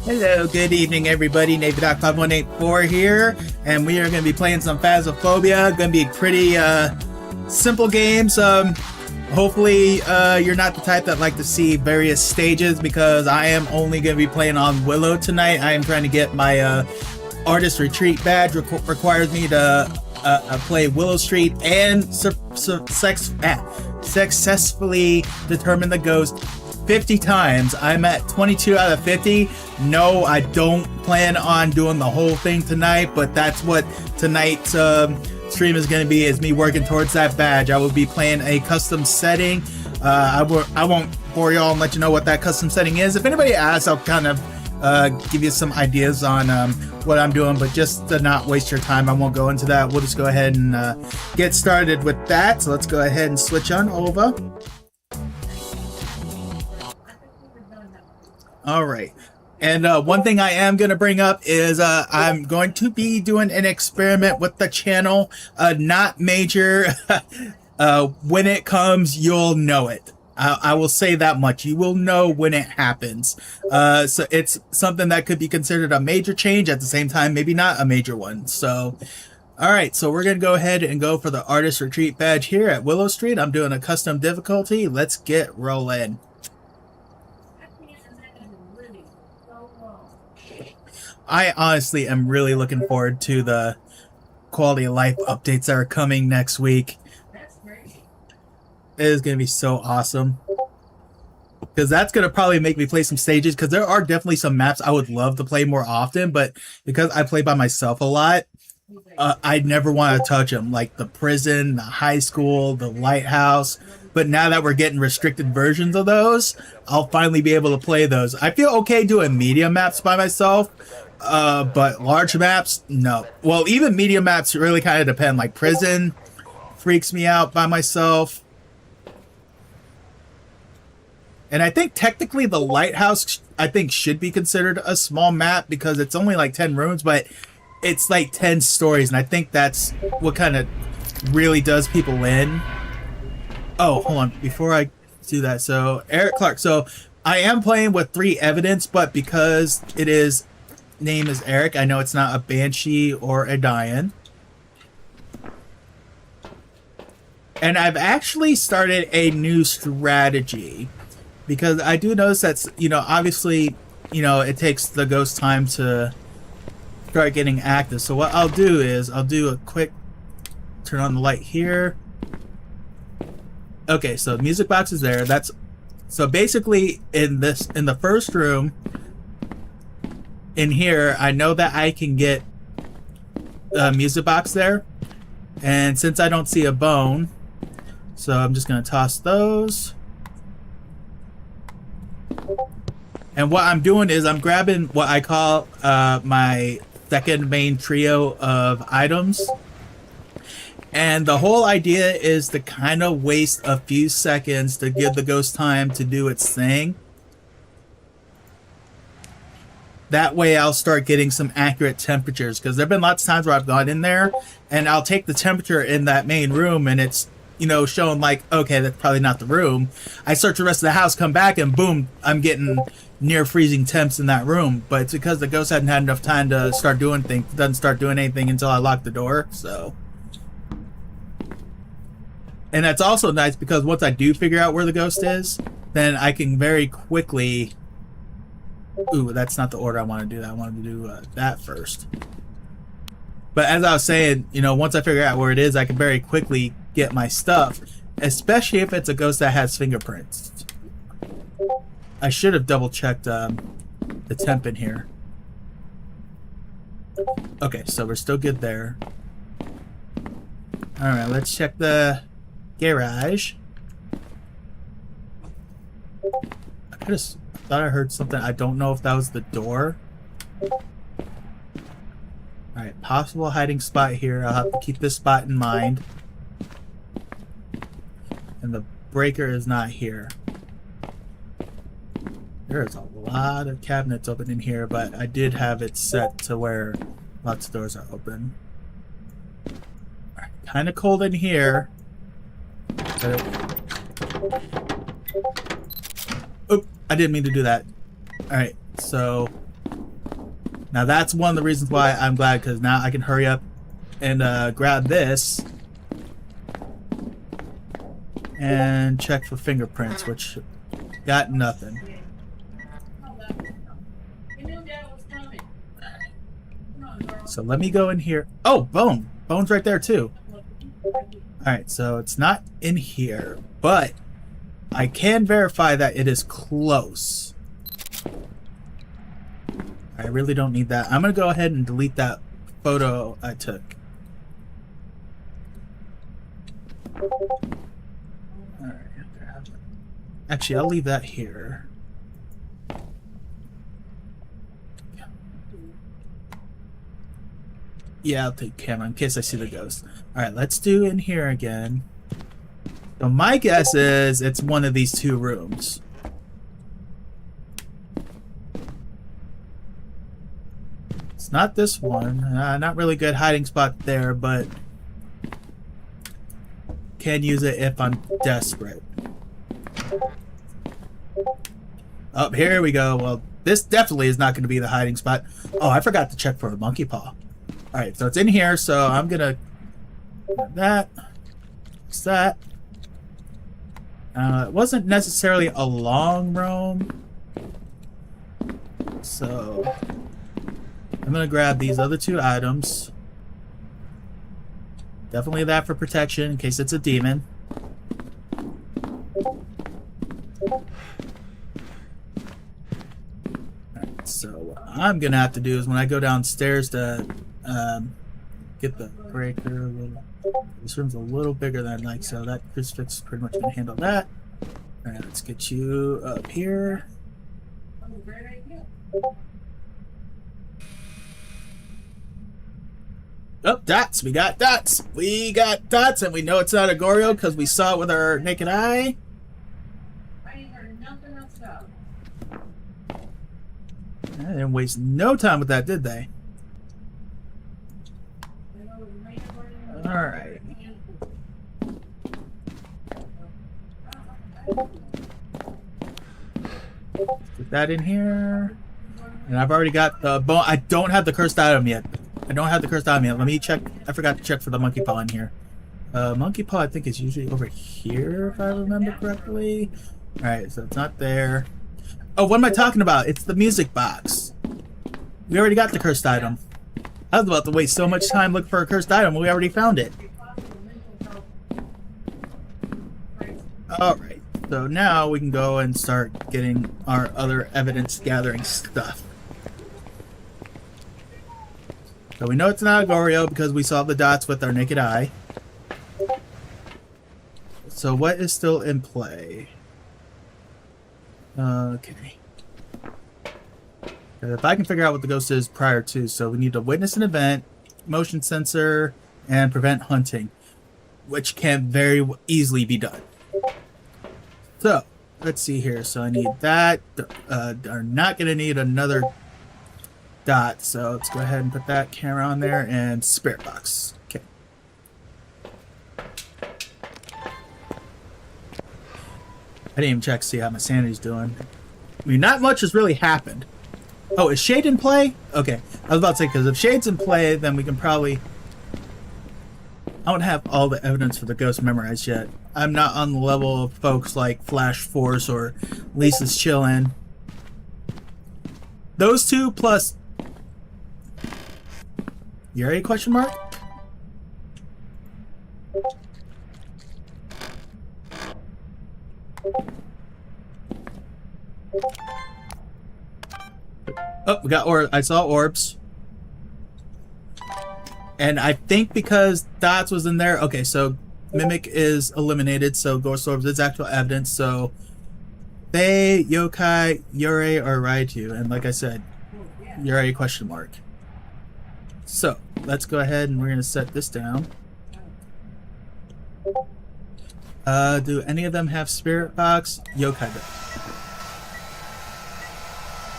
Hello, good evening everybody, Navy.Club184 here, and we are going to be playing some Phasmophobia. Going to be pretty simple games. Hopefully you're not the type that like to see various stages, because I am only going to be playing on Willow tonight. I am trying to get my Artist Retreat badge. Requires me to play Willow Street and successfully determine the ghost 50 times. I'm at 22 out of 50. No, I don't plan on doing the whole thing tonight, but that's what tonight's stream is going to be, is me working towards that badge. I will be playing a custom setting. I won't bore y'all and let you know what that custom setting is. If anybody asks, I'll kind of give you some ideas on what I'm doing, but just to not waste your time, I won't go into that. We'll just go ahead and get started with that. So let's go ahead and switch on over. All right. And one thing I am going to bring up is I'm going to be doing an experiment with the channel. Not major. When it comes, you'll know it. I will say that much. You will know when it happens. So it's something that could be considered a major change, at the same time, maybe not a major one. So, all right. So we're going to go ahead and go for the Artist Retreat badge here at Willow Street. I'm doing a custom difficulty. Let's get rolling. I honestly am really looking forward to the quality of life updates that are coming next week. It is going to be so awesome, because that's going to probably make me play some stages, because there are definitely some maps I would love to play more often, but because I play by myself a lot, I never want to touch them, like the prison, the high school, the lighthouse. But now that we're getting restricted versions of those, I'll finally be able to play those. I feel okay doing medium maps by myself, but large maps, no. Well, even medium maps really kind of depend. Like prison freaks me out by myself. And I think technically the lighthouse, I think, should be considered a small map, because it's only like 10 rooms, but it's like 10 stories. And I think that's what kind of really does people in. Oh, hold on. Before I do that, so Eric Clark. So I am playing with 3 evidence, but because it is name is Eric, I know it's not a Banshee or a Dian. And I've actually started a new strategy, because I do notice that's, you know, obviously, you know, it takes the ghost time to start getting active. So what I'll do is I'll do a quick turn on the light here. Okay, so the music box is there. That's so basically in the first room in here, I know that I can get the music box there, and since I don't see a bone, so I'm just gonna toss those. And what I'm doing is I'm grabbing what I call my second main trio of items. And the whole idea is to kind of waste a few seconds to give the ghost time to do its thing. That way I'll start getting some accurate temperatures, because there have been lots of times where I've gone in there and I'll take the temperature in that main room and it's, you know, showing like, okay, that's probably not the room. I search the rest of the house, come back, and boom, I'm getting near freezing temps in that room. But it's because the ghost hadn't had enough time to start doing things. Doesn't start doing anything until I lock the door. So, and that's also nice, because once I do figure out where the ghost is, then I can very quickly... Ooh, that's not the order I want to do that. I wanted to do that first. But as I was saying, you know, once I figure out where it is, I can very quickly get my stuff, especially if it's a ghost that has fingerprints. I should have double checked the temp in here. Okay, so we're still good there. Alright, let's check the garage. I could have thought I heard something. I don't know if that was the door. Alright, possible hiding spot here. I'll have to keep this spot in mind. And the breaker is not here. There's a lot of cabinets open in here, but I did have it set to where lots of doors are open. Alright, kind of cold in here. Oop, I didn't mean to do that. Alright, so now that's one of the reasons why I'm glad, because now I can hurry up and grab this and check for fingerprints, which got nothing. So let me go in here. Oh, bone. Bone's right there too. Alright, so it's not in here, but I can verify that it is close. I really don't need that. I'm going to go ahead and delete that photo I took. Alright. Actually, I'll leave that here. Yeah, I'll take camera in case I see the ghost. Alright, let's do in here again. So my guess is it's one of these two rooms. It's not this one. Not really good hiding spot there, but can use it if I'm desperate. Oh, here we go. Well, this definitely is not going to be the hiding spot. Oh, I forgot to check for a monkey paw. Alright, so it's in here, so I'm gonna that. What's that? It wasn't necessarily a long roam, so I'm gonna grab these other two items. Definitely that for protection in case it's a demon. Alright, so what I'm gonna have to do is when I go downstairs to get the breaker. This room's a little bigger than I'd like, so that crucifix is pretty much gonna handle that. Alright, let's get you up here. Oh, dots! We got dots! We got dots, and we know it's not a Goryo because we saw it with our naked eye. They didn't waste no time with that, did they? Alright. Put that in here. And I've already got the bone. I don't have the cursed item yet. Let me check. I forgot to check for the monkey paw in here. Monkey paw I think is usually over here if I remember correctly. Alright, so it's not there. Oh, what am I talking about? It's the music box. We already got the cursed item. I was about to waste so much time looking for a cursed item when we already found it. Alright, so now we can go and start getting our other evidence gathering stuff. So we know it's not a Goryo because we saw the dots with our naked eye. So what is still in play? Okay. If I can figure out what the ghost is prior to, so we need to witness an event, motion sensor, and prevent hunting, which can very easily be done. So, let's see here. So I need that. Are not going to need another dot, so let's go ahead and put that camera on there, and spirit box. Okay. I didn't even check to see how my sanity's doing. I mean, not much has really happened. Oh, is Shade in play? Okay. I was about to say, because if Shade's in play, then we can probably... I don't have all the evidence for the ghost memorized yet. I'm not on the level of folks like Flash Force or Lisa's Chillin'. Those two plus... You ready? Question mark? Oh, we got I saw orbs. And I think because dots was in there, okay, so Mimic is eliminated, so Ghost Orbs is actual evidence, so they, Yokai, Yurei, or Raichu, and like I said, Yurei question mark. So, let's go ahead and we're going to set this down. Do any of them have Spirit Box? Yokai does.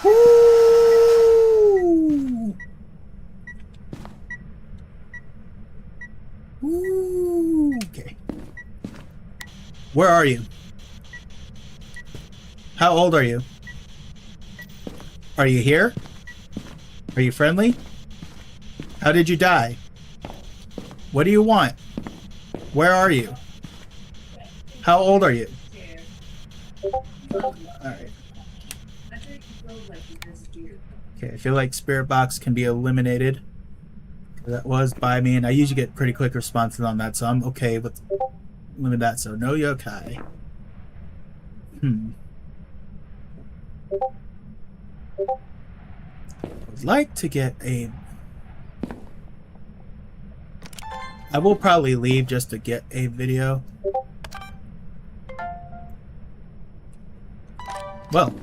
Woo! Woo! Okay. Where are you? How old are you? Are you here? Are you friendly? How did you die? What do you want? Where are you? How old are you? Alright. Okay, I feel like Spirit Box can be eliminated. That was by me, and I usually get pretty quick responses on that, so I'm okay with limit that. So no yokai. I'd like to get a... I will probably leave just to get a video. Well,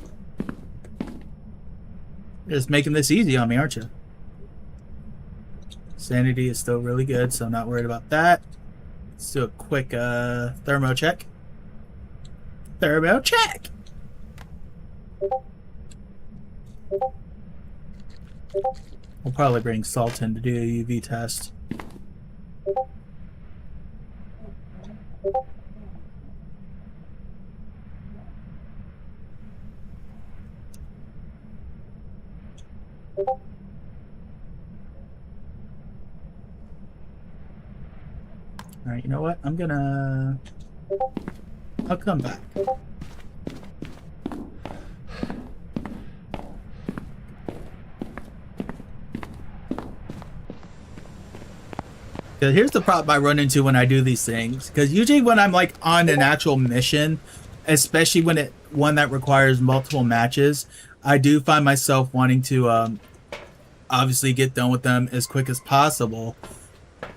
you're just making this easy on me, aren't you? Sanity is still really good, so I'm not worried about that. Let's do a quick thermo check. Thermo check! We'll probably bring Salt in to do a UV test. Alright, you know what? I'll come back. Here's the problem I run into when I do these things. Because usually when I'm like on an actual mission, especially when one that requires multiple matches, I do find myself wanting to obviously get done with them as quick as possible.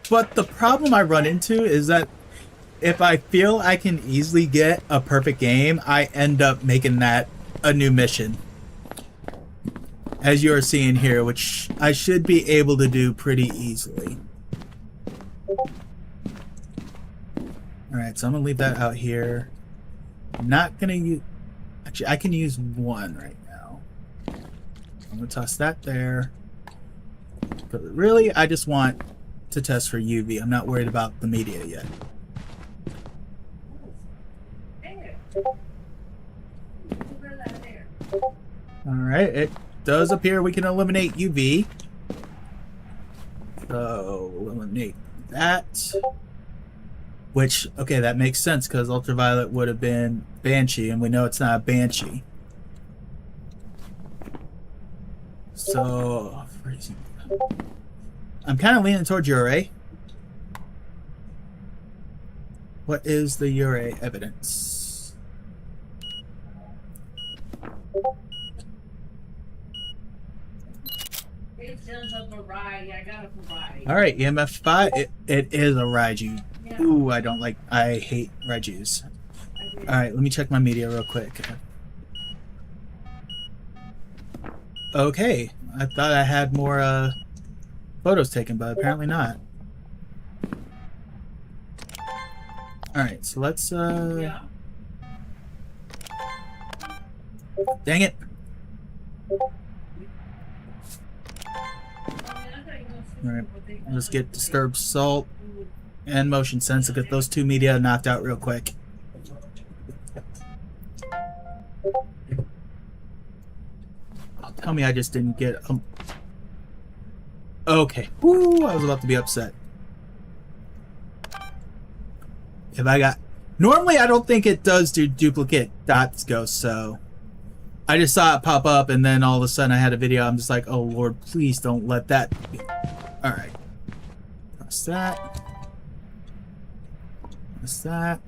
But the problem I run into is that if I feel I can easily get a perfect game, I end up making that a new mission. As you're seeing here, which I should be able to do pretty easily. Alright, so I'm going to leave that out here. I'm not going to use... Actually, I can use one right now. I'm going to toss that there. But really, I just want to test for UV. I'm not worried about the media yet. Alright, it does appear we can eliminate UV. So, we'll eliminate that. Which, okay, that makes sense because Ultraviolet would have been Banshee, and we know it's not a Banshee. So, I'm kind of leaning towards Hare. What is the Hare evidence? Alright, EMF 5. It is a Raiju. Ooh, I hate Raijus. Alright, let me check my media real quick. Okay, I thought I had more photos taken, but apparently not. Alright, so let's dang it. Alright, let's get Disturbed Salt and Motion Sense to get those two media knocked out real quick. Oh, tell me I just didn't get okay. Ooh, I was about to be upset. If I got... Normally I don't think it does do duplicate dots ghost, so... I just saw it pop up and then all of a sudden I had a video. I'm just like, oh Lord, please don't let that be. Alright. Press that. Press that.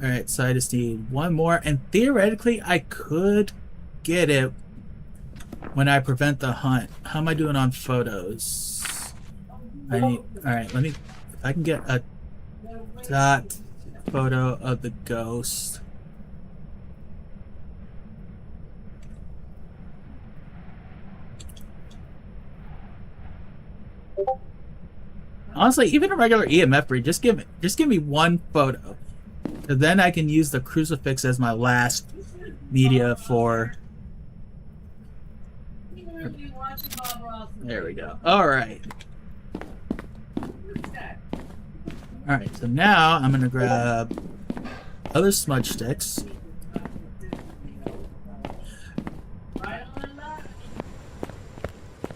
Alright, so I just need one more. And theoretically, I could get it when I prevent the hunt. How am I doing on photos? I need... Alright, let me... If I can get a dot photo of the ghost. Honestly, even a regular EMF read, just give me one photo. And then I can use the crucifix as my last media for... There we go. Alright. Alright, so now I'm gonna grab other smudge sticks.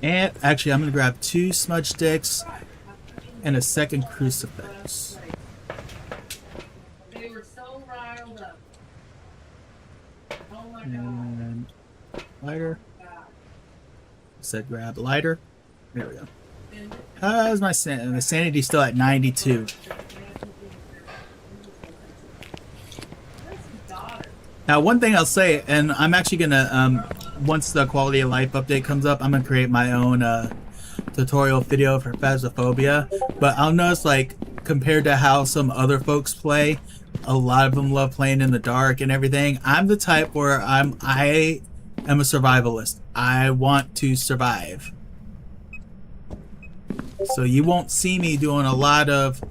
And actually, I'm gonna grab 2 smudge sticks and a second crucifix. And lighter. Said grab lighter. There we go. How's my sanity? The sanity's still at 92. Now, one thing I'll say, and I'm actually gonna, once the quality of life update comes up, I'm gonna create my own tutorial video for Phasmophobia. But I'll notice, like, compared to how some other folks play, a lot of them love playing in the dark and everything. I'm the type where I am a survivalist. I want to survive. So you won't see me doing a lot of,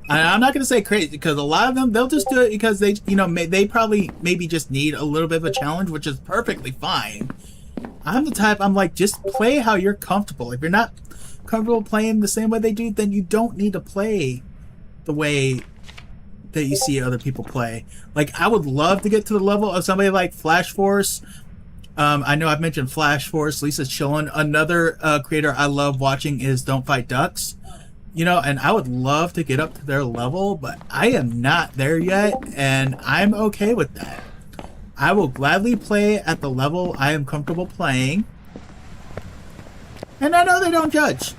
I'm not going to say crazy, because a lot of them, they'll just do it because they, you know, they probably maybe just need a little bit of a challenge, which is perfectly fine. I'm the type, I'm like, just play how you're comfortable. If you're not comfortable playing the same way they do, then you don't need to play the way that you see other people play. Like, I would love to get to the level of somebody like Flash Force. I know I've mentioned Flash Force, Lisa's chillin'. Another creator I love watching is Don't Fight Ducks. You know, and I would love to get up to their level, but I am not there yet, and I'm okay with that. I will gladly play at the level I am comfortable playing. And I know they don't judge.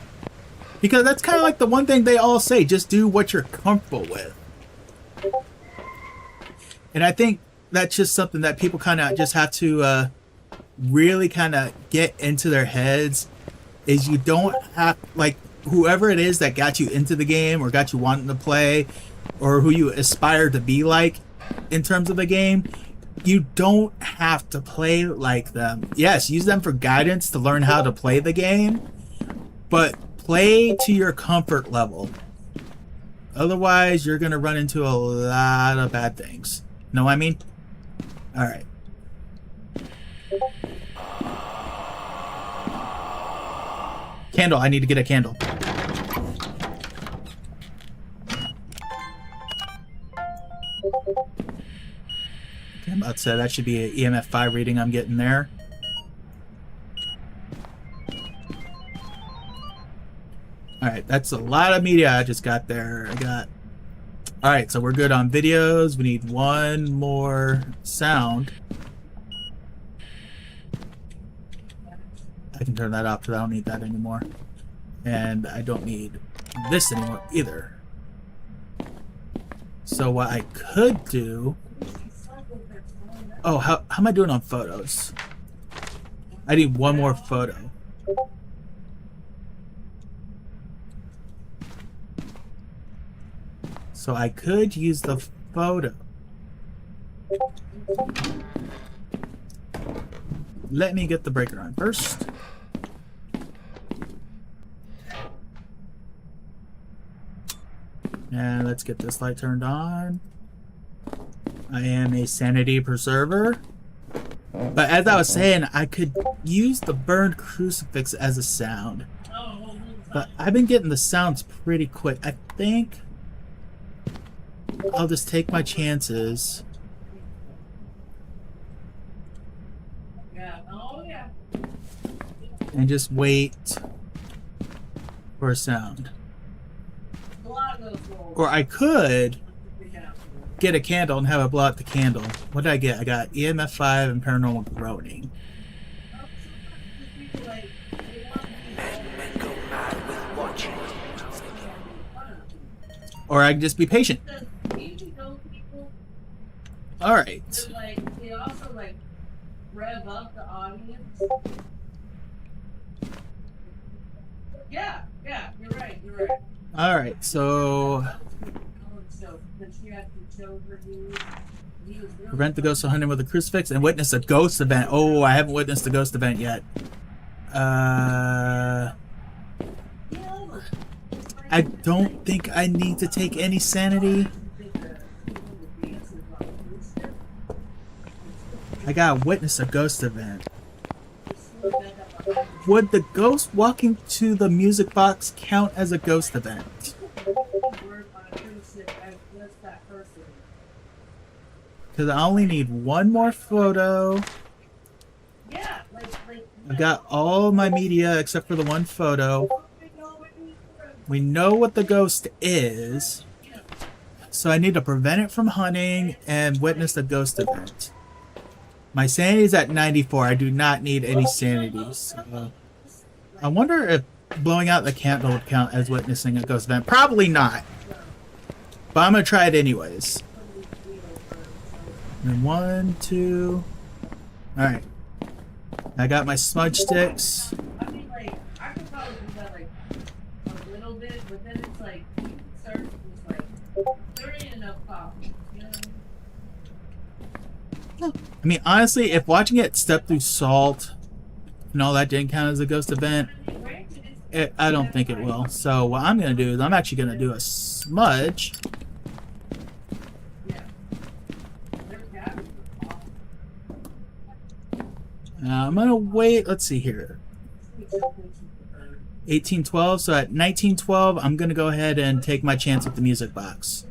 Because that's kind of like the one thing they all say, just do what you're comfortable with. And I think that's just something that people kind of just have to really kind of get into their heads, is you don't have, like, whoever it is that got you into the game or got you wanting to play, or who you aspire to be like in terms of the game, you don't have to play like them. Yes, use them for guidance to learn how to play the game, but play to your comfort level. Otherwise, you're going to run into a lot of bad things. Know what I mean? Alright. Candle. I need to get a candle. I'm about to say that should be an EMF 5 reading I'm getting there. Alright, that's a lot of media I just got there. Alright, so we're good on videos. We need one more sound. I can turn that off because I don't need that anymore. And I don't need this anymore either. So what I could do... Oh, how am I doing on photos? I need one more photo. So I could use the photo. Let me get the breaker on first. And let's get this light turned on. I am a sanity preserver. But as I was saying, I could use the burned crucifix as a sound. But I've been getting the sounds pretty quick. I think I'll just take my chances. And just wait for a sound. Or I could get a candle and have it blow out the candle. What did I get? I got EMF 5 and paranormal groaning. Or I can just be patient. Alright. They also like rev up the audience. Yeah, you're right. Alright, so prevent the ghost from hunting with a crucifix and witness a ghost event. Oh, I haven't witnessed a ghost event yet. I don't think I need to take any sanity. I gotta witness a ghost event. Would the ghost walking to the music box count as a ghost event? Because I only need one more photo. Yeah, like I've got all my media except for the one photo. We know what the ghost is, so I need to prevent it from hunting and witness the ghost event. My sanity is at 94. I do not need any sanity. So I wonder if blowing out the candle would count as witnessing a ghost event. Probably not. But I'm going to try it anyways. And 1, 2. Alright. I got my smudge sticks. I mean, like, I could probably do that, like, a little bit, but then it's like, you can start with, like, there ain't enough coffee, you know? I mean, honestly, if watching it step through salt and all that didn't count as a ghost event, I don't think it will. So what I'm going to do is I'm actually going to do a smudge. I'm going to wait. Let's see here. 1812. So at 1912, I'm going to go ahead and take my chance with the music box.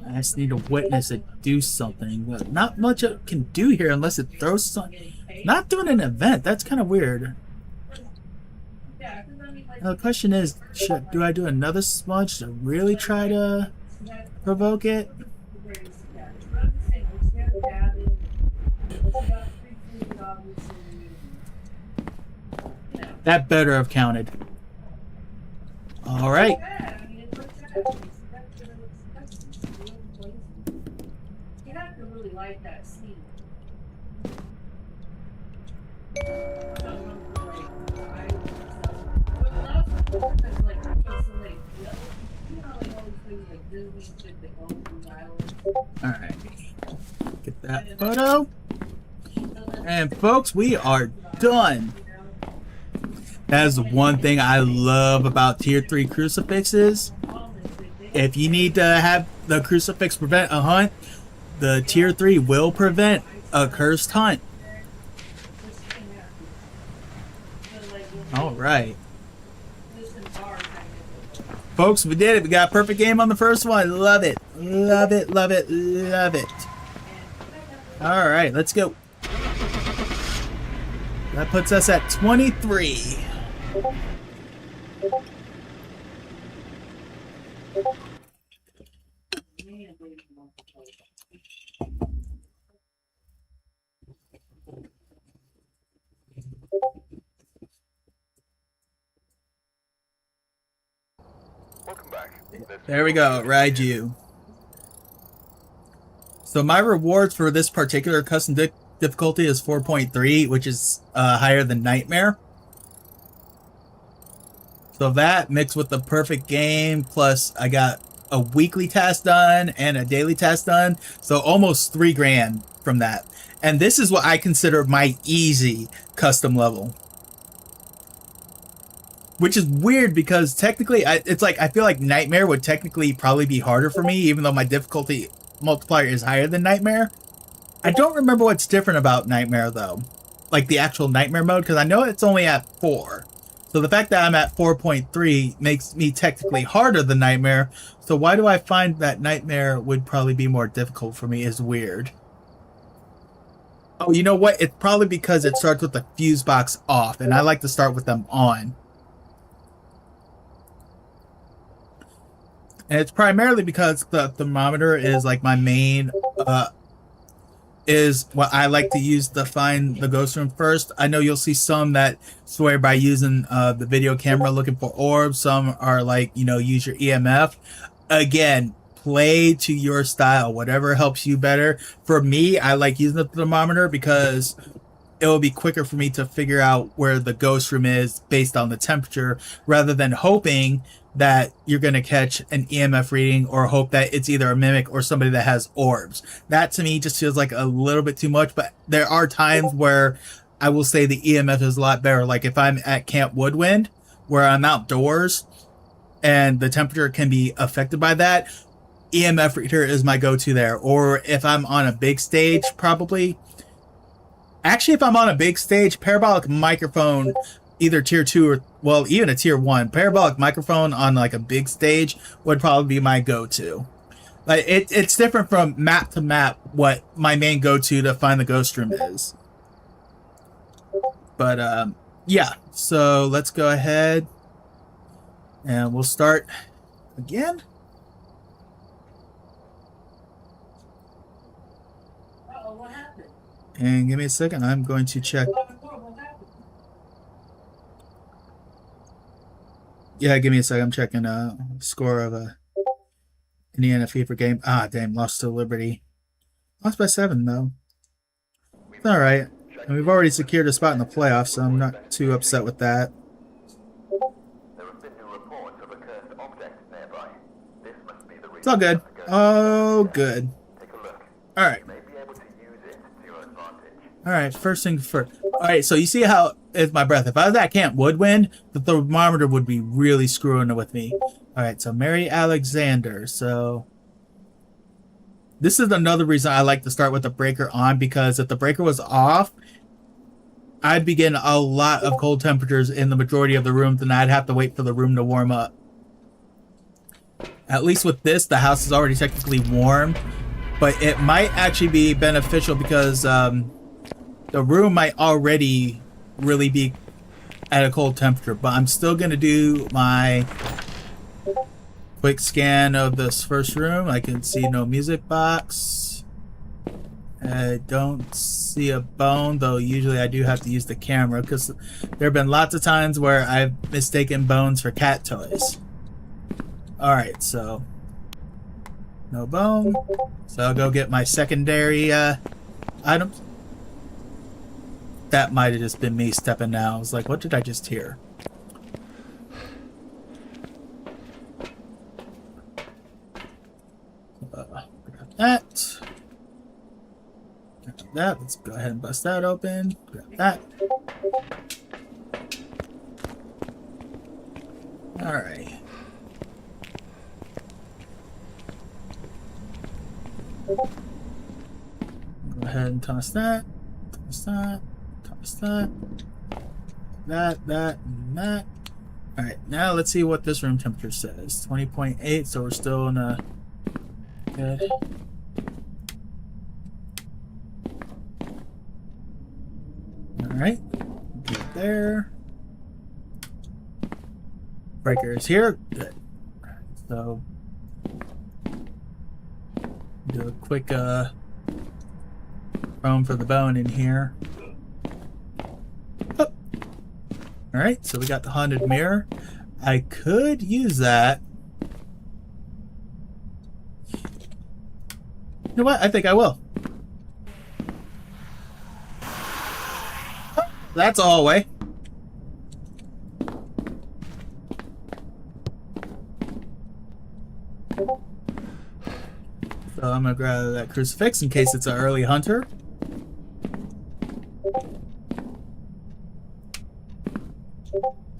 I just need to witness it do something. But not much it can do here unless it throws something. Not doing an event. That's kind of weird. Now the question is, do I do another smudge to really try to provoke it? That better have counted. All right. You have to really like that scene. Alright. Get that photo. And folks, we are done. That is the one thing I love about tier 3 crucifixes. If you need to have the crucifix prevent a hunt, the tier 3 will prevent a cursed hunt. Alright. Folks, we did it. We got a perfect game on the first one. Love it. Love it, love it, love it. Alright, let's go. That puts us at 23. Welcome back. There we go, Raiju. So my rewards for this particular custom difficulty is 4.3, which is higher than Nightmare. So that mixed with the perfect game, plus I got a weekly task done and a daily task done, so almost 3 grand from that. And this is what I consider my easy custom level. Which is weird because technically, it's like I feel like Nightmare would technically probably be harder for me, even though my difficulty multiplier is higher than Nightmare. I don't remember what's different about Nightmare though, like the actual Nightmare mode, because I know it's only at 4. So the fact that I'm at 4.3 makes me technically harder than Nightmare. So why do I find that Nightmare would probably be more difficult for me is weird. Oh, you know what? It's probably because it starts with the fuse box off, and I like to start with them on. And it's primarily because the thermometer is like my main, is what I like to use to find the ghost room first. I know you'll see some that swear by using the video camera looking for orbs. Some are like, you know, use your EMF. Again, play to your style, whatever helps you better. For me, I like using the thermometer because it will be quicker for me to figure out where the ghost room is based on the temperature, rather than hoping that you're going to catch an EMF reading or hope that it's either a mimic or somebody that has orbs. That to me just feels like a little bit too much, but there are times where I will say the EMF is a lot better. Like if I'm at Camp Woodwind, where I'm outdoors and the temperature can be affected by that, EMF reader is my go-to there. Or if I'm on a big stage, probably. Actually, if I'm on a big stage, parabolic microphone, either tier 2 or, well, even a tier 1, parabolic microphone on like a big stage would probably be my go-to. Like it's different from map to map what my main go-to to find the ghost room is. But yeah, so let's go ahead and we'll start again. Uh-oh, what happened? And give me a second, I'm going to check. What happened? Yeah, give me a second, I'm checking score of Indiana Fever game. Ah, damn, lost to Liberty. Lost by 7 though. It's alright. And we've already secured a spot in the playoffs, so I'm not too upset with that. There have been new reports of a cursed object nearby. This must be the It's all good. Oh, good. Take a look. Alright. You may be able to use it to your advantage. Alright, first thing first. Alright, so you see how it's my breath. If I was at Camp Woodwind, the thermometer would be really screwing with me. Alright, so Mary Alexander. So this is another reason I like to start with the breaker on, because if the breaker was off, I'd be getting a lot of cold temperatures in the majority of the rooms, and I'd have to wait for the room to warm up. At least with this, the house is already technically warm, but it might actually be beneficial because the room might already really be at a cold temperature. But I'm still going to do my quick scan of this first room. I can see no music box. I don't see a bone, though usually I do have to use the camera because there have been lots of times where I've mistaken bones for cat toys. Alright, so no bone. So I'll go get my secondary items. That might have just been me stepping out. I was like, what did I just hear? Grab that. Grab that. Let's go ahead and bust that open. Grab that. Alright. Go ahead and toss that. Toss that. Toss that. That, and that. Alright, now let's see what this room temperature says. 20.8, so we're still in a good. Alright. Get there. Breaker is here. Good. So do a quick foam for the bone in here. Oh. Alright, so we got the haunted mirror. I could use that. You know what? I think I will. Oh, that's a hallway. So I'm gonna grab that crucifix in case it's an early hunter.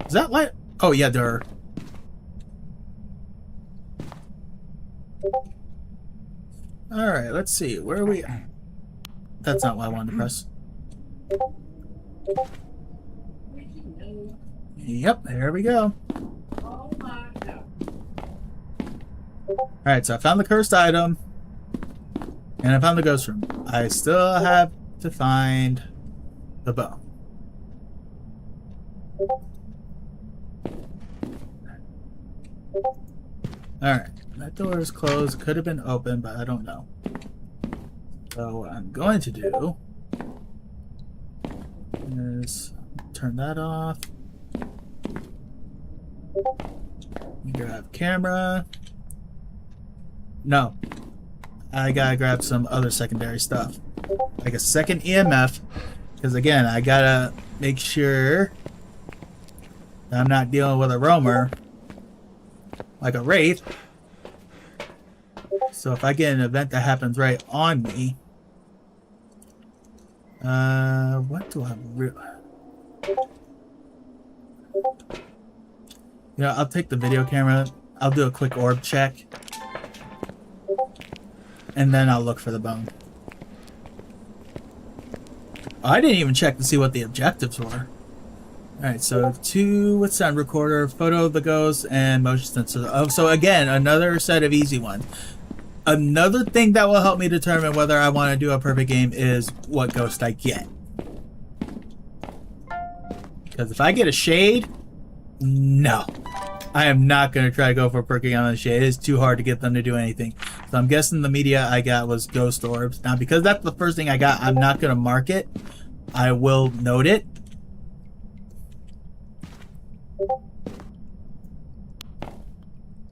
Is that light? Oh yeah, there are. Alright, let's see. Where are we? That's not what I wanted to press. Yep, there we go. Oh my god. Alright, so I found the cursed item. And I found the ghost room. I still have to find the bone. Alright, that door is closed. Could have been open, but I don't know. So what I'm going to do is turn that off. Grab camera. No. I gotta grab some other secondary stuff. Like a second EMF. Because again, I gotta make sure that I'm not dealing with a roamer. Like a wraith. So if I get an event that happens right on me. What do I You know, I'll take the video camera. I'll do a quick orb check. And then I'll look for the bone. I didn't even check to see what the objectives were. Alright, so 2 with sound recorder, photo of the ghost, and motion sensor. Oh, so again, another set of easy ones. Another thing that will help me determine whether I want to do a perfect game is what ghost I get. Because if I get a shade, no. I am not going to try to go for a perfect game on the shade. It is too hard to get them to do anything. So I'm guessing the media I got was ghost orbs. Now, because that's the first thing I got, I'm not going to mark it. I will note it.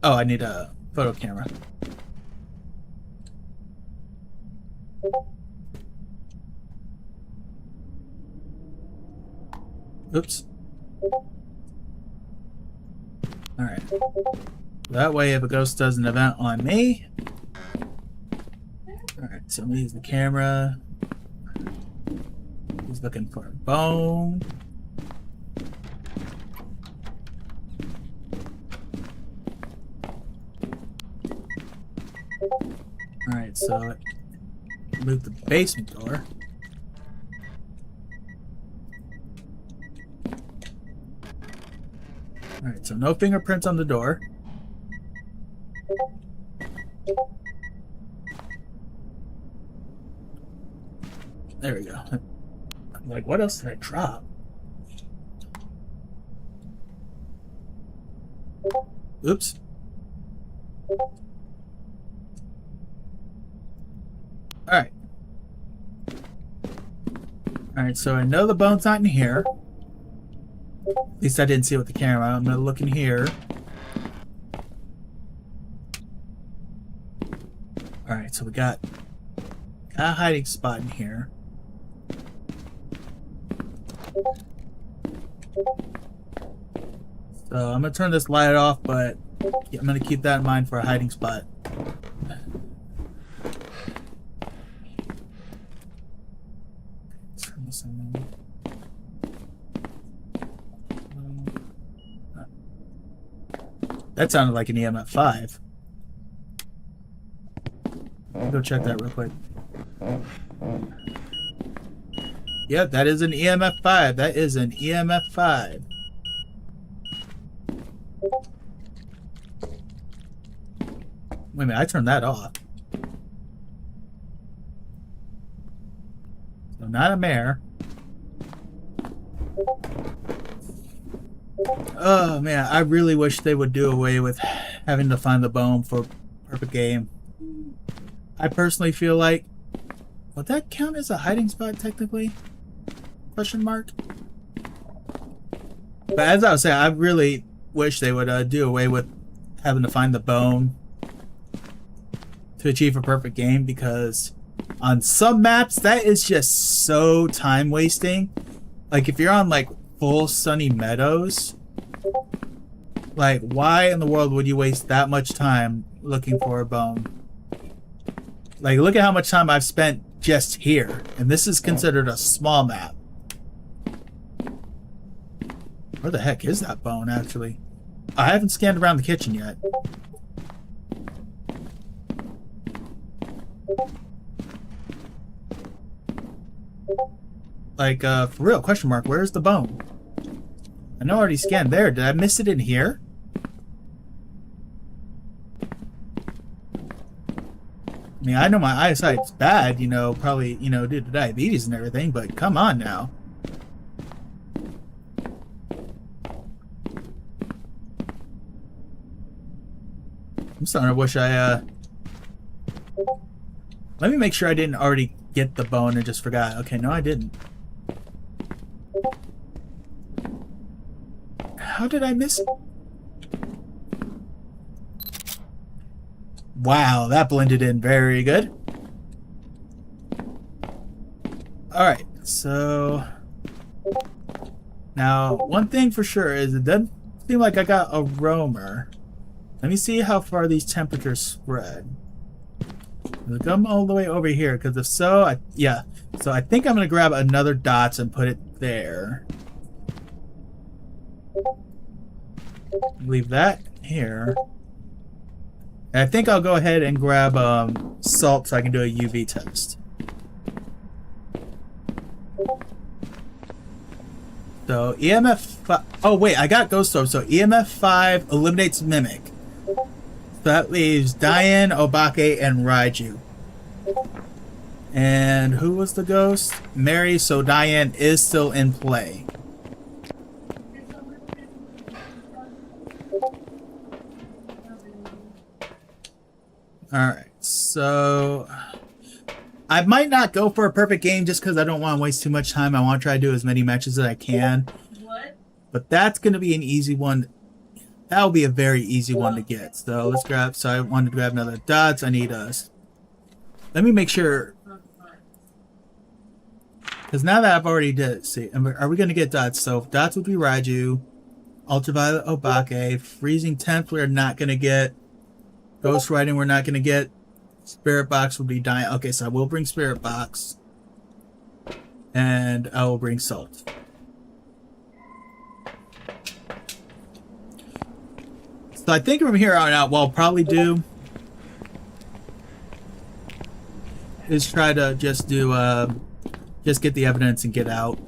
Oh, I need a photo camera. Oops. Alright. That way, if a ghost does an event on me. Alright, so I'm gonna use the camera. He's looking for a bone. Alright, so move the basement door. Alright, so no fingerprints on the door. There we go. I'm like, what else did I drop? Oops. Alright. Alright, so I know the bone's not in here. At least I didn't see it with the camera. I'm gonna look in here. Alright, so we got a hiding spot in here. So I'm gonna turn this light off, but I'm gonna keep that in mind for a hiding spot. Turn this on. That sounded like an EMF 5. Let me go check that real quick. Yep, that is an EMF 5. That is an EMF 5. Wait a minute, I turned that off. So not a mare. Oh man, I really wish they would do away with having to find the bone for a perfect game. I personally feel like, would that count as a hiding spot technically? Question mark. But as I was saying, I really wish they would do away with having to find the bone to achieve a perfect game, because on some maps that is just so time wasting. Like if you're on like full sunny meadows, like why in the world would you waste that much time looking for a bone? Like look at how much time I've spent just here, and this is considered a small map. Where the heck is that bone actually? I haven't scanned around the kitchen yet. Like, for real, question mark, where's the bone? I know I already scanned there. Did I miss it in here? I mean, I know my eyesight's bad, you know, probably, you know, due to diabetes and everything, but come on now. I'm starting to wish I, let me make sure I didn't already get the bone and just forgot. Okay, no, I didn't. How did I miss it? Wow, that blended in very good. Alright, so now one thing for sure is it doesn't seem like I got a roamer. Let me see how far these temperatures spread. I'll come all the way over here, because if so, yeah. So I think I'm going to grab another dots and put it there. Leave that here. And I think I'll go ahead and grab salt so I can do a UV test. So EMF 5, oh wait, I got ghost orb. So EMF 5 eliminates mimic. That leaves Diane, Obake, and Raiju. And who was the ghost? Mary, so Diane is still in play. Alright, so I might not go for a perfect game just because I don't want to waste too much time. I want to try to do as many matches as I can. What? But that's going to be an easy one. That'll be a very easy one to get. So let's grab, so I wanted to grab another dots. I need us. Let me make sure. Because now that I've already did, see, are we going to get dots? So dots would be Raiju, Ultraviolet Obake, Freezing Temp we're not going to get, Ghost Writing we're not going to get, Spirit Box would be Diane. Okay, so I will bring Spirit Box, and I will bring Salt. So I think from here on out, what I'll probably do is try to just do, just get the evidence and get out.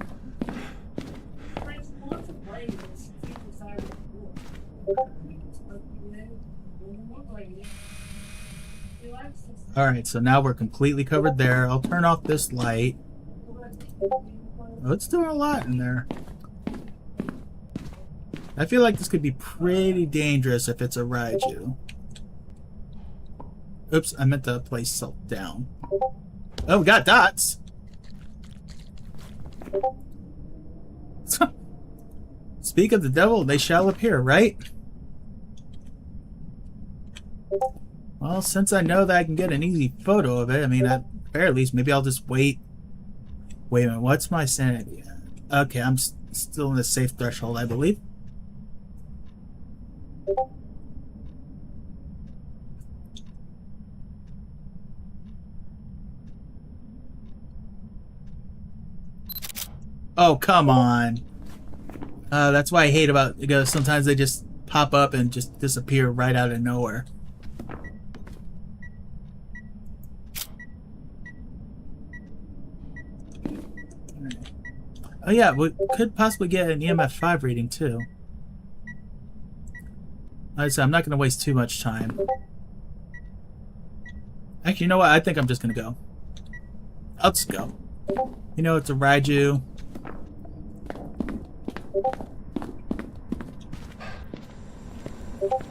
Alright, so now we're completely covered there. I'll turn off this light. Oh, it's doing a lot in there. I feel like this could be pretty dangerous if it's a Raiju. Oops, I meant to place Salt down. Oh, we got dots! Speak of the devil, they shall appear, right? Well, since I know that I can get an easy photo of it, I mean, at the very least, maybe I'll just wait. Wait a minute, what's my sanity at? Okay, I'm still in the safe threshold, I believe. Oh, come on. That's why I hate about it, because sometimes they just pop up and just disappear right out of nowhere. Oh yeah, we could possibly get an EMF 5 reading too. Like I said, I'm not going to waste too much time. Actually, you know what? I think I'm just going to go. I'll just go. You know, it's a Raiju.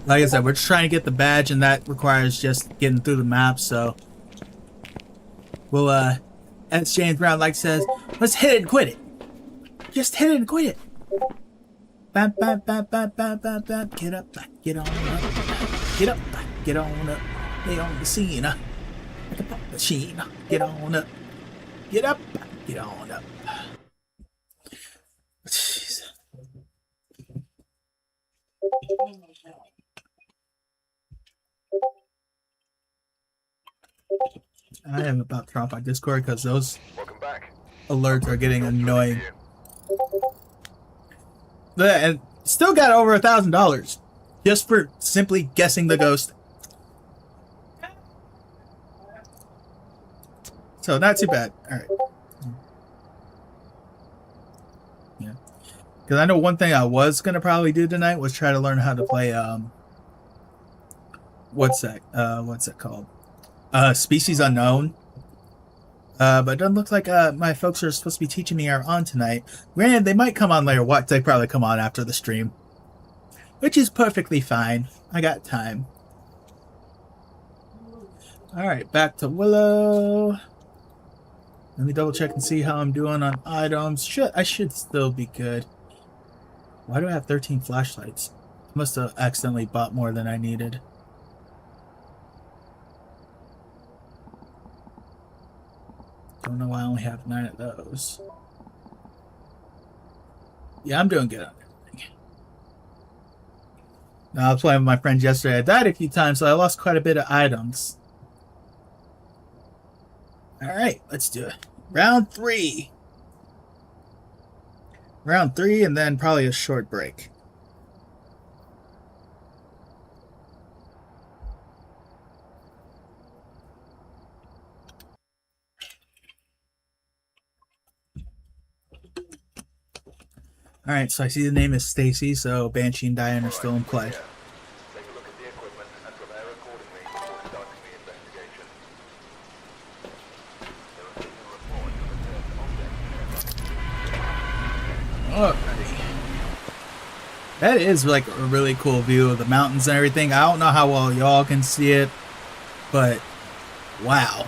Like I said, we're just trying to get the badge, and that requires just getting through the map, so we'll, as James Brown like says, let's hit it and quit it. Just hit it and quit it. Bam, bam, bam, bam, bam, bam, bam. Get up, get on up. Get up, get on up. Lay on the scene, like a pop machine. Get on up. Get up, get on up. Jeez. I am about to turn off my Discord because those alerts are getting annoying. And still got over $1,000 just for simply guessing the ghost. So not too bad. All right. Yeah. Because I know one thing I was gonna probably do tonight was try to learn how to play what's that called? Species Unknown. But it doesn't look like my folks are supposed to be teaching me are on tonight. Granted, they might come on later. What? They probably come on after the stream, which is perfectly fine. I got time. All right, back to Willow. Let me double check and see how I'm doing on items. I should still be good. Why do I have 13 flashlights? Must have accidentally bought more than I needed. Don't know why I only have 9 of those. Yeah, I'm doing good on everything. Now, I was playing with my friends yesterday. I died a few times, so I lost quite a bit of items. Alright, let's do it. Round 3. Round 3, and then probably a short break. Alright, so I see the name is Stacy, so Banshee and Diane are still in play. Take a look at the equipment and prepare a Alrighty. That is like a really cool view of the mountains and everything. I don't know how well y'all can see it, but wow.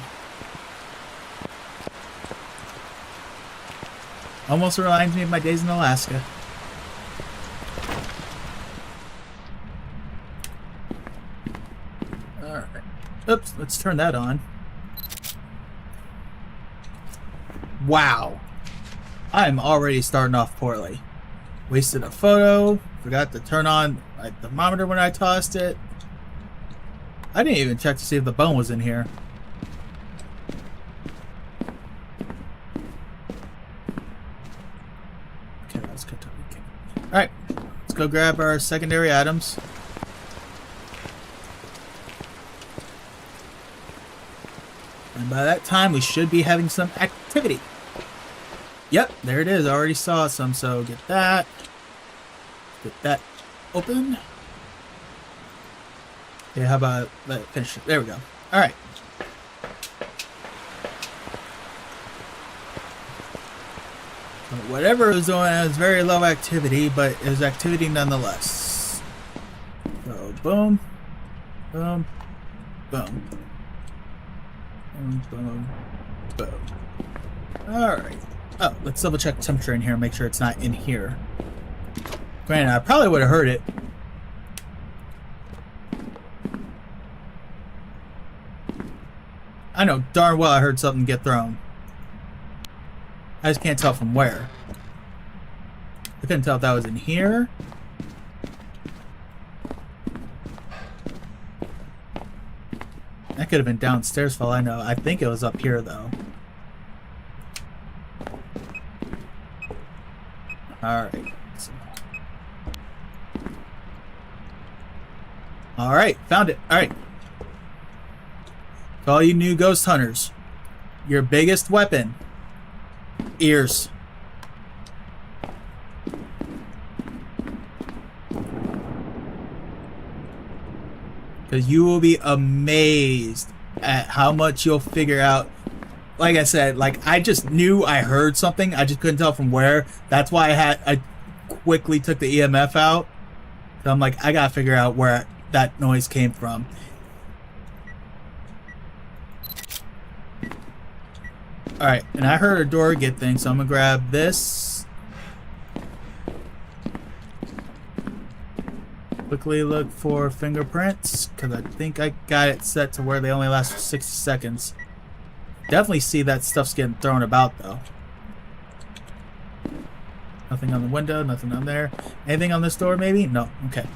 Almost reminds me of my days in Alaska. Alright. Oops, let's turn that on. Wow. I'm already starting off poorly. Wasted a photo. Forgot to turn on my thermometer when I tossed it. I didn't even check to see if the bone was in here. Okay, let's go. Alright, let's go grab our secondary items. And by that time, we should be having some activity. Yep, there it is. I already saw some, so get that. Get that open. Okay, how about let it finish it? There we go. Alright. So whatever it was doing, it was very low activity, but it was activity nonetheless. So, boom. Boom. Boom. Boom. Boom. Boom. Alright. Oh, let's double check temperature in here and make sure it's not in here. Granted, I probably would have heard it. I know darn well I heard something get thrown. I just can't tell from where. I couldn't tell if that was in here. That could have been downstairs for all I know. I think it was up here though. Alright. Alright, found it. Alright. To all you new ghost hunters, your biggest weapon, ears. Because you will be amazed at how much you'll figure out. Like I said, like I just knew I heard something. I just couldn't tell from where. That's why I quickly took the EMF out. So I'm like, I gotta figure out where that noise came from. Alright, and I heard a door get thing, so I'm gonna grab this. Quickly look for fingerprints, because I think I got it set to where they only last for 60 seconds. Definitely see that stuff's getting thrown about, though. Nothing on the window, nothing on there. Anything on this door, maybe? No. Okay.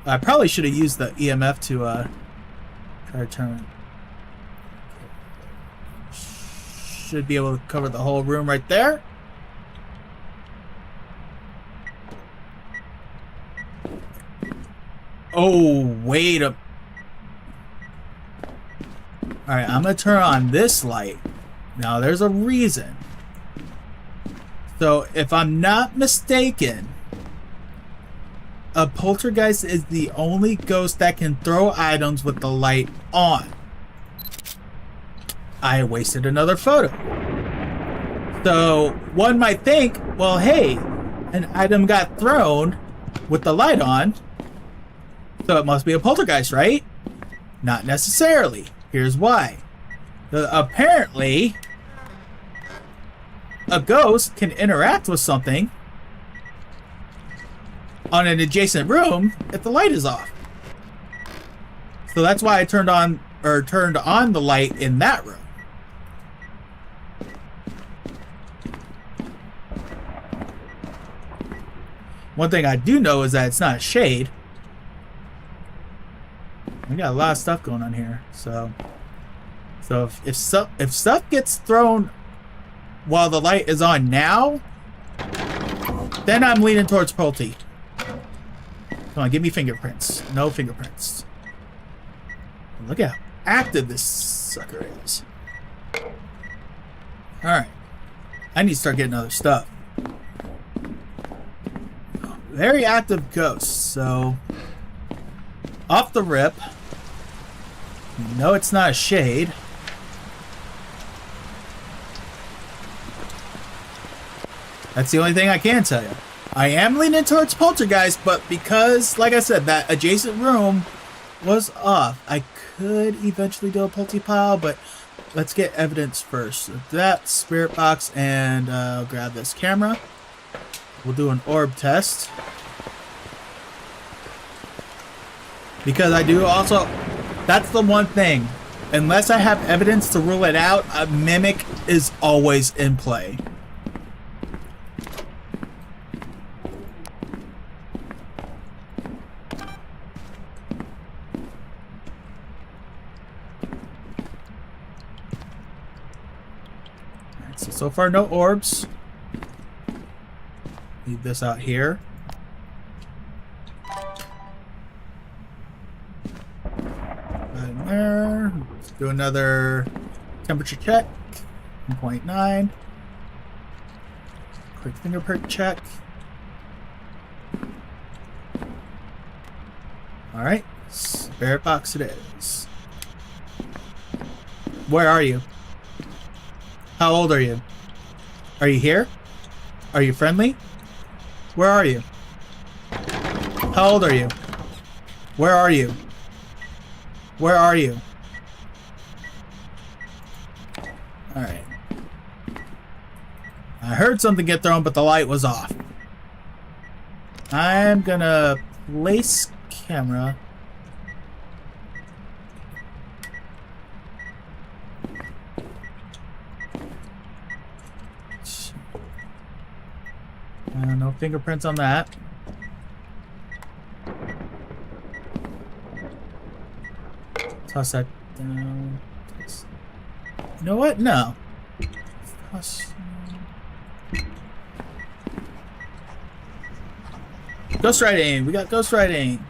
I probably should have used the EMF to try to turn. Should be able to cover the whole room right there. Oh, wait a... Alright, I'm going to turn on this light. Now, there's a reason. So, if I'm not mistaken, a poltergeist is the only ghost that can throw items with the light on. I wasted another photo. So, one might think, well, hey, an item got thrown with the light on, so it must be a poltergeist, right? Not necessarily. Here's why. Apparently, a ghost can interact with something on an adjacent room if the light is off. So that's why I turned on the light in that room. One thing I do know is that it's not a shade. We got a lot of stuff going on here, so if stuff gets thrown while the light is on now, then I'm leaning towards Polty. Come on, give me fingerprints. No fingerprints. Look how active this sucker is. Alright. I need to start getting other stuff. Very active ghosts, so off the rip. No, it's not a shade. That's the only thing I can tell you. I am leaning towards poltergeist, but because, like I said, that adjacent room was off, I could eventually do a polty pile, but let's get evidence first. So that spirit box, and I'll grab this camera. We'll do an orb test. Because I do also, that's the one thing. Unless I have evidence to rule it out, a mimic is always in play. Alright, so far no orbs. Leave this out here. There. Let's do another temperature check. 1.9. Quick fingerprint check. Alright. Spirit box it is. Where are you? How old are you? Are you here? Are you friendly? Where are you? How old are you? Where are you? Where are you? Alright. I heard something get thrown, but the light was off. I'm gonna place camera. No fingerprints on that. Toss that down. You know what? No. Ghost riding. We got ghost riding.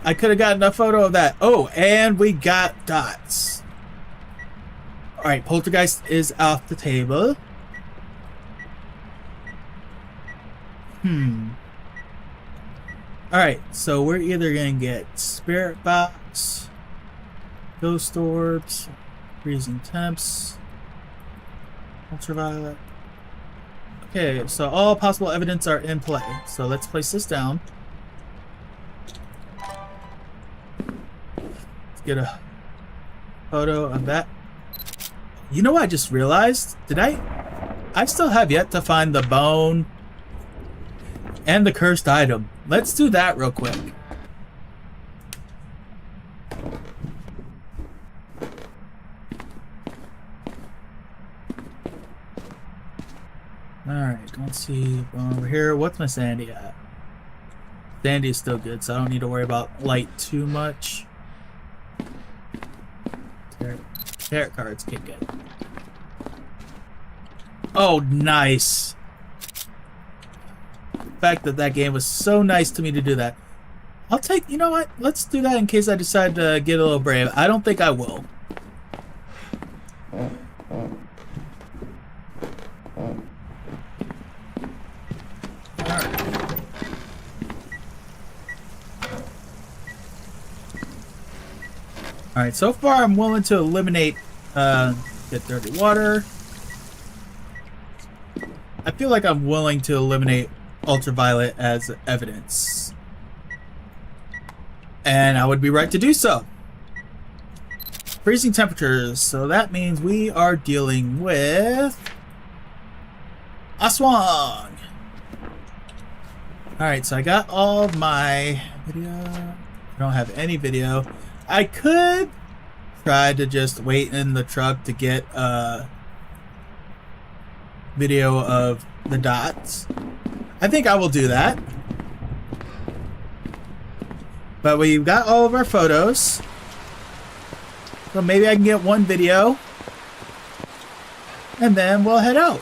I could have gotten a photo of that. Oh, and we got dots. Alright, poltergeist is off the table. Alright, so we're either gonna get spirit box, ghost orbs, freezing temps, ultraviolet. Okay, so all possible evidence are in play. So let's place this down. Let's get a photo of that. You know what I just realized? I still have yet to find the bone and the cursed item. Let's do that real quick. Alright, let's see. Over here, what's my Sandy at? Sandy is still good, so I don't need to worry about light too much. Tarot cards kick in. Oh, nice. The fact that that game was so nice to me to do that. I'll take, you know what? Let's do that in case I decide to get a little brave. I don't think I will. Alright, so far I'm willing to eliminate get dirty water. I feel like I'm willing to eliminate ultraviolet as evidence. And I would be right to do so. Freezing temperatures, so that means we are dealing with Aswang. Alright, so I got all of my video. I don't have any video. I could try to just wait in the truck to get a video of the dots. I think I will do that. But we've got all of our photos. So maybe I can get one video. And then we'll head out.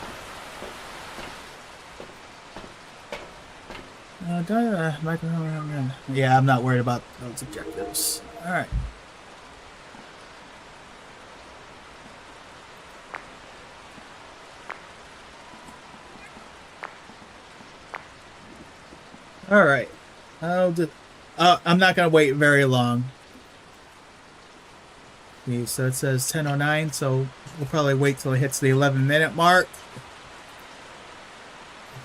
Yeah, I'm not worried about those objectives. Alright. Alright. I'm not going to wait very long. Okay, so it says 10:09, so we'll probably wait till it hits the 11-minute mark.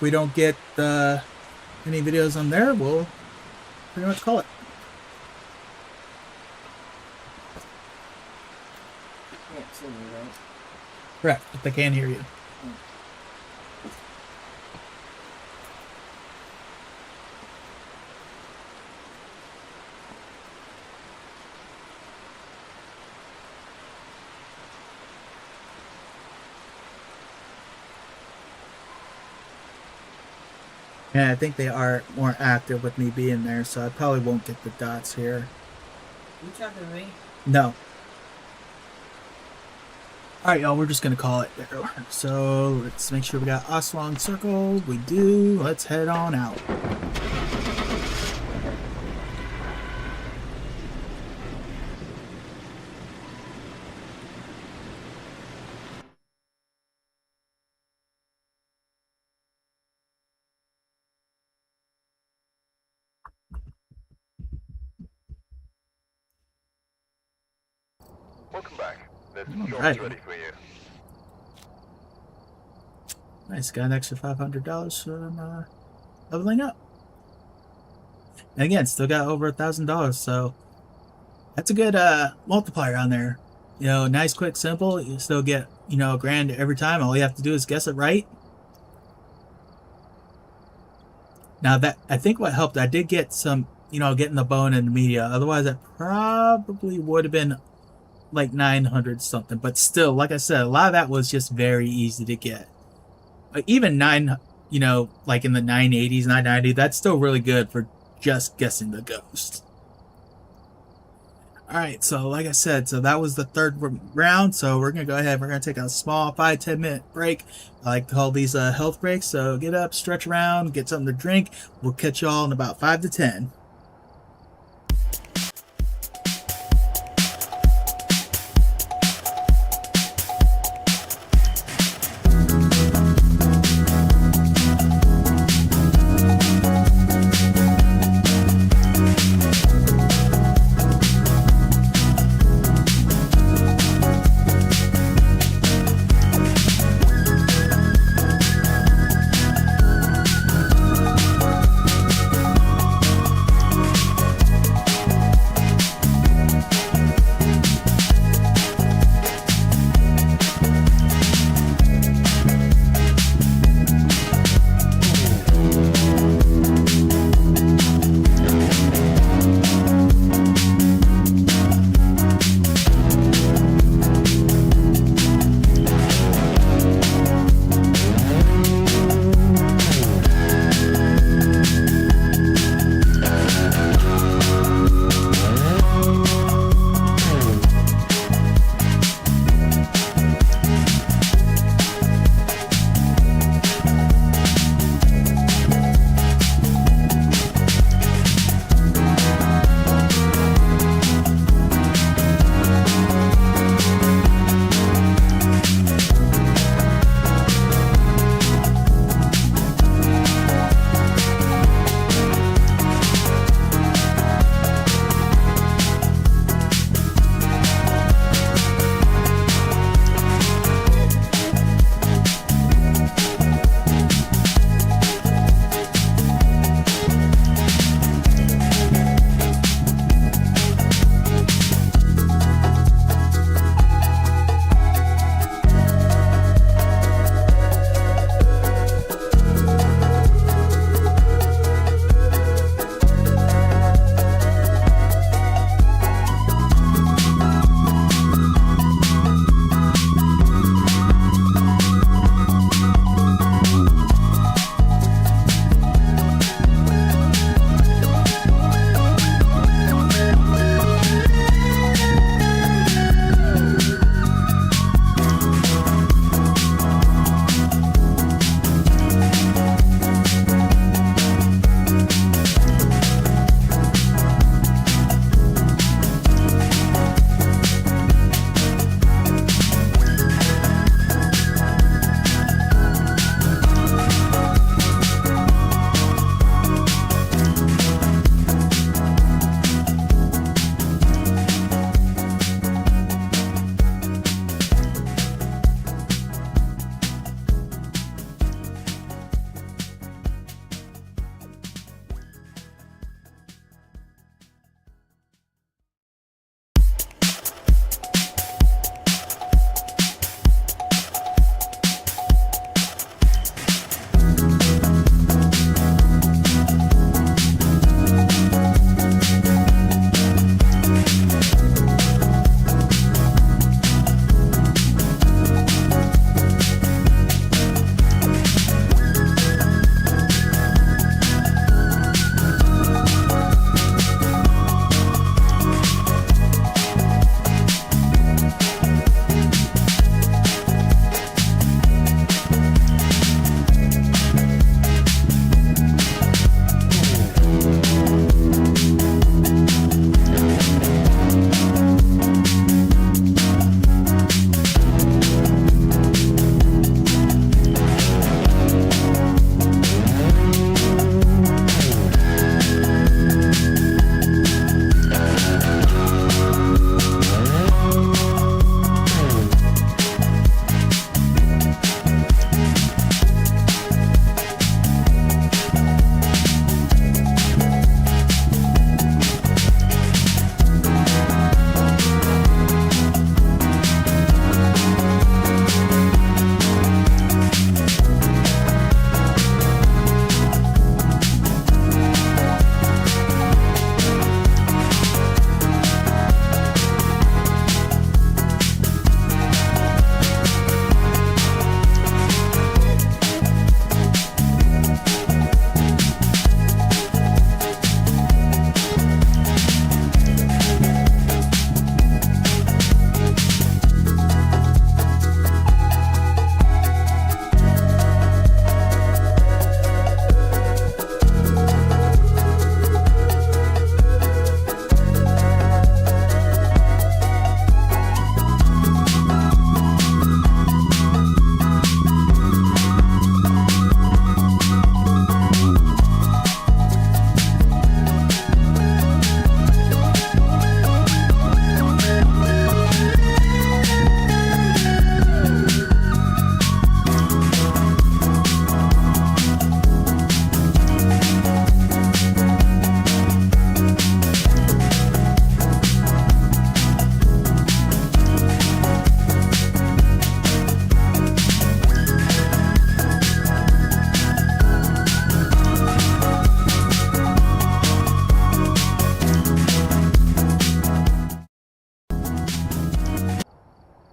we don't get any videos on there, we'll pretty much call it. Can't see me, right? Correct, if they can hear you. And I think they are more active with me being there, so I probably won't get the dots here. You talking to me? No. Alright, y'all, we're just going to call it there. So, let's make sure we got Oswald circled. We do. Let's head on out. Welcome back. This All shop's right. ready for you. Nice, got an extra $500 from leveling up. And again, still got over $1,000, so that's a good multiplier on there. You know, nice, quick, simple. You still get, you know, a grand every time. All you have to do is guess it right. Now that I think what helped, I did get some, you know, getting the bone in the media. Otherwise, that probably would have been like 900 something. But still, like I said, a lot of that was just very easy to get. Even you know, like in the 980s, 990, that's still really good for just guessing the ghost. Alright, so like I said, so that was the third round. So we're going to go ahead, we're going to take a small 5-10 minute break. I like to call these health breaks. So get up, stretch around, get something to drink. We'll catch y'all in about 5 to 10.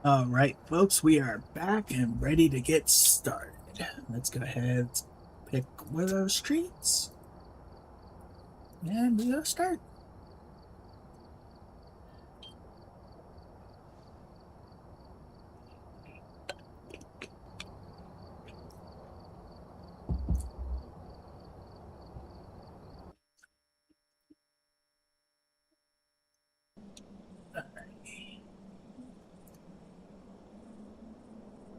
Alright, folks, we are back and ready to get started. Let's go ahead and pick Willow Street. And we'll start.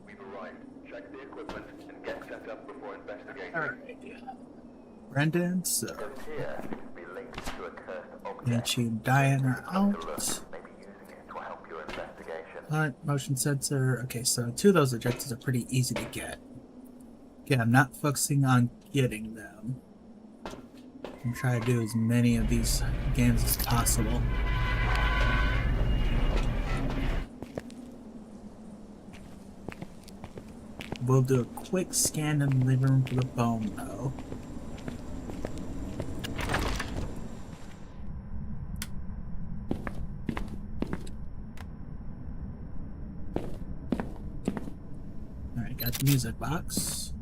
We've arrived. Check the equipment and get set up before investigating. Alright. Brendan, so Ghost here seems to be linked to a cursed object. get you Diana out. Maybe using it to help your investigation. Alright, motion sensor. Okay, so 2 of those objectives are pretty easy to get. Again, I'm not focusing on getting them. I'm trying to do as many of these games as possible. We'll do a quick scan in the living room for the bone, though. Alright, got the music box.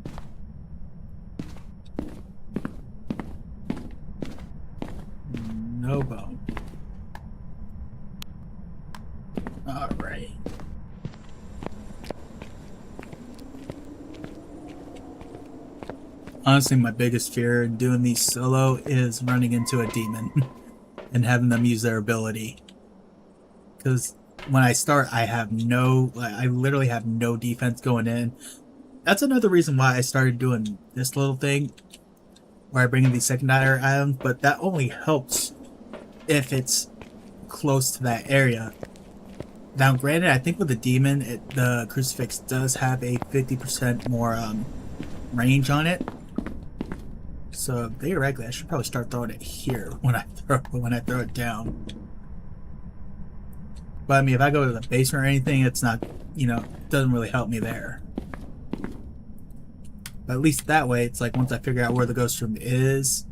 No bone. Alright. Honestly, my biggest fear in doing these solo is running into a demon and having them use their ability. Because when I start, I literally have no defense going in. That's another reason why I started doing this little thing where I bring in these secondary items, but that only helps if it's close to that area. Now, granted, I think with the demon, the crucifix does have a 50% more range on it. So theoretically, I should probably start throwing it here when I throw it down. But I mean, if I go to the basement or anything, it's not, doesn't really help me there. But at least that way, it's like once I figure out where the ghost room is,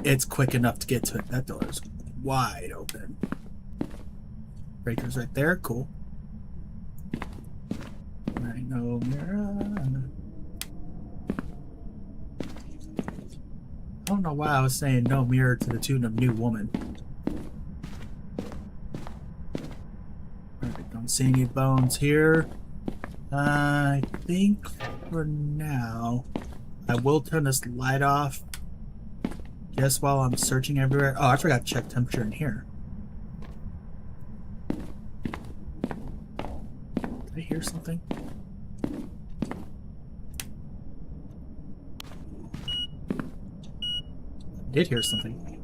it's quick enough to get to it. That door is wide open. Breaker's right there. Cool. Alright, no mirror. I don't know why I was saying no mirror to the tune of New Woman. Alright, don't see any bones here. I think for now, I will turn this light off just while I'm searching everywhere. Oh, I forgot to check temperature in here. Did I hear something? I did hear something.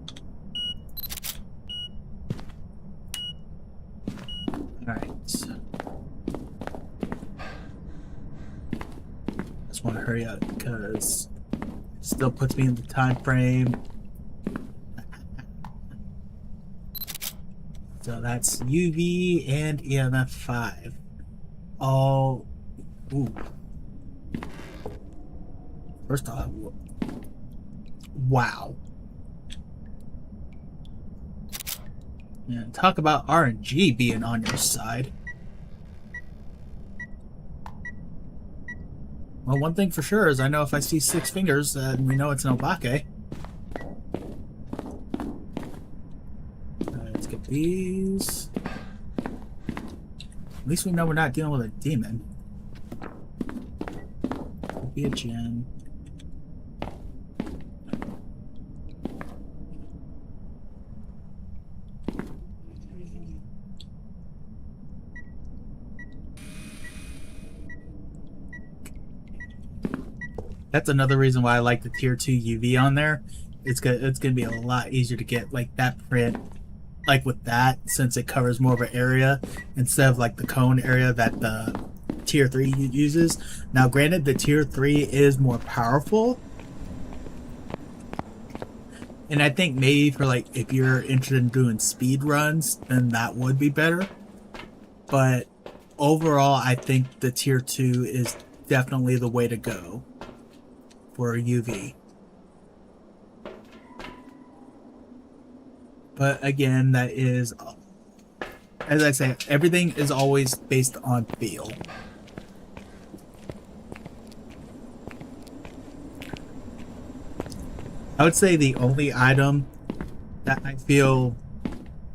Alright. Just want to hurry up because it still puts me in the time frame. So that's UV and EMF 5. All. Ooh. First off, wow. And talk about RNG being on your side. Well, one thing for sure is I know if I see 6 fingers, then we know it's an obake. Let's get these. At least we know we're not dealing with a demon. Could be a gem. That's another reason why I like the tier 2 UV on there. It's gonna be a lot easier to get like that print, like with that, since it covers more of an area instead of like the cone area that the tier 3 uses. Now, granted, the tier 3 is more powerful, and I think maybe for like if you're interested in doing speed runs, then that would be better. But overall, I think the tier 2 is definitely the way to go for UV. But again, that is as I say, everything is always based on feel. I would say the only item that I feel,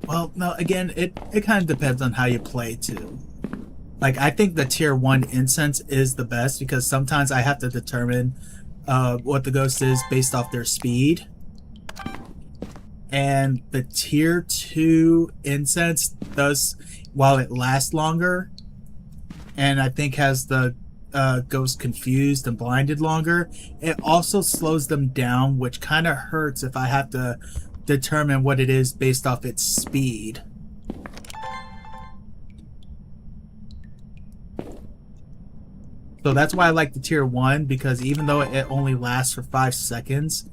well, no, again, it kind of depends on how you play too. Like, I think the tier 1 incense is the best because sometimes I have to determine what the ghost is based off their speed. And the tier 2 incense does, while it lasts longer, and I think has the ghost confused and blinded longer, it also slows them down, which kind of hurts if I have to determine what it is based off its speed. So that's why I like the tier 1, because even though it only lasts for 5 seconds,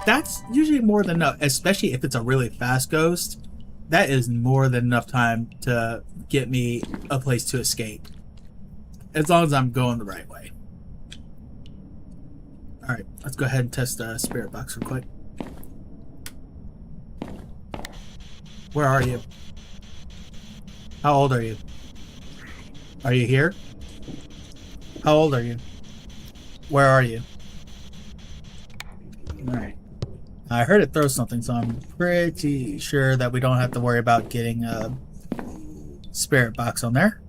that's usually more than enough, especially if it's a really fast ghost. That is more than enough time to get me a place to escape. As long as I'm going the right way. Alright, let's go ahead and test the spirit box real quick. Where are you? How old are you? Are you here? How old are you? Where are you? Alright. I heard it throw something, so I'm pretty sure that we don't have to worry about getting a spirit box on there.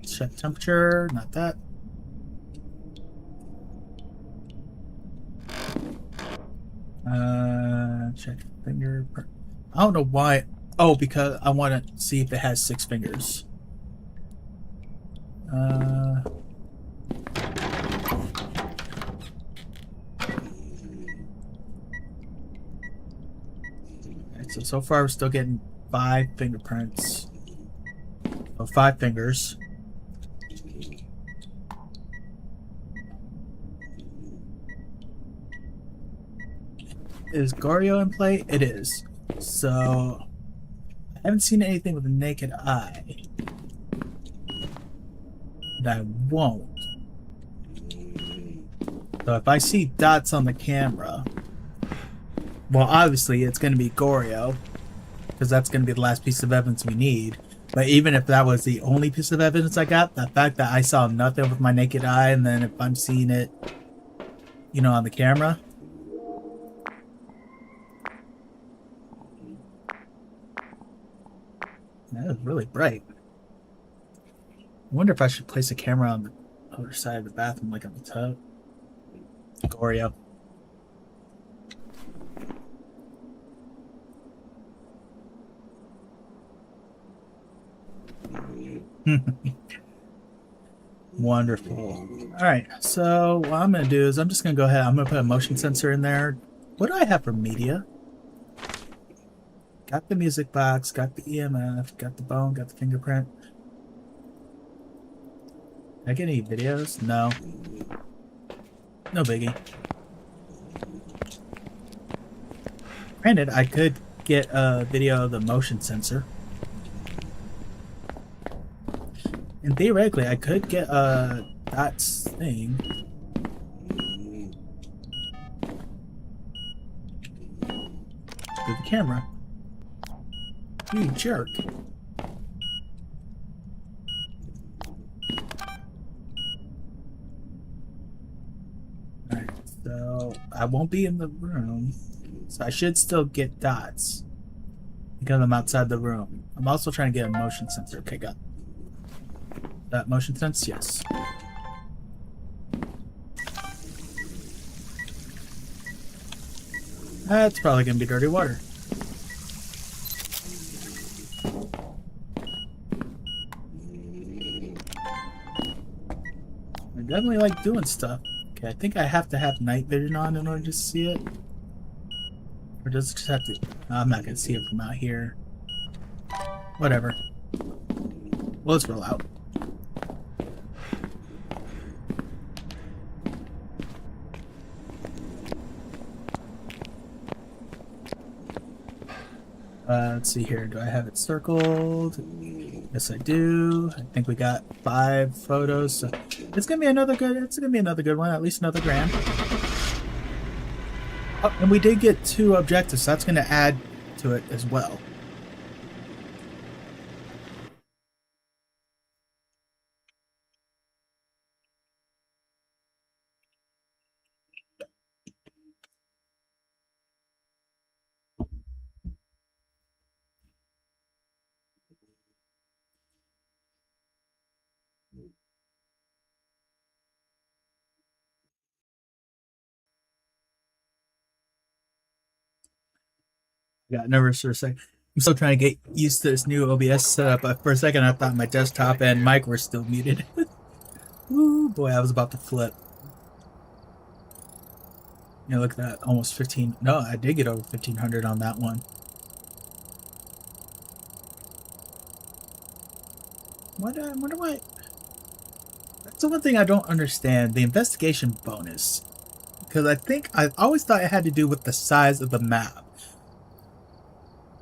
Check temperature, not that. Check fingerprint. I don't know why. Oh, because I want to see if it has 6 fingers. So far we're still getting 5 fingerprints. Oh, 5 fingers. Is Goryo in play? It is. So I haven't seen anything with a naked eye. And I won't. So if I see dots on the camera, well, obviously it's going to be Goryo, because that's going to be the last piece of evidence we need. But even if that was the only piece of evidence I got, the fact that I saw nothing with my naked eye, and then if I'm seeing it, you know, on the camera. That is really bright. I wonder if I should place a camera on the other side of the bathroom, like on the tub. Goryo. Wonderful. Alright, so what I'm going to do is I'm just going to go ahead. I'm going to put a motion sensor in there. What do I have for media? Got the music box, got the EMF, got the bone, got the fingerprint. Did I get any videos? No. No biggie. Granted, I could get a video of the motion sensor. And theoretically, I could get a dots thing. To the camera. You jerk. Alright, so I won't be in the room. So I should still get dots. Because I'm outside the room. I'm also trying to get a motion sensor. Okay, got that motion sense? Yes. That's probably gonna be dirty water. I definitely like doing stuff. Okay, I think I have to have night vision on in order to see it. Or does it just have to... No, I'm not gonna see it from out here. Whatever. Well, let's roll out. Let's see here. Do I have it circled? Yes, I do. I think we got 5 photos. So it's gonna be another good. It's gonna be another good one. At least another grand. Oh, and we did get 2 objectives. So that's gonna add to it as well. Got nervous for a second. I'm still trying to get used to this new OBS setup, but for a second I thought my desktop and mic were still muted. Ooh, boy, I was about to flip. Yeah, look at that. Almost 15. No, I did get over 1,500 on that one. Wonder why. That's the one thing I don't understand. The investigation bonus. Because I always thought it had to do with the size of the map.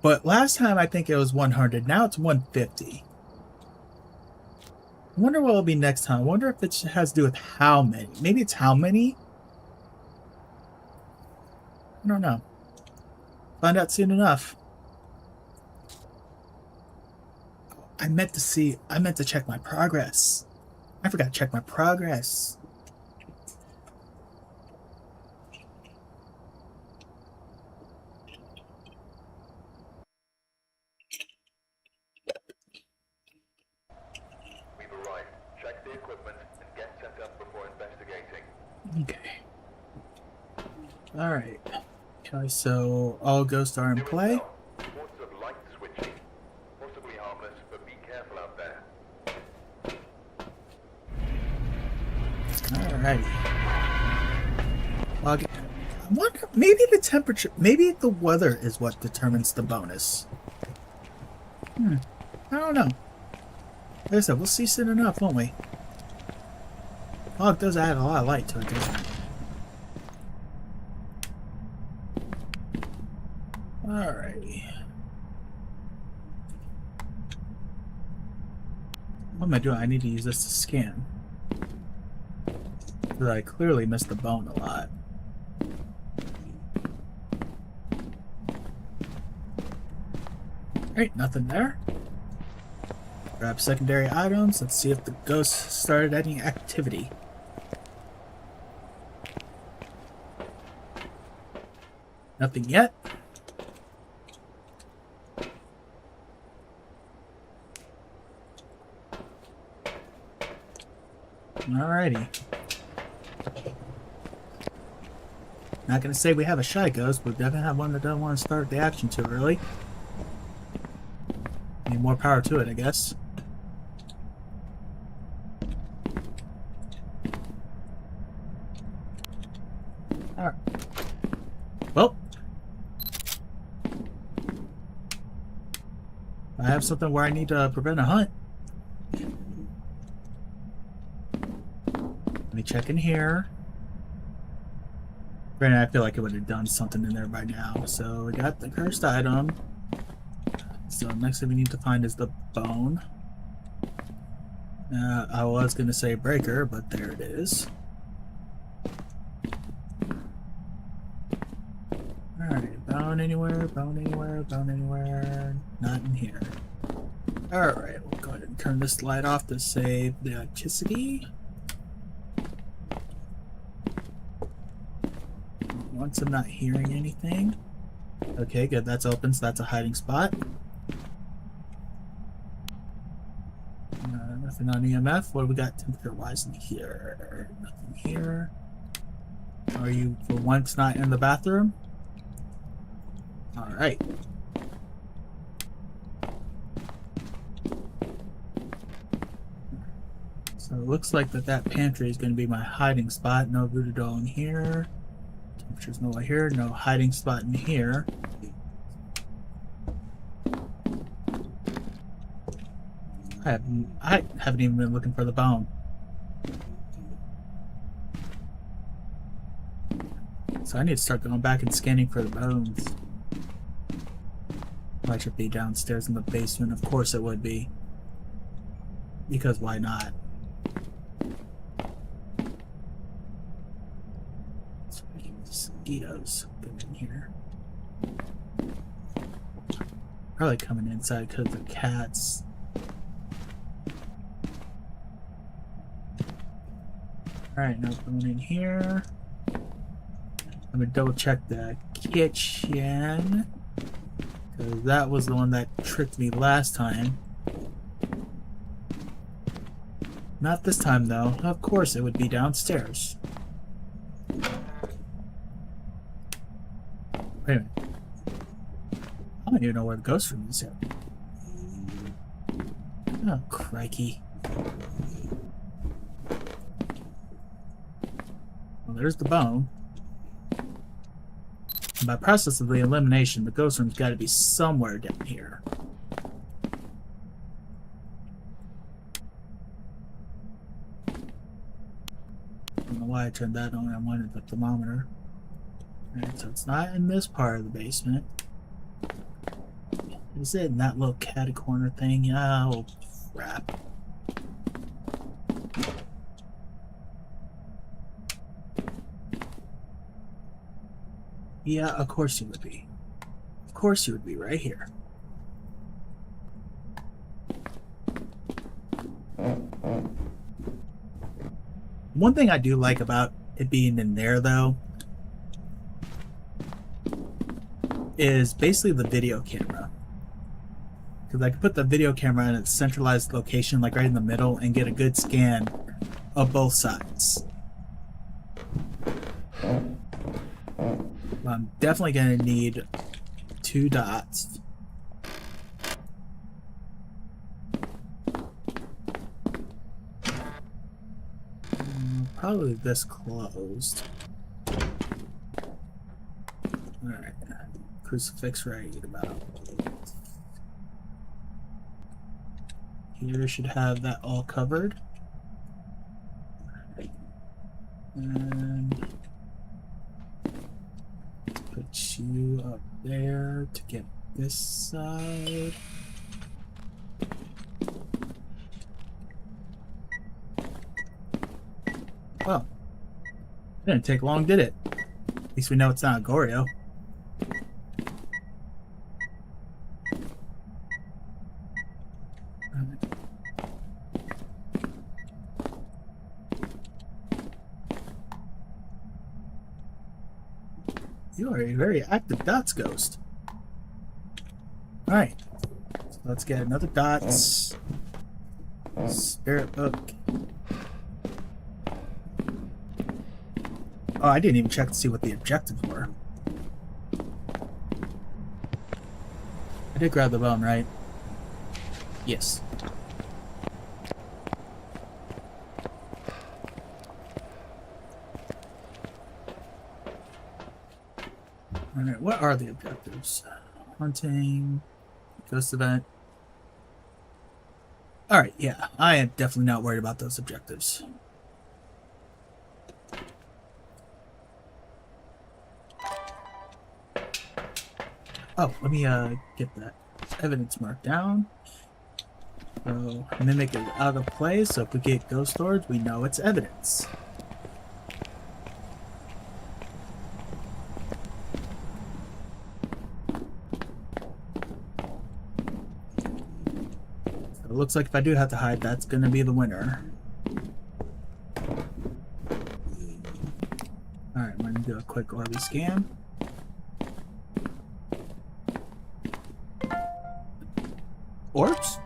But last time I think it was 100. Now it's 150. I wonder what it'll be next time. I wonder if it has to do with how many. Maybe it's how many? I don't know. Find out soon enough. I meant to check my progress. I forgot to check my progress. We've arrived. Check the equipment and get set up before investigating. Okay. Alright. Okay, so all ghosts are in play. Reports of light switching. Possibly harmless, but be careful out there. Alrighty. I wonder, maybe the temperature, maybe the weather is what determines the bonus. I don't know. Like I said, we'll see soon enough, won't we? Fog does add a lot of light to it, doesn't it? Alrighty. What am I doing? I need to use this to scan. Because I clearly missed the bone a lot. Alright, nothing there. Grab secondary items. Let's see if the ghost started any activity. Nothing yet. Alrighty. Not gonna say we have a shy ghost, but we definitely have one that doesn't want to start the action too early. Need more power to it, I guess. Alright. Well. I have something where I need to prevent a hunt. Let me check in here. Granted, I feel like it would have done something in there by now. So we got the cursed item. So next thing we need to find is the bone. I was going to say breaker, but there it is. Alright, bone anywhere, bone anywhere, bone anywhere. Not in here. Alright, we'll go ahead and turn this light off to save the electricity. Once I'm not hearing anything. Okay, good, that's open, so that's a hiding spot. Nothing on EMF. What do we got temperature-wise in here? Nothing here. Are you, for once, not in the bathroom? Alright. So it looks like that pantry is going to be my hiding spot. No voodoo doll in here. Temperature's nowhere here. No hiding spot in here. I haven't even been looking for the bone. So I need to start going back and scanning for the bones. Well, I should be downstairs in the basement. Of course it would be. Because why not? Mosquitoes get in here. Probably coming inside because of cats. Alright, no bone in here. Let me double check the kitchen. Because that was the one that tricked me last time. Not this time though. Of course it would be downstairs. Wait a minute. don't even know where the ghost room is yet. Oh, crikey. Well, there's the bone. And by process of the elimination, the ghost room's got to be somewhere down here. I don't know why I turned that on. I wanted the thermometer. Alright, so it's not in this part of the basement. Is it in that little catty corner thing? Oh, crap. Yeah, of course you would be. Of course you would be right here. One thing I do like about it being in there, though, is basically the video camera. Because I can put the video camera in a centralized location, like right in the middle, and get a good scan of both sides. I'm definitely going to need 2 dots. Probably this closed. Alright. Crucifix right about. Here should have that all covered. And put you up there to get this side. Well, didn't take long, did it? At least we know it's not Goryo. You are a very active dots ghost. Alright. So let's get another dots. Spirit book. Oh, I didn't even check to see what the objectives were. I did grab the bone, right? Yes. Alright, what are the objectives? Hunting, ghost event. Alright, yeah, I am definitely not worried about those objectives. Oh, let me get that evidence marked down. So, mimic is out of place, so if we get ghost storage, we know it's evidence. So it looks like if I do have to hide, that's gonna be the winner. Alright, I'm gonna do a quick Orby scan. Orbs?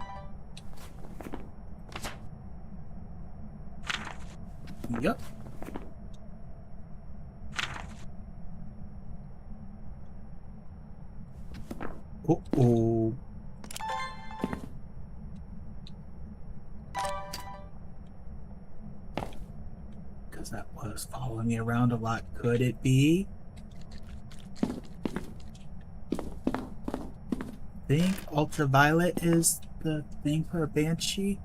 Yep. Uh-oh. Because that was following me around a lot. Could it be? I think ultraviolet is the thing for a banshee.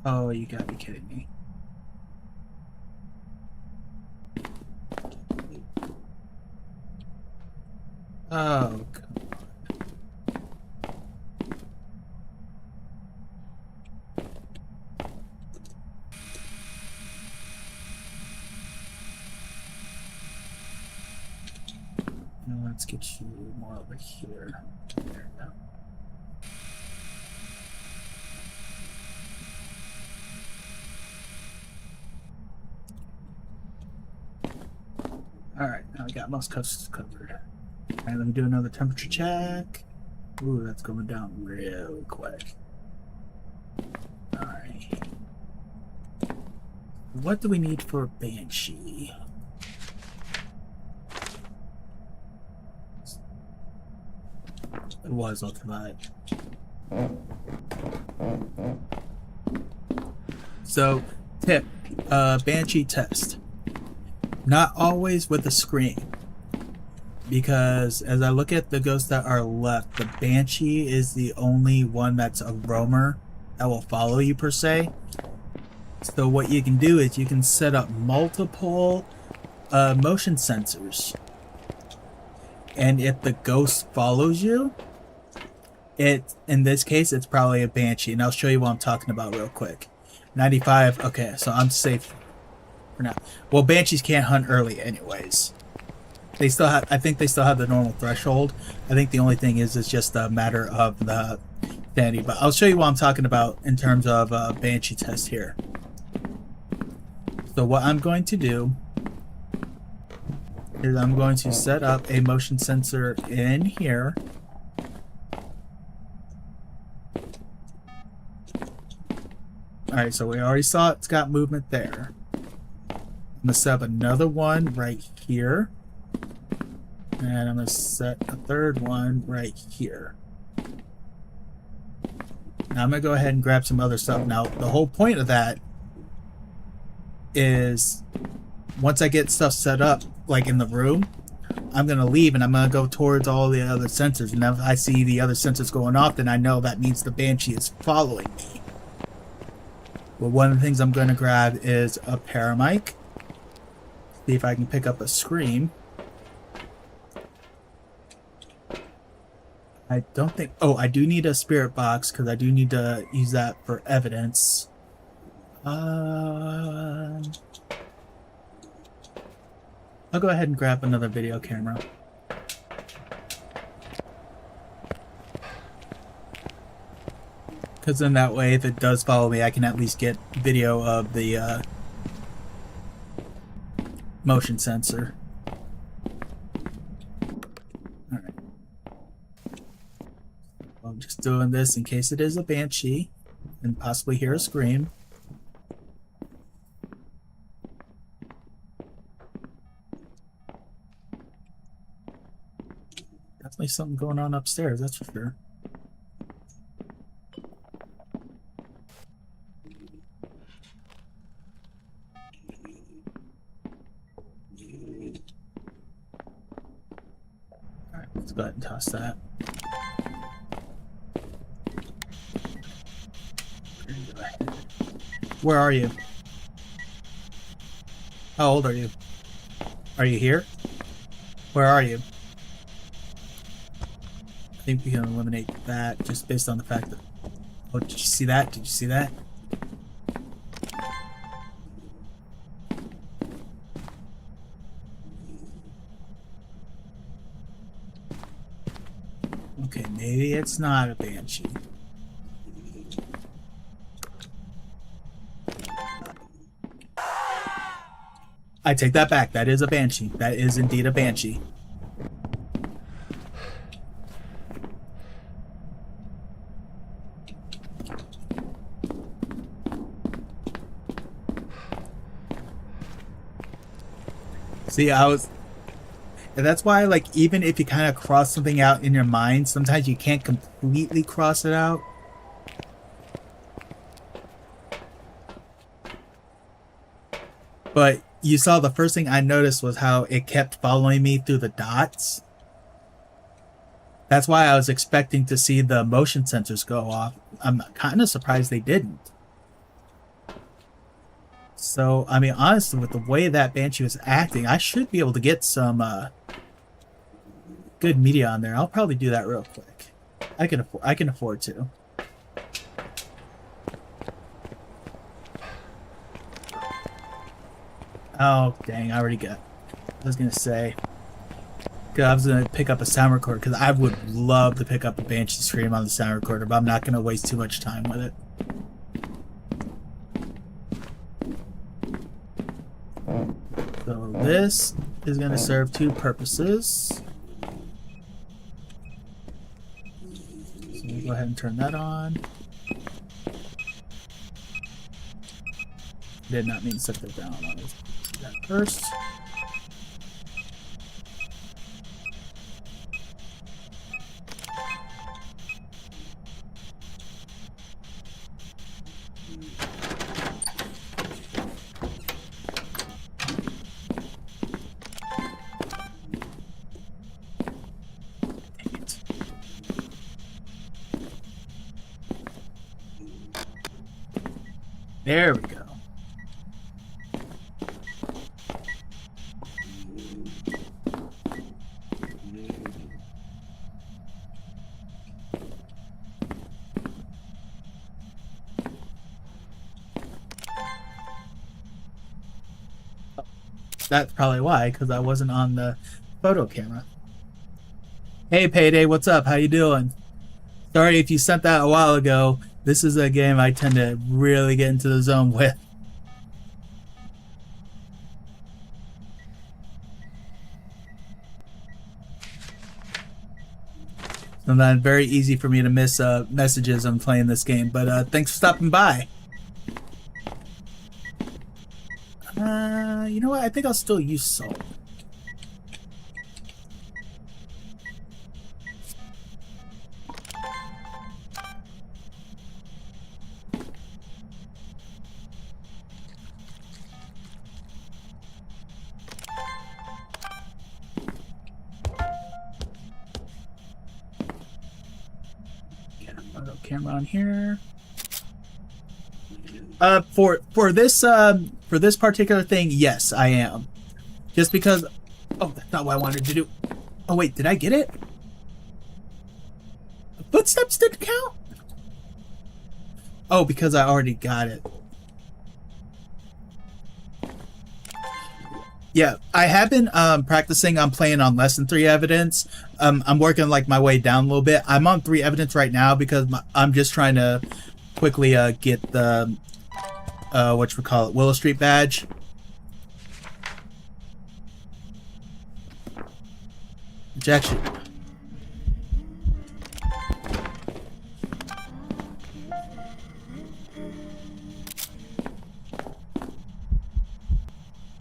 Oh, you gotta be kidding me. Oh, come on. Now let's get you more over here. There we go. Alright, now we got most coasts covered. Alright, let me do another temperature check. Ooh, that's going down really quick. Alright. What do we need for Banshee? It was ultimate. So, tip, Banshee test. Not always with a scream. Because as I look at the ghosts that are left, the Banshee is the only one that's a roamer that will follow you per se. So what you can do is you can set up multiple motion sensors. And if the ghost follows you, in this case, it's probably a Banshee. And I'll show you what I'm talking about real quick. 95, okay, so I'm safe for now. Well, Banshees can't hunt early anyways. They still have, I think they still have the normal threshold. I think the only thing is it's just a matter of the sanity. But I'll show you what I'm talking about in terms of Banshee test here. So what I'm going to do is I'm going to set up a motion sensor in here. Alright, so we already saw it's got movement there. I'm going to set up another one right here. And I'm going to set a third one right here. Now I'm going to go ahead and grab some other stuff. Now, the whole point of that is once I get stuff set up, like in the room, I'm going to leave and I'm going to go towards all the other sensors. And if I see the other sensors going off, then I know that means the Banshee is following me. Well, one of the things I'm going to grab is a paramic. See if I can pick up a scream. I don't think... Oh, I do need a spirit box because I do need to use that for evidence. I'll go ahead and grab another video camera. Because then that way, if it does follow me, I can at least get video of the motion sensor. Alright. I'm just doing this in case it is a Banshee and possibly hear a scream. Definitely something going on upstairs, that's for sure. Alright, let's go ahead and toss that. Where are you? How old are you? Are you here? Where are you? I think we can eliminate that just based on the fact that... Oh, did you see that? Did you see that? Okay, maybe it's not a Banshee. I take that back. That is a Banshee. That is indeed a Banshee. See, and that's why, like, even if you kind of cross something out in your mind, sometimes you can't completely cross it out. But you saw the first thing I noticed was how it kept following me through the dots. That's why I was expecting to see the motion sensors go off. I'm kind of surprised they didn't. So, I mean, honestly, with the way that Banshee was acting, I should be able to get some good media on there. I'll probably do that real quick. I can afford to. Oh, dang, I already got... I was going to say... I was going to pick up a sound recorder, because I would love to pick up a Banshee scream on the sound recorder, but I'm not going to waste too much time with it. So this is going to serve two purposes. So we'll go ahead and turn that on. did not mean to set that down. I'll do that first. There we go. That's probably why, because I wasn't on the photo camera. Hey Payday, what's up? How you doing? Sorry if you sent that a while ago. This is a game I tend to really get into the zone with. Sometimes very easy for me to miss messages on playing this game, but thanks for stopping by. You know what? I think I'll still use salt. Camera on here. For this particular thing, yes, I am. Just because. Oh, that's not what I wanted to do. Oh wait, did I get it? Footsteps didn't count. Oh, because I already got it. Yeah, I have been practicing on playing on less than 3 evidence. I'm working like my way down a little bit. I'm on 3 evidence right now because I'm just trying to quickly get the whatchamacallit, Willow Street badge. Which actually...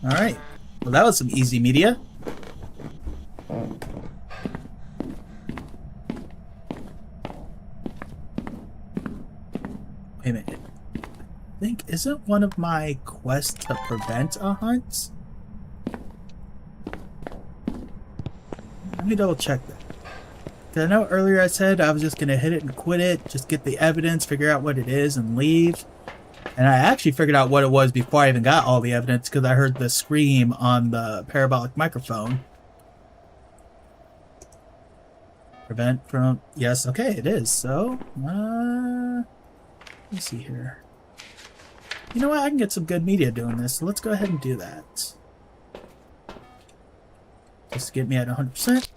Alright. Well, that was some easy media. Wait a minute. I think, isn't one of my quests to prevent a hunt? Let me double check that. 'Cause I know earlier I said I was just gonna hit it and quit it, just get the evidence, figure out what it is, and leave. And I actually figured out what it was before I even got all the evidence because I heard the scream on the parabolic microphone. Prevent from... Yes, okay, it is. So, let me see here. You know what? I can get some good media doing this, so let's go ahead and do that. Just to get me at 100%.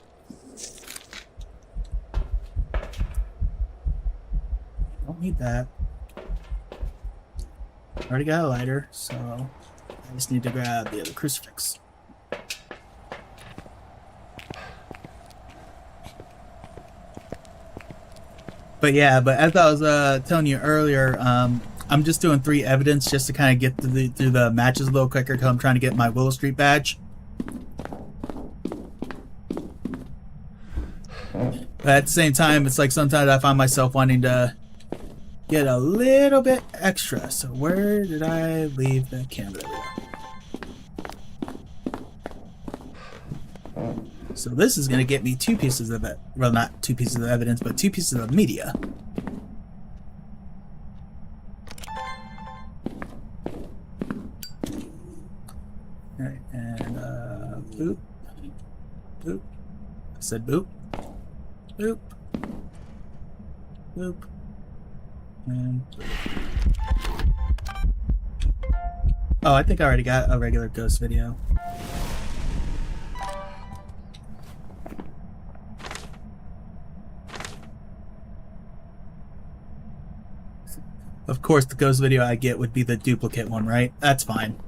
Don't need that. Already got a lighter, so I just need to grab the other crucifix. But yeah, as I was telling you earlier, I'm just doing 3 evidence just to kind of get through the matches a little quicker because I'm trying to get my Willow Street badge. But at the same time, it's like sometimes I find myself wanting to get a little bit extra. So where did I leave the camera? So this is going to get me 2 pieces of it. Well, not 2 pieces of evidence, but 2 pieces of media. Alright, and boop. Boop. I said boop. Boop. Boop. And oh, I think I already got a regular ghost video. Of course, the ghost video I get would be the duplicate one, right? That's fine.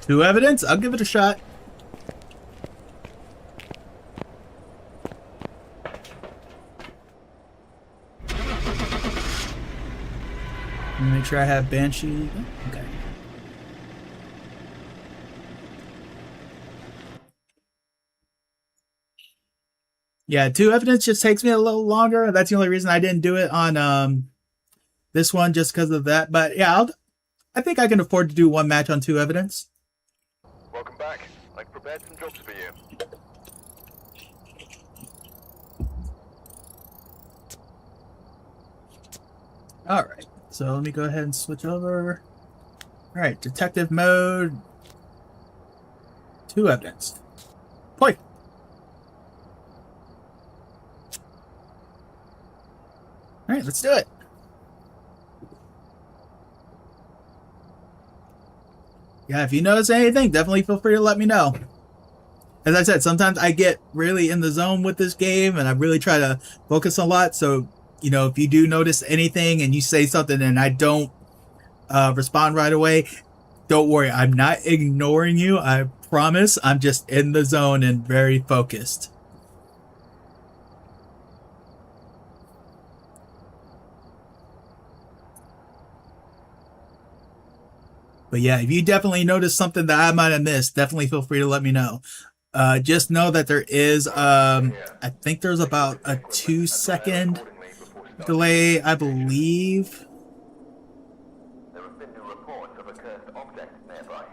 Two evidence? I'll give it a shot. sure I have Banshee. Okay. Yeah, 2 evidence just takes me a little longer. That's the only reason I didn't do it on this one, just because of that. But yeah, I think I can afford to do 1 match on 2 evidence. Welcome back. I've prepared some jobs for you. All right, so let me go ahead and switch over. All right, detective mode. 2 evidence. Play. All right, let's do it. Yeah, if you notice anything, definitely feel free to let me know. As I said, sometimes I get really in the zone with this game and I really try to focus a lot. So, you know, if you do notice anything and you say something and I don't respond right away, don't worry. I'm not ignoring you. I promise. I'm just in the zone and very focused. But yeah, if you definitely notice something that I might have missed, definitely feel free to let me know. Just know that there is, I think there's about a 2-second delay, I believe. There have been new reports of a cursed object nearby.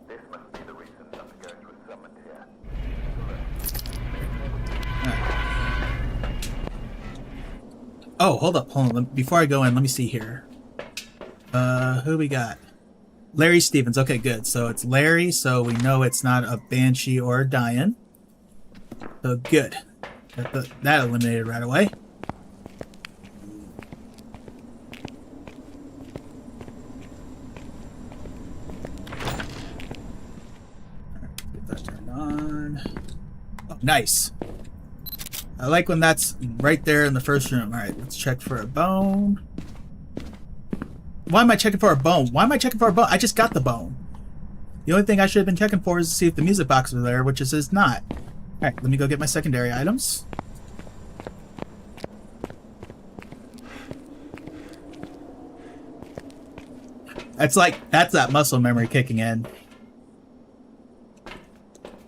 This must be the reason Undergurge was summoned here. Oh, hold up. Before I go in, let me see here. Who we got? Larry Stevens. Okay, good. So it's Larry, so we know it's not a Banshee or a Dian. So good. Got that eliminated right away. Alright, get that turned on. Oh, nice. I like when that's right there in the first room. Alright, let's check for a bone. Why am I checking for a bone? Why am I checking for a bone? I just got the bone. The only thing I should have been checking for is to see if the music box was there, which it is not. Alright, let me go get my secondary items. That's that muscle memory kicking in.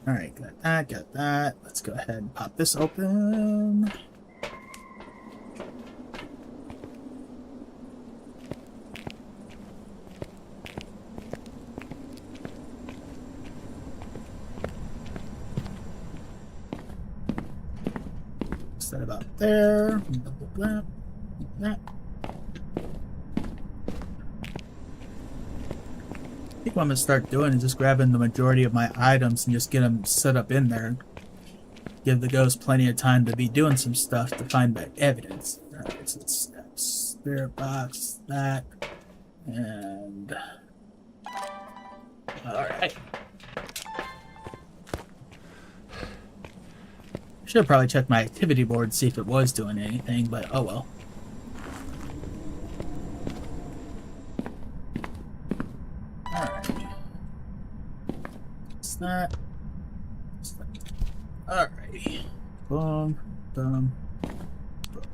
Alright, got that. Let's go ahead and pop this open. Set about there. That. I think what I'm gonna start doing is just grabbing the majority of my items and just get them set up in there. Give the ghost plenty of time to be doing some stuff to find my evidence. Alright, so it's that spirit box, that, and alright. Should have probably checked my activity board to see if it was doing anything, but oh well. Alright. It's that. Alrighty. Boom, boom, boom.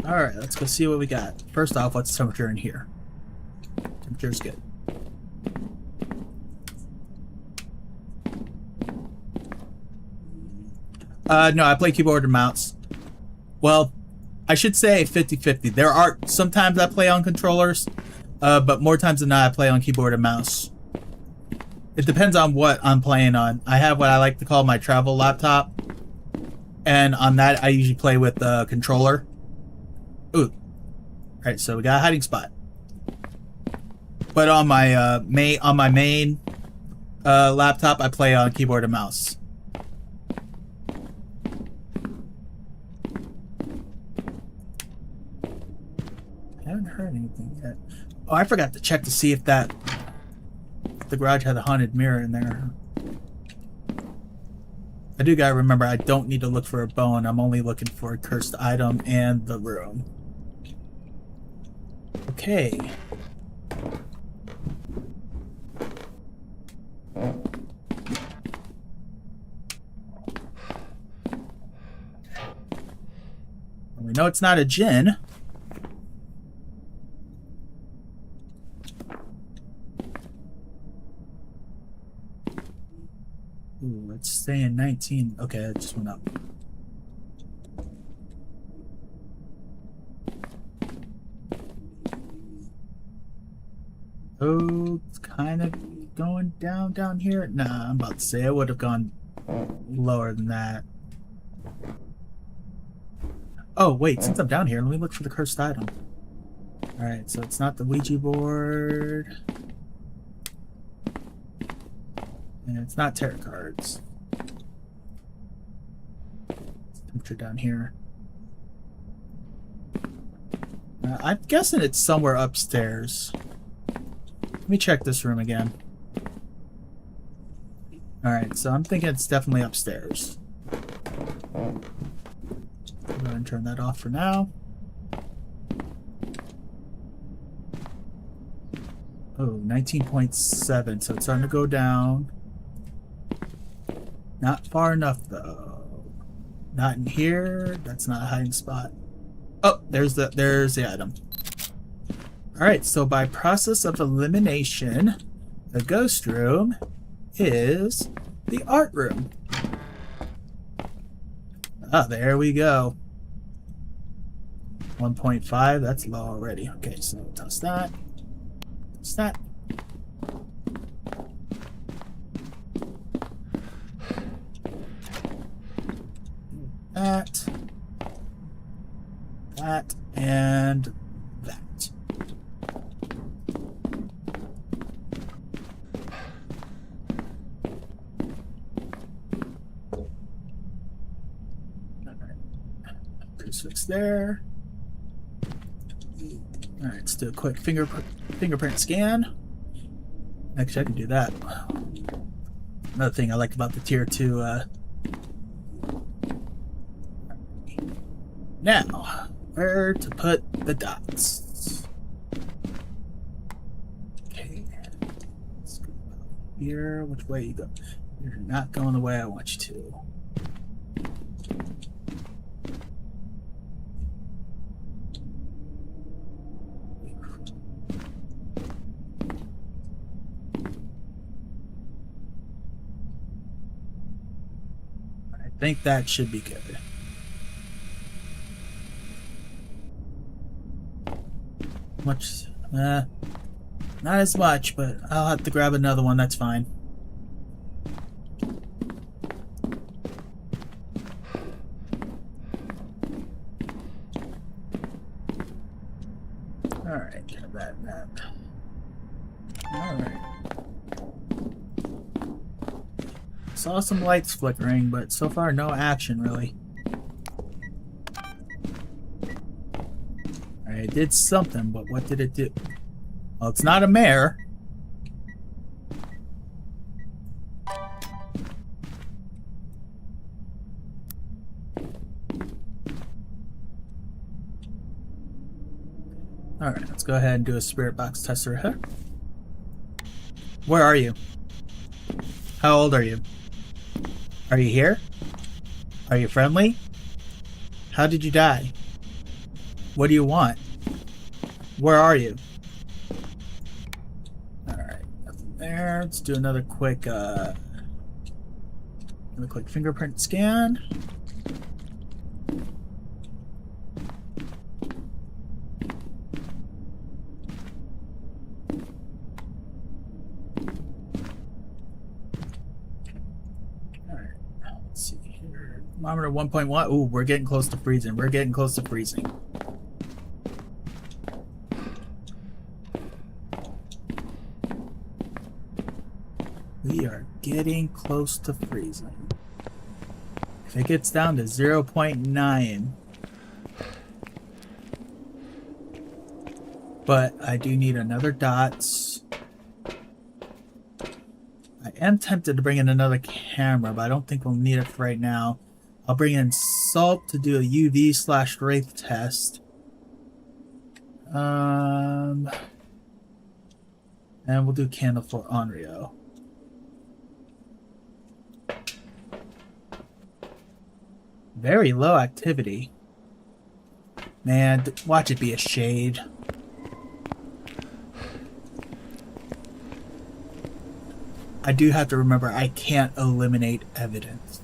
Alright, let's go see what we got. First off, what's the temperature in here? Temperature's good. No, I play keyboard and mouse. Well, I should say 50-50. There are sometimes I play on controllers, but more times than not I play on keyboard and mouse. It depends on what I'm playing on. I have what I like to call my travel laptop, and on that I usually play with the controller. Ooh. Alright, so we got a hiding spot. But on my main laptop I play on keyboard and mouse. I haven't heard anything yet. Oh, I forgot to check to see if the garage had a haunted mirror in there. I do gotta remember I don't need to look for a bone. I'm only looking for a cursed item and the room. Okay. We know it's not a djinn. Ooh, it's saying 19. Okay, it just went up. Oh, it's kind of going down here. Nah, I'm about to say I would have gone lower than that. Oh, wait, since I'm down here, let me look for the cursed item. Alright, so it's not the Ouija board. And it's not tarot cards. Temperature down here. I'm guessing it's somewhere upstairs. Let me check this room again. Alright, so I'm thinking it's definitely upstairs. Go ahead and turn that off for now. Oh, 19.7, so it's starting to go down. Not far enough though. Not in here. That's not a hiding spot. Oh, there's the item. Alright, so by process of elimination, the ghost room is the art room. Ah, there we go. 1.5, that's low already. Okay, so toss that. Toss that. That. That. And that. Alright. Crucifix there. Alright, let's do a quick fingerprint scan. Actually, I can do that. Another thing I like about the tier 2 now, where to put the dots? Okay, let's go here. Which way you go? You're not going the way I want you to. I think that should be good. Much, not as much, but I'll have to grab another one, that's fine. Alright, grab that map. Alright. Saw some lights flickering, but so far no action really. It did something, but what did it do? Well, it's not a mare. Alright, let's go ahead and do a spirit box tester. Huh? Where are you? How old are you? Are you here? Are you friendly? How did you die? What do you want? Where are you? Alright, nothing there. Let's do another quick fingerprint scan. Alright, let's see here. Thermometer 1.1. Ooh, we're getting close to freezing. We're getting close to freezing. We are getting close to freezing. If it gets down to 0.9. But I do need another dots. I am tempted to bring in another camera, but I don't think we'll need it for right now. I'll bring in salt to do a UV/Wraith test. And we'll do candle for Onryo. Very low activity. Man, watch it be a shade. I do have to remember I can't eliminate evidence.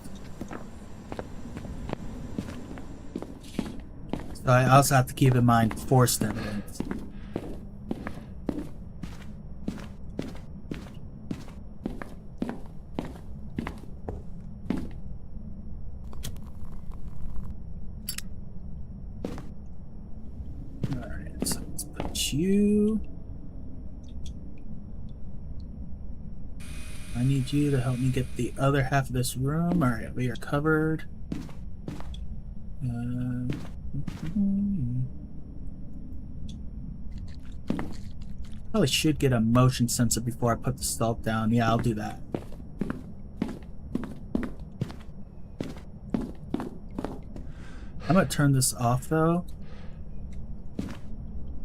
So I also have to keep in mind forced evidence. Alright, so let's put you. I need you to help me get the other half of this room. Alright, we are covered. Probably should get a motion sensor before I put the stealth down. Yeah, I'll do that. I'm gonna turn this off though.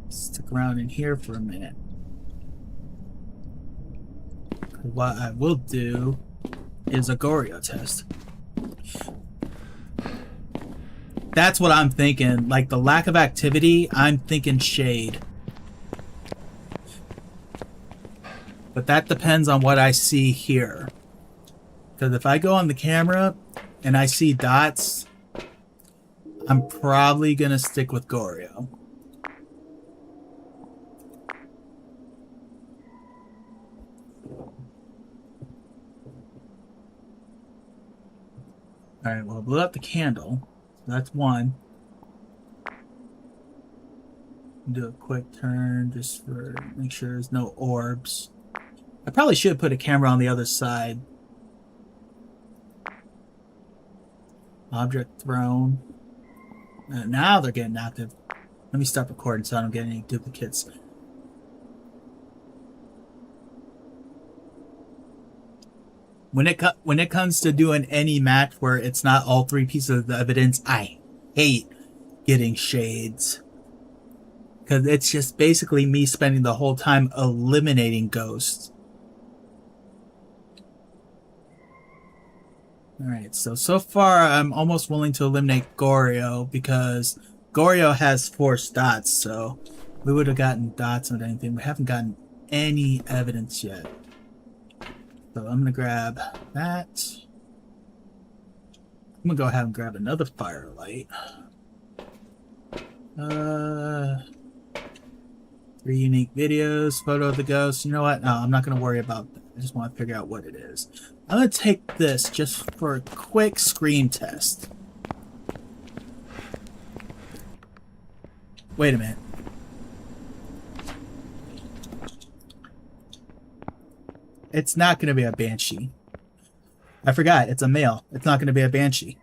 Stick around in here for a minute. What I will do is a Goryo test. That's what I'm thinking. Like the lack of activity, I'm thinking shade. But that depends on what I see here. Because if I go on the camera and I see dots, I'm probably gonna stick with Goryo. Alright, well, blew up the candle. That's one. Do a quick turn just for make sure there's no orbs. I probably should put a camera on the other side. Object thrown. Now they're getting active. Let me stop recording so I don't get any duplicates. When it comes to doing any match where it's not all three pieces of the evidence, I hate getting shades. Because it's just basically me spending the whole time eliminating ghosts. Alright, so far I'm almost willing to eliminate Goryo because Goryo has forced dots, so we would have gotten dots on anything. We haven't gotten any evidence yet. So I'm going to grab that. I'm going to go ahead and grab another firelight. 3 unique videos, photo of the ghost. You know what? No, I'm not going to worry about that. I just want to figure out what it is. I'm going to take this just for a quick screen test. Wait a minute. It's not going to be a banshee. I forgot, it's a male. It's not going to be a banshee.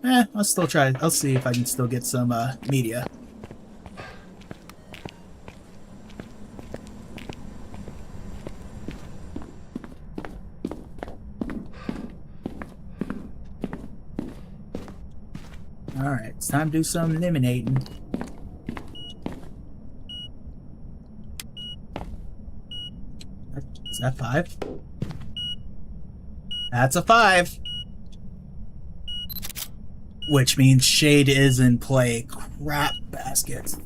I'll still try. I'll see if I can still get some media. Alright, it's time to do some eliminating. Is that 5? That's a 5. Which means shade is in play. Crap baskets.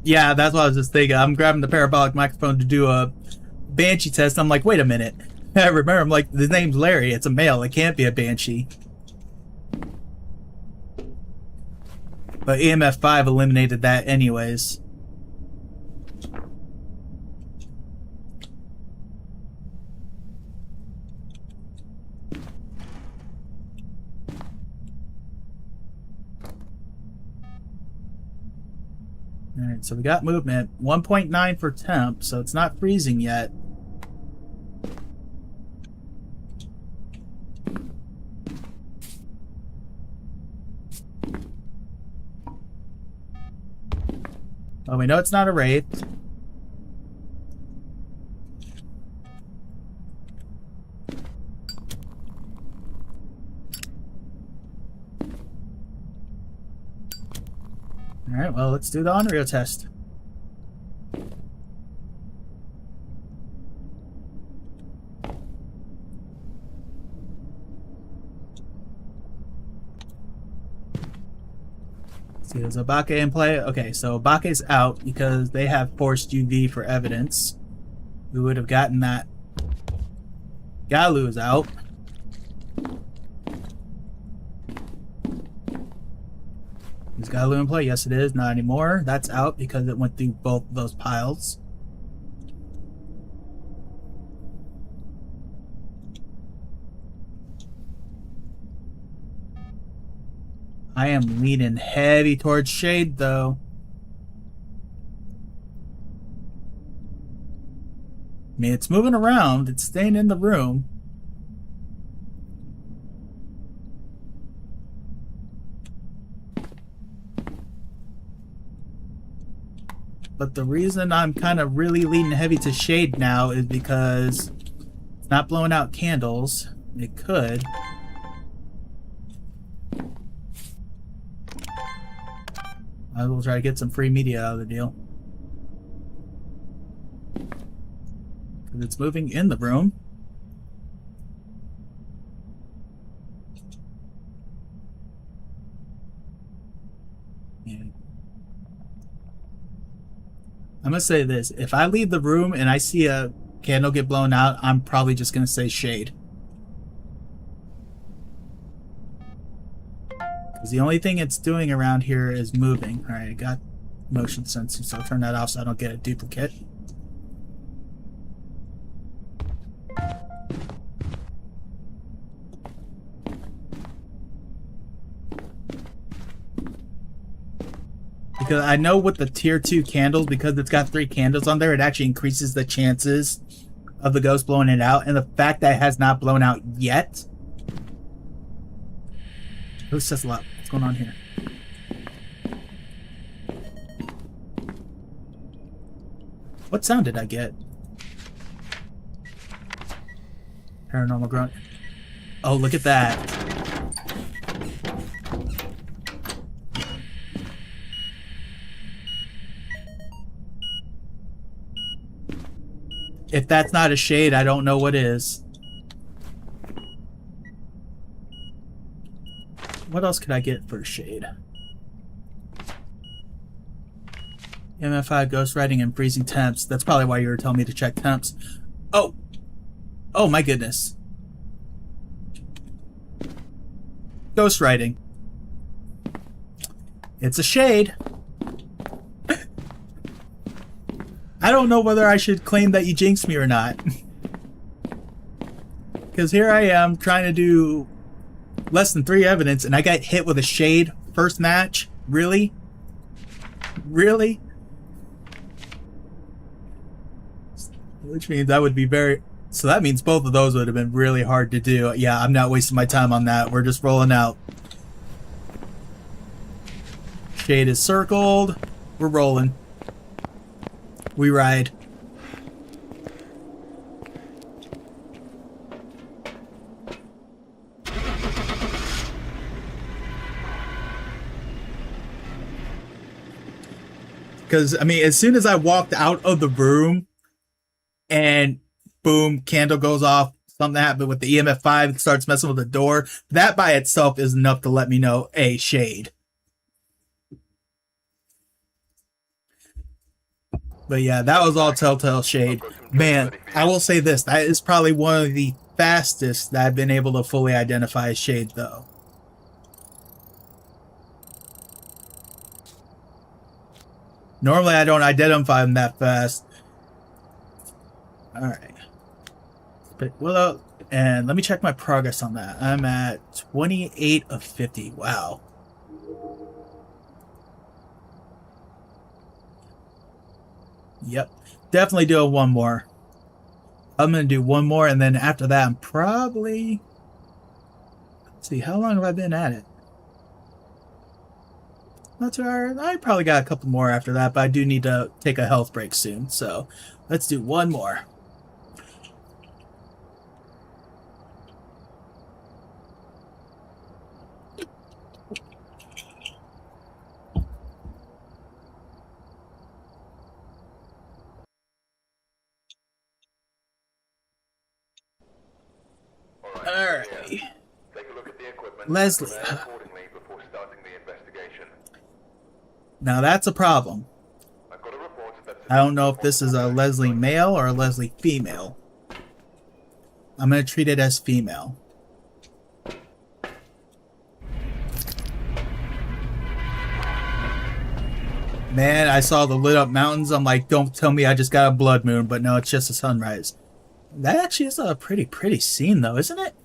Yeah, that's what I was just thinking. I'm grabbing the parabolic microphone to do a banshee test. I'm like, wait a minute. I remember, I'm like, the name's Larry. It's a male. It can't be a banshee. But EMF 5 eliminated that anyways. Alright, so we got movement. 1.9 for temp, so it's not freezing yet. Well, we know it's not a wraith. Alright, well, let's do the Onryo test. See, is Abake in play? Okay, so Abake's out because they have forced UV for evidence. We would have gotten that. Galu's out. Is Galu in play? Yes, it is. Not anymore. That's out because it went through both of those piles. I am leaning heavy towards Shade, though. I mean, it's moving around. It's staying in the room. But the reason I'm kind of really leaning heavy to Shade now is because it's not blowing out candles. It could. Might as well try to get some free media out of the deal. Because it's moving in the room. And I'm going to say this. If I leave the room and I see a candle get blown out, I'm probably just going to say Shade. The only thing it's doing around here is moving. Alright, I got motion sensing, so I'll turn that off so I don't get a duplicate. Because I know with the tier 2 candles, because it's got 3 candles on there, it actually increases the chances of the ghost blowing it out. And the fact that it has not blown out yet. Who says a lot? What's going on here? What sound did I get? Paranormal grunt. Oh, look at that. If that's not a Shade, I don't know what is. What else could I get for a Shade? MF5, ghostwriting, and freezing temps. That's probably why you were telling me to check temps. Oh! Oh my goodness. Ghostwriting. It's a Shade. I don't know whether I should claim that you jinxed me or not. Because here I am trying to do less than 3 evidence, and I got hit with a Shade first match? Really? Really? Which means I would be very... So that means both of those would have been really hard to do. Yeah, I'm not wasting my time on that. We're just rolling out. Shade is circled. We're rolling. We ride. Because, I mean, as soon as I walked out of the room and boom, candle goes off, something happened with the EMF5, it starts messing with the door, that by itself is enough to let me know, a Shade. But yeah, that was all Telltale Shade. Man, I will say this, that is probably one of the fastest that I've been able to fully identify a Shade, though. Normally, I don't identify them that fast. Alright. Pick Willow, and let me check my progress on that. I'm at 28 of 50. Wow. Yep. Definitely doing one more. I'm going to do one more, and then after that, I'm probably... Let's see, how long have I been at it? Not 2 hours. I probably got a couple more after that, but I do need to take a health break soon. So let's do one more. Alright. Take a look at the equipment. Leslie. Accordingly before starting the investigation. Now that's a problem. I've got a report that I don't know if this is a Leslie male or a Leslie female. I'm going to treat it as female. Man, I saw the lit up mountains. I'm like, don't tell me I just got a blood moon, but no, it's just a sunrise. That actually is a pretty scene though, isn't it?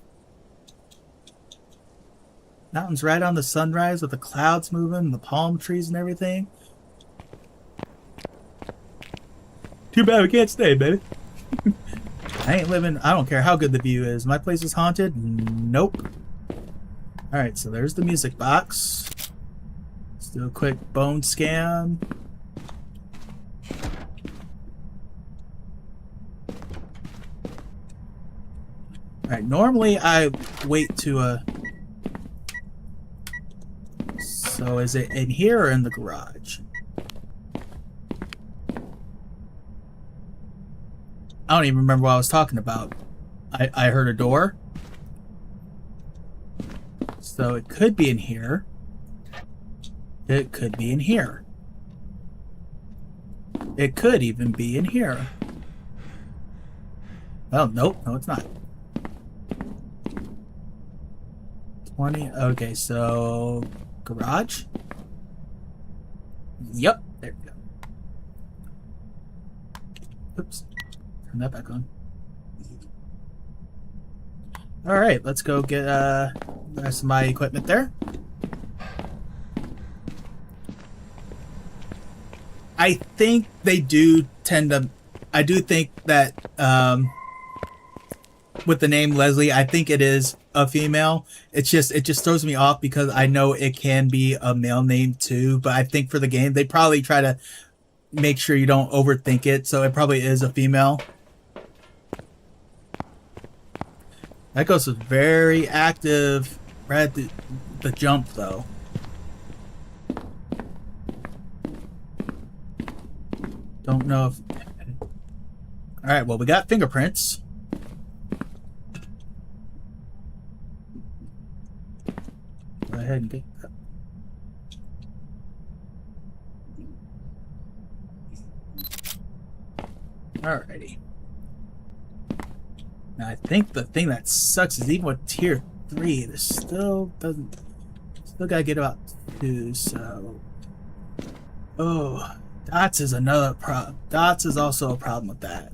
Mountains right on the sunrise with the clouds moving, the palm trees and everything. Too bad we can't stay, baby. I ain't living, I don't care how good the view is. My place is haunted? Nope. Alright, so there's the music box. Let's do a quick bone scan. Alright, normally I wait to so is it in here or in the garage? I don't even remember what I was talking about. I heard a door. So it could be in here. It could be in here. It could even be in here. Well, nope. No, it's not. 20. Okay, so... garage? Yep. There we go. Oops. Turn that back on. Alright, let's go get the rest of my equipment there. I think they do tend to... I do think that with the name Leslie, I think it is a female. It just throws me off because I know it can be a male name too, but I think for the game they probably try to make sure you don't overthink it, so it probably is a female. That ghost is very active right at the jump though. Don't know if... Alright, well we got fingerprints. Go ahead and get that. Alrighty. Now I think the thing that sucks is even with tier 3, this still doesn't... Still gotta get about 2, so... Oh, dots is another problem. Dots is also a problem with that.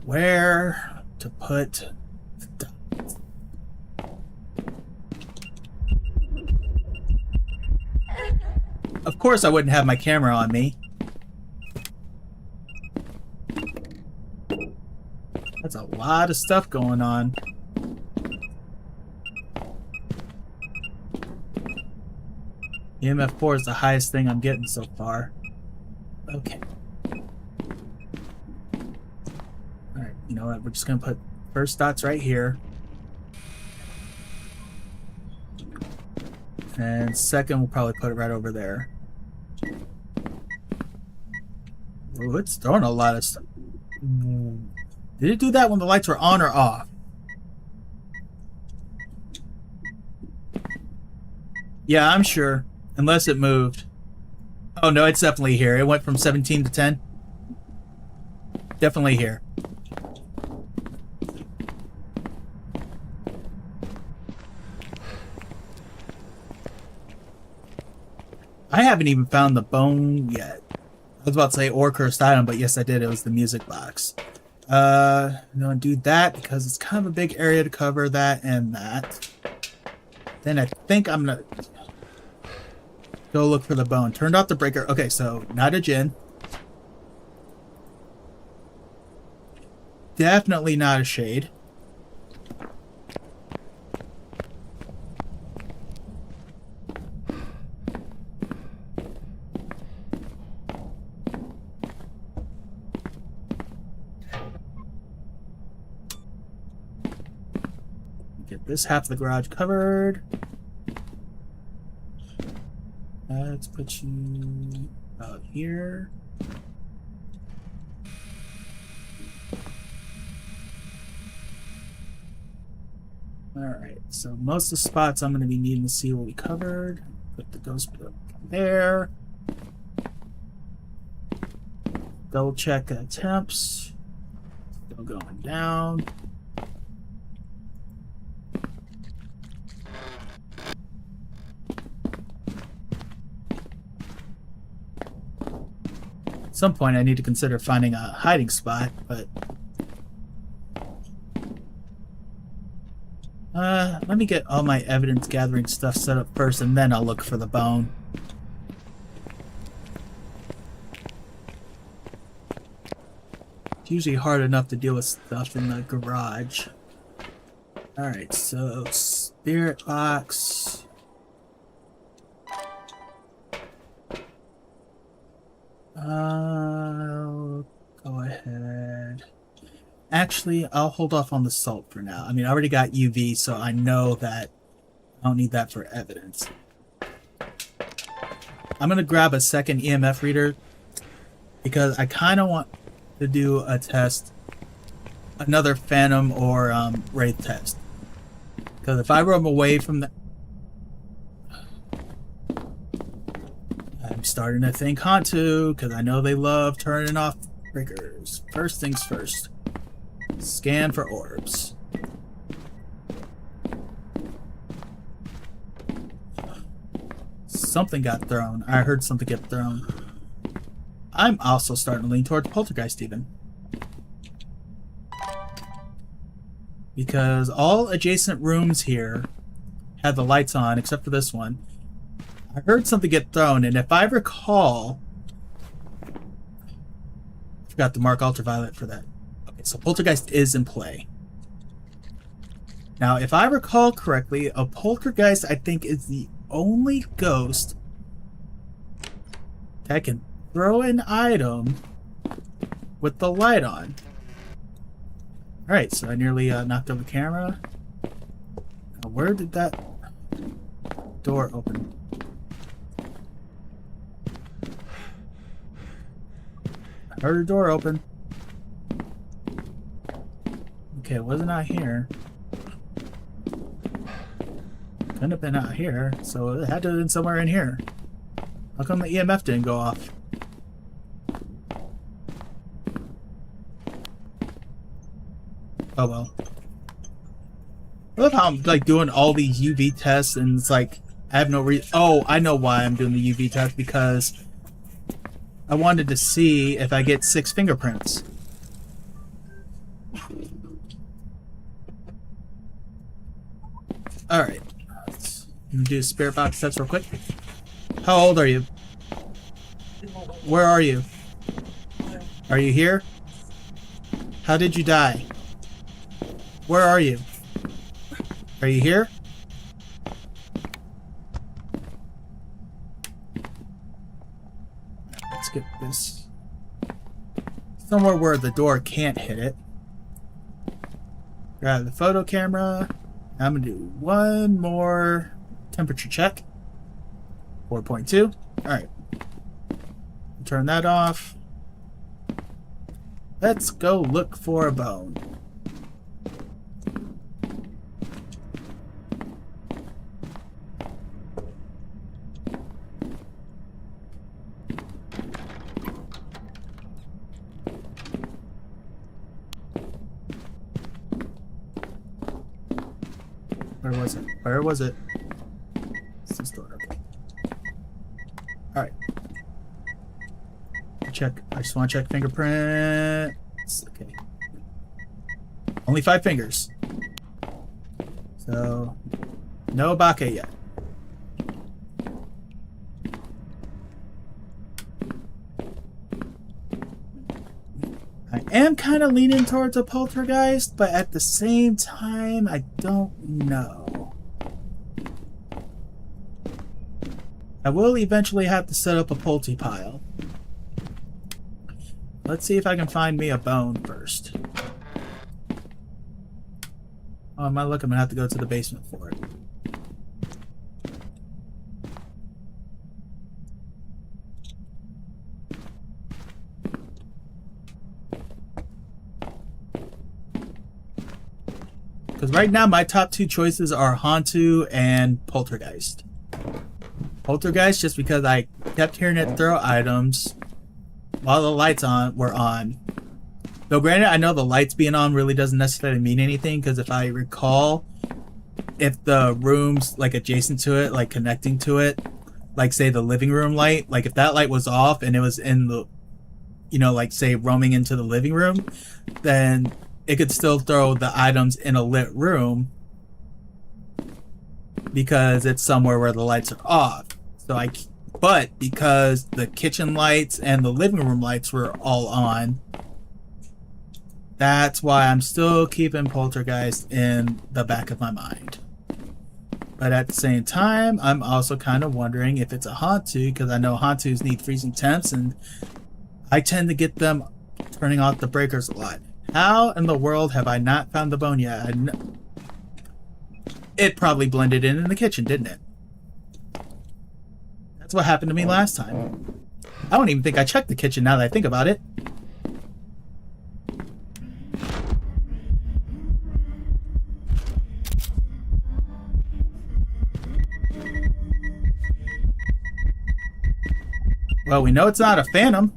Where to put the dots? Of course I wouldn't have my camera on me. That's a lot of stuff going on. EMF 4 is the highest thing I'm getting so far. Okay. Alright, you know what? We're just gonna put first dots right here. And second, we'll probably put it right over there. Oh, it's throwing a lot of stuff. Did it do that when the lights were on or off? Yeah, I'm sure. Unless it moved. Oh no, it's definitely here. It went from 17 to 10. Definitely here. I haven't even found the bone yet. I was about to say or cursed item, but yes I did. It was the music box. I'm gonna do that because it's kind of a big area to cover, that and that. Then I think I'm gonna go look for the bone. Turned off the breaker. Okay, so not a gin. Definitely not a shade. Get this half of the garage covered. Let's put you out here. Alright, so most of the spots I'm going to be needing to see will be covered. Put the ghost there. Double check attempts. Still going down. At some point I need to consider finding a hiding spot, but let me get all my evidence gathering stuff set up first, and then I'll look for the bone. It's usually hard enough to deal with stuff in the garage. Alright, so spirit box. Go ahead. Actually, I'll hold off on the salt for now. I mean, I already got UV, so I know that I don't need that for evidence. I'm going to grab a second EMF reader because I kind of want to do a test, another Phantom or Wraith test. Because if I roam away from the... I'm starting to think Hantu, because I know they love turning off triggers. First things first. Scan for orbs. Something got thrown. I heard something get thrown. I'm also starting to lean towards poltergeist even. Because all adjacent rooms here had the lights on except for this one. I heard something get thrown, and if I recall... I forgot to mark ultraviolet for that. Okay, so poltergeist is in play. Now, if I recall correctly, a poltergeist, I think, is the only ghost that can throw an item with the light on. Alright, so I nearly knocked over the camera. Now, where did that door open? I heard a door open. Okay, it wasn't out here. Couldn't have been out here, so it had to have been somewhere in here. How come the EMF didn't go off? Oh well. I love how I'm like doing all these UV tests and it's like I have no reason. Oh, I know why I'm doing the UV test, because I wanted to see if I get 6 fingerprints. Alright. Let's do spirit box tests real quick. How old are you? Where are you? Are you here? How did you die? Where are you? Are you here? Let's get this somewhere where the door can't hit it. Grab the photo camera. I'm gonna do one more temperature check. 4.2. Alright. Turn that off. Let's go look for a bone. Where was it? Where was it? It's this door. Okay. Alright. Check. I just want to check fingerprints. Okay. Only 5 fingers. So, no Bake yet. I am kind of leaning towards a poltergeist, but at the same time, I don't know. I will eventually have to set up a polty pile. Let's see if I can find me a bone first. Oh, my luck, I'm gonna have to go to the basement for it. Because right now my top 2 choices are Hantu and Poltergeist. Poltergeist just because I kept hearing it throw items. while the lights were on. Though granted, I know the lights being on really doesn't necessarily mean anything, because if I recall, if the room's like adjacent to it, like connecting to it, like say the living room light, like if that light was off and it was in the, you know, like say roaming into the living room, then it could still throw the items in a lit room because it's somewhere where the lights are off. So but because the kitchen lights and the living room lights were all on, that's why I'm still keeping Poltergeist in the back of my mind. But at the same time, I'm also kind of wondering if it's a Hantu, because I know Hantus need freezing temps, and I tend to get them turning off the breakers a lot. How in the world have I not found the bone yet? It probably blended in the kitchen, didn't it? That's what happened to me last time. I don't even think I checked the kitchen now that I think about it. Well, we know it's not a phantom.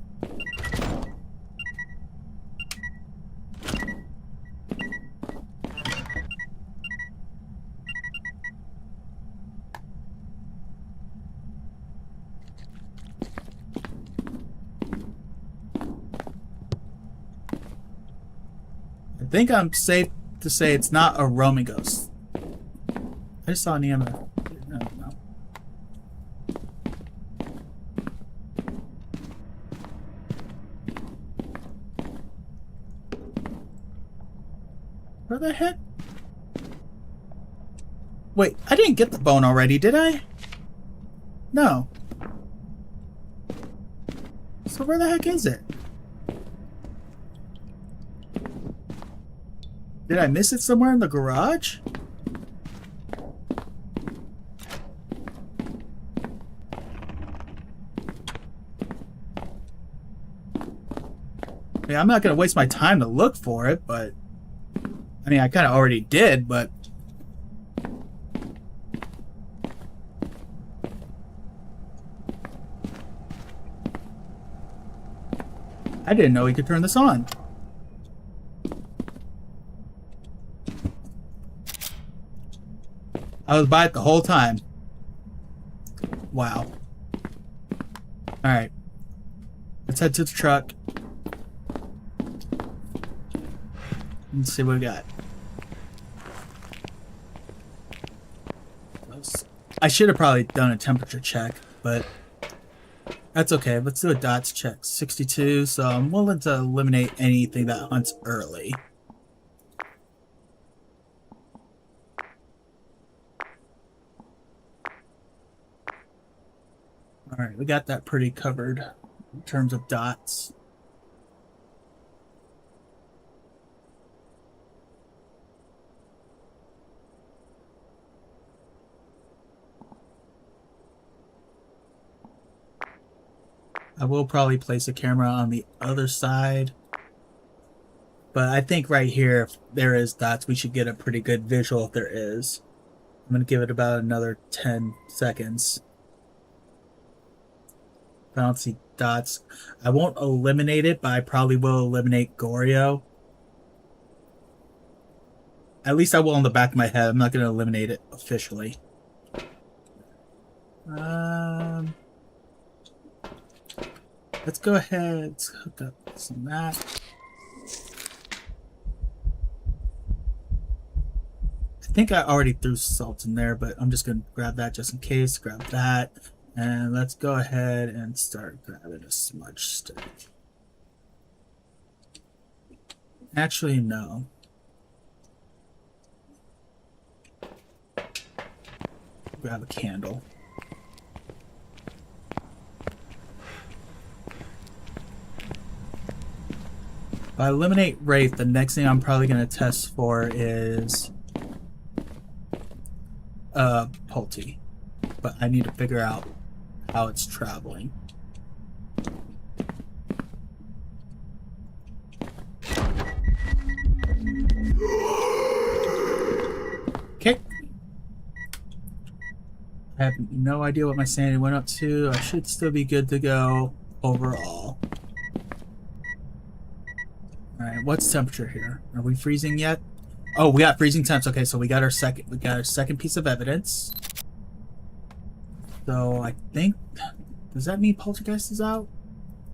I think I'm safe to say it's not a roaming ghost. I just saw an EMF. No. Where the heck? Wait, I didn't get the bone already, did I? No. So where the heck is it? Did I miss it somewhere in the garage? I mean, I'm not going to waste my time to look for it, but... I mean, I kind of already did, but... I didn't know he could turn this on. I was by it the whole time. Wow. Alright. Let's head to the truck. Let's see what we got. I should have probably done a temperature check, but that's okay. Let's do a dots check. 62, so I'm willing to eliminate anything that hunts early. Alright, we got that pretty covered in terms of dots. I will probably place a camera on the other side. But I think right here, if there is dots, we should get a pretty good visual if there is. I'm going to give it about another 10 seconds. If I don't see dots, I won't eliminate it, but I probably will eliminate Goryo. At least I will in the back of my head. I'm not going to eliminate it officially. Let's go ahead, let's hook up some of that. I think I already threw salt in there, but I'm just going to grab that just in case. Grab that. And let's go ahead and start grabbing a smudge stick. Actually, no. Grab a candle. If I eliminate Wraith, the next thing I'm probably going to test for is Polty. But I need to figure out how it's traveling. Okay. I have no idea what my sanity went up to. I should still be good to go overall. Alright, what's temperature here? Are we freezing yet? Oh, we got freezing temps. Okay, so we got our second piece of evidence. So I think, does that mean Poltergeist is out?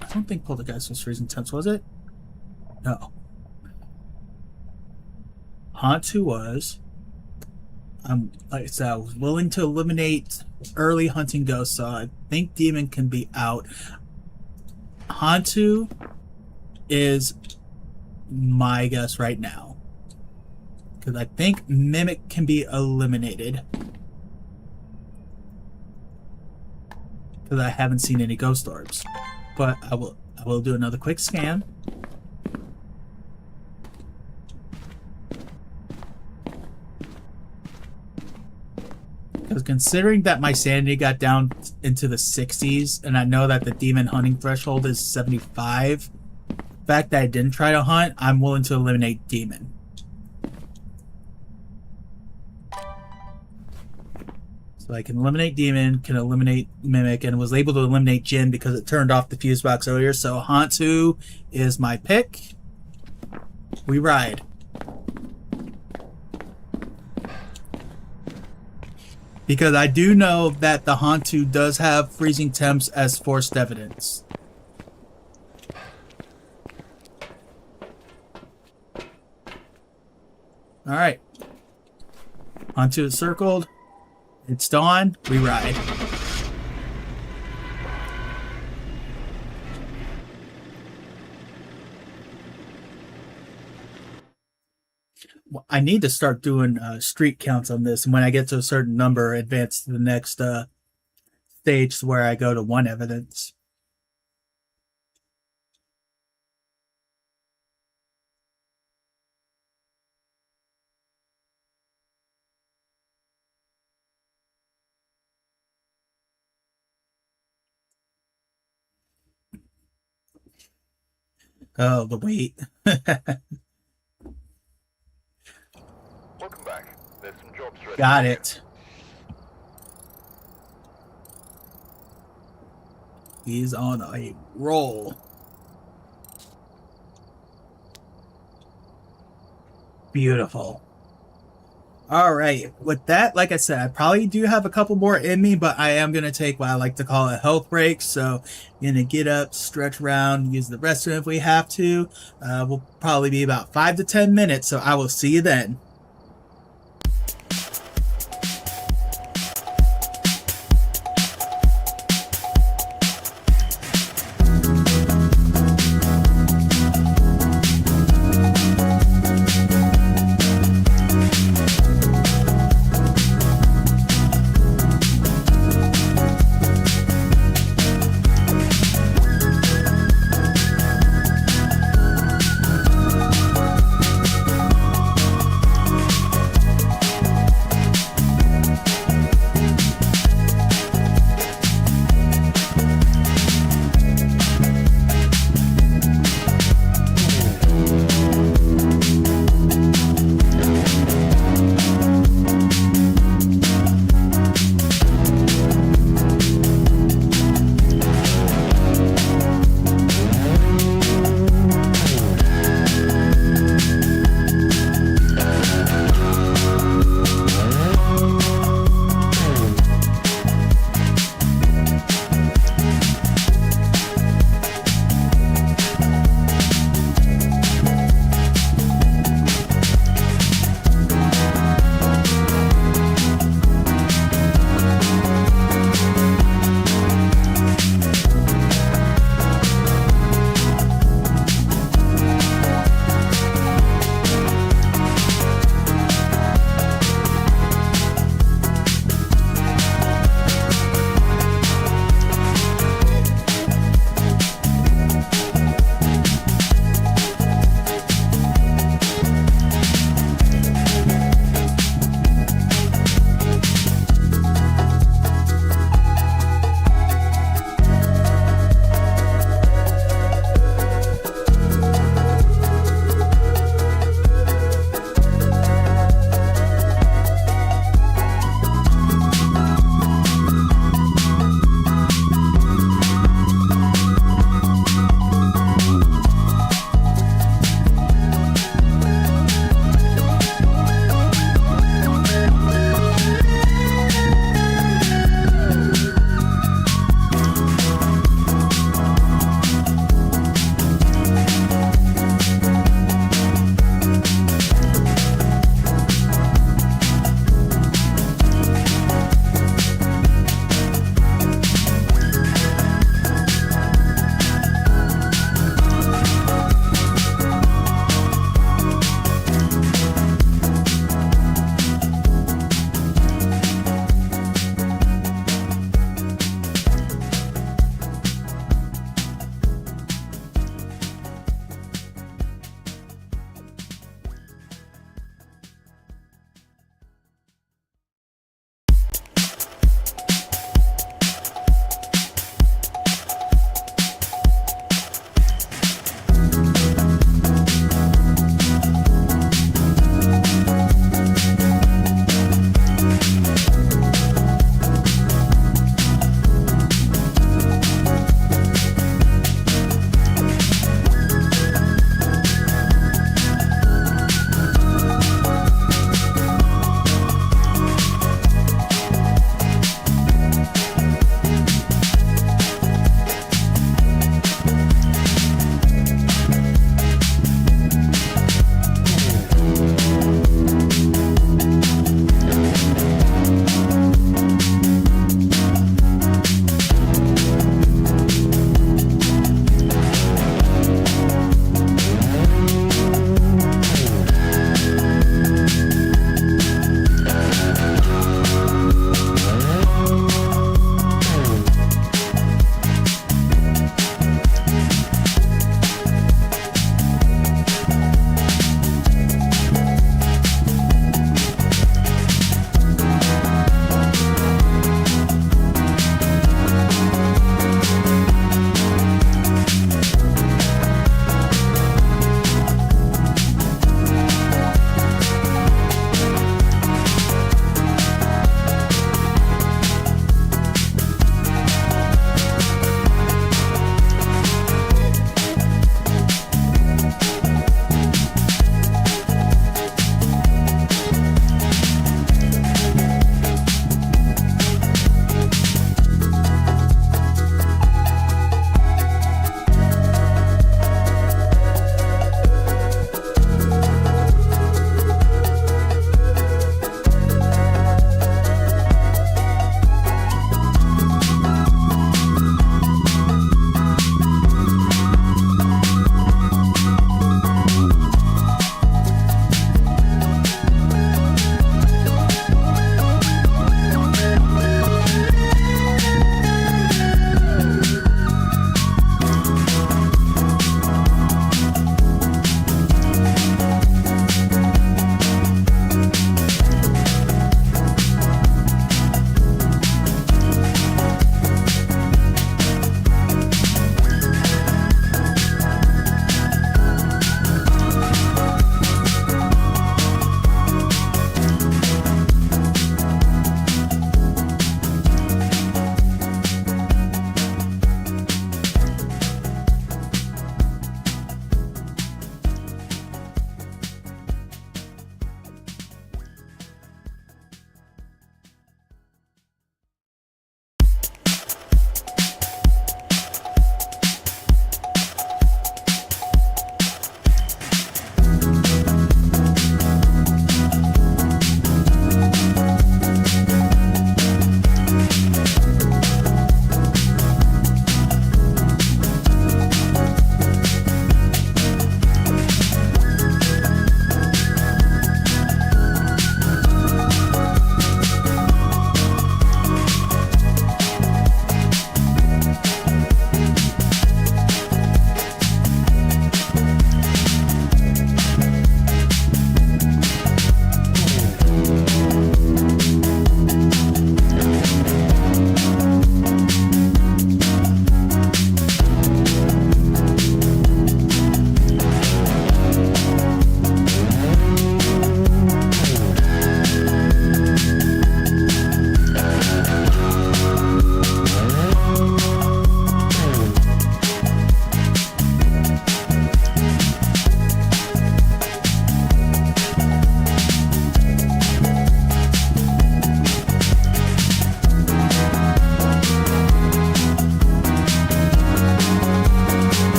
I don't think Poltergeist was freezing temps, was it? No. Hantu was. Like I said, I was willing to eliminate early hunting ghosts, so I think Demon can be out. Hantu is my guess right now, because I think Mimic can be eliminated, because I haven't seen any ghost orbs. But I will do another quick scan. Because considering that my sanity got down into the 60s, and I know that the demon hunting threshold is 75, the fact that I didn't try to hunt, I'm willing to eliminate demon. So I can eliminate demon, can eliminate mimic, and was able to eliminate Jinn because it turned off the fuse box earlier. So Hantu is my pick. We ride. Because I do know that the Hantu does have freezing temps as forced evidence. Alright. Hantu is circled. It's dawn. We ride. I need to start doing street counts on this, and when I get to a certain number, advance to the next stage where I go to 1 evidence. Oh, the wait. Welcome back. There's some jobs ready. Got it. He's on a roll. Beautiful. All right. With that, like I said, I probably do have a couple more in me, but I am going to take what I like to call a health break. So I'm going to get up, stretch around, use the restroom if we have to. We'll probably be about 5 to 10 minutes. So I will see you then.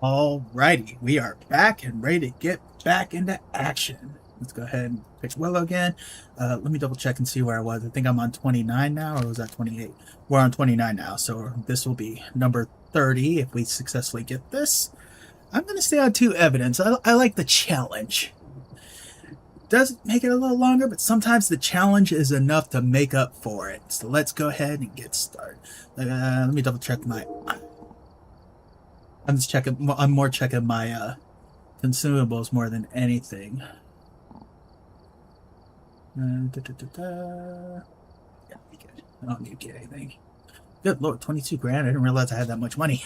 Alrighty, we are back and ready to get back into action. Let's go ahead and pick Willow again. Let me double check and see where I was. I think I'm on 29 now, or was that 28? We're on 29 now, so this will be number 30 if we successfully get this. I'm going to stay on 2 evidence. I like the challenge. Does make it a little longer, but sometimes the challenge is enough to make up for it. So let's go ahead and get started. Let me double check my... I'm just checking. I'm more checking my consumables more than anything. Yeah, be good. I don't need to get anything. Good lord, 22 grand. I didn't realize I had that much money.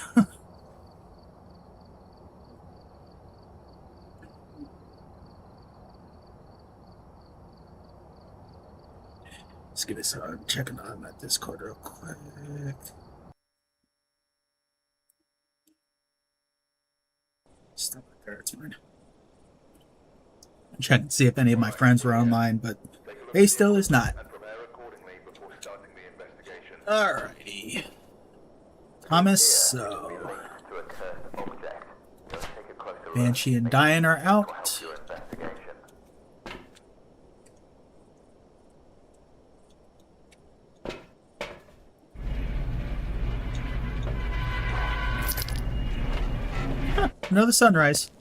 Let's get this checking on that Discord real quick. Stop it there, it's fine. I'm checking to see if any of my friends were online, but they still is not. Alrighty. Thomas, so... Banshee and Diane are out. Huh, another sunrise.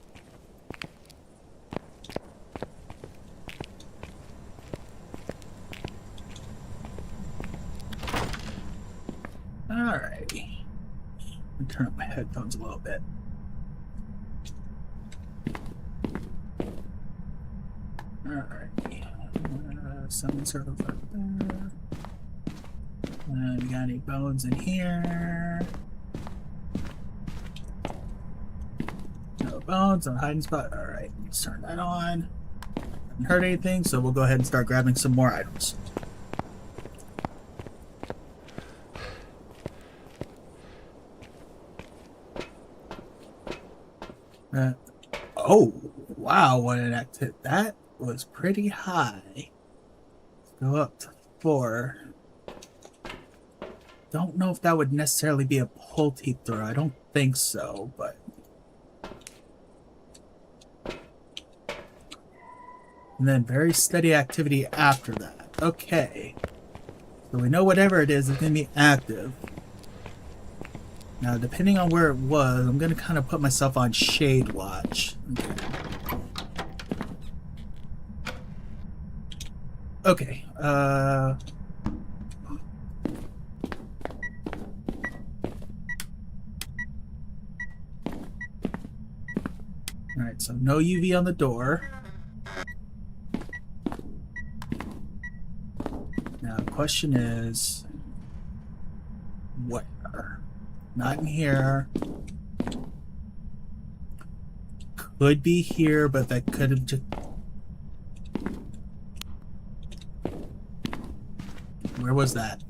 Alrighty. Let me turn up my headphones a little bit. Alrighty. Summon circles up there. We got any bones in here? No bones, no hiding spot. Alright, let's turn that on. Haven't heard anything, so we'll go ahead and start grabbing some more items. Oh, wow, what an activity. That was pretty high. Let's go up to 4. Don't know if that would necessarily be a pull teeth throw. I don't think so, but... And then very steady activity after that. Okay. So we know whatever it is going to be active. Now, depending on where it was, I'm going to kind of put myself on shade watch. Okay. Alright, so no UV on the door. Now, the question is... where? Not in here. Could be here, but that could have just... Where was that?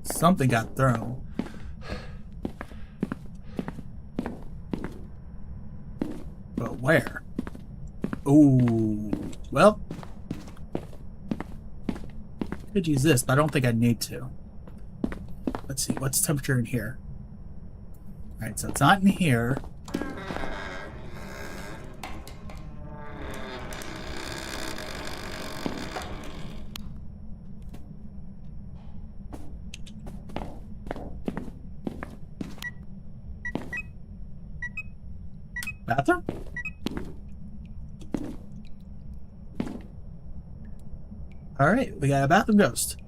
Something got thrown. But where? Ooh. Well... could use this, but I don't think I need to. Let's see, what's the temperature in here? Alright, so it's not in here. Bathroom? Alright, we got a bathroom ghost.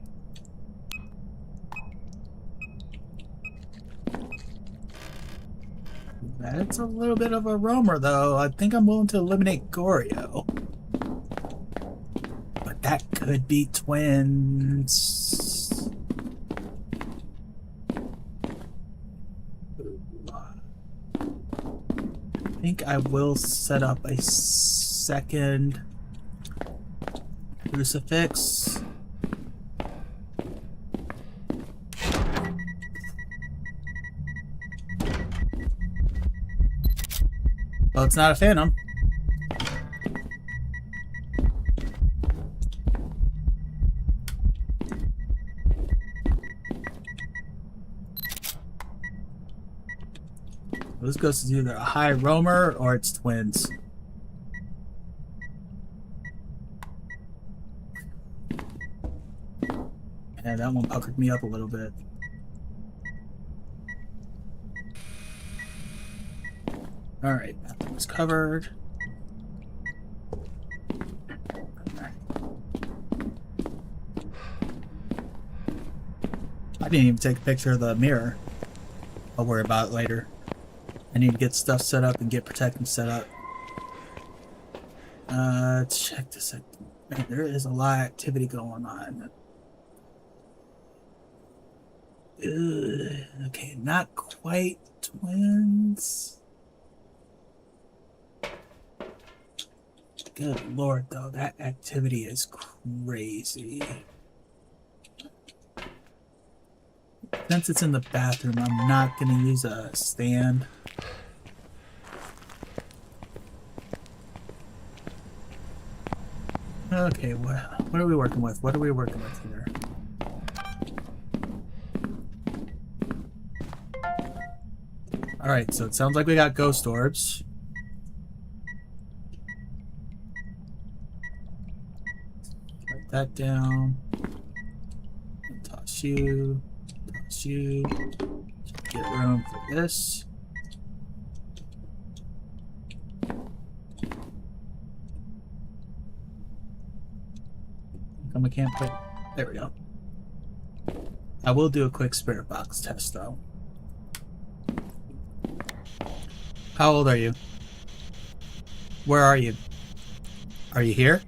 That's a little bit of a roamer, though. I think I'm willing to eliminate Goryo. But that could be twins. I think I will set up a second crucifix. Well, it's not a phantom. This ghost is either a high roamer or it's twins. And that one puckered me up a little bit. Alright, that was covered. I didn't even take a picture of the mirror. I'll worry about it later. I need to get stuff set up and get protection set up. Check this out. Man, there is a lot of activity going on. Okay, not quite twins. Good lord, though, that activity is crazy. Since it's in the bathroom, I'm not going to use a stand. Okay, what are we working with? What are we working with here? Alright, so it sounds like we got ghost orbs. Write that down. Toss you. Toss you. Get room for this. I can't put. There we go. I will do a quick spirit box test though. How old are you? Where are you? Are you here?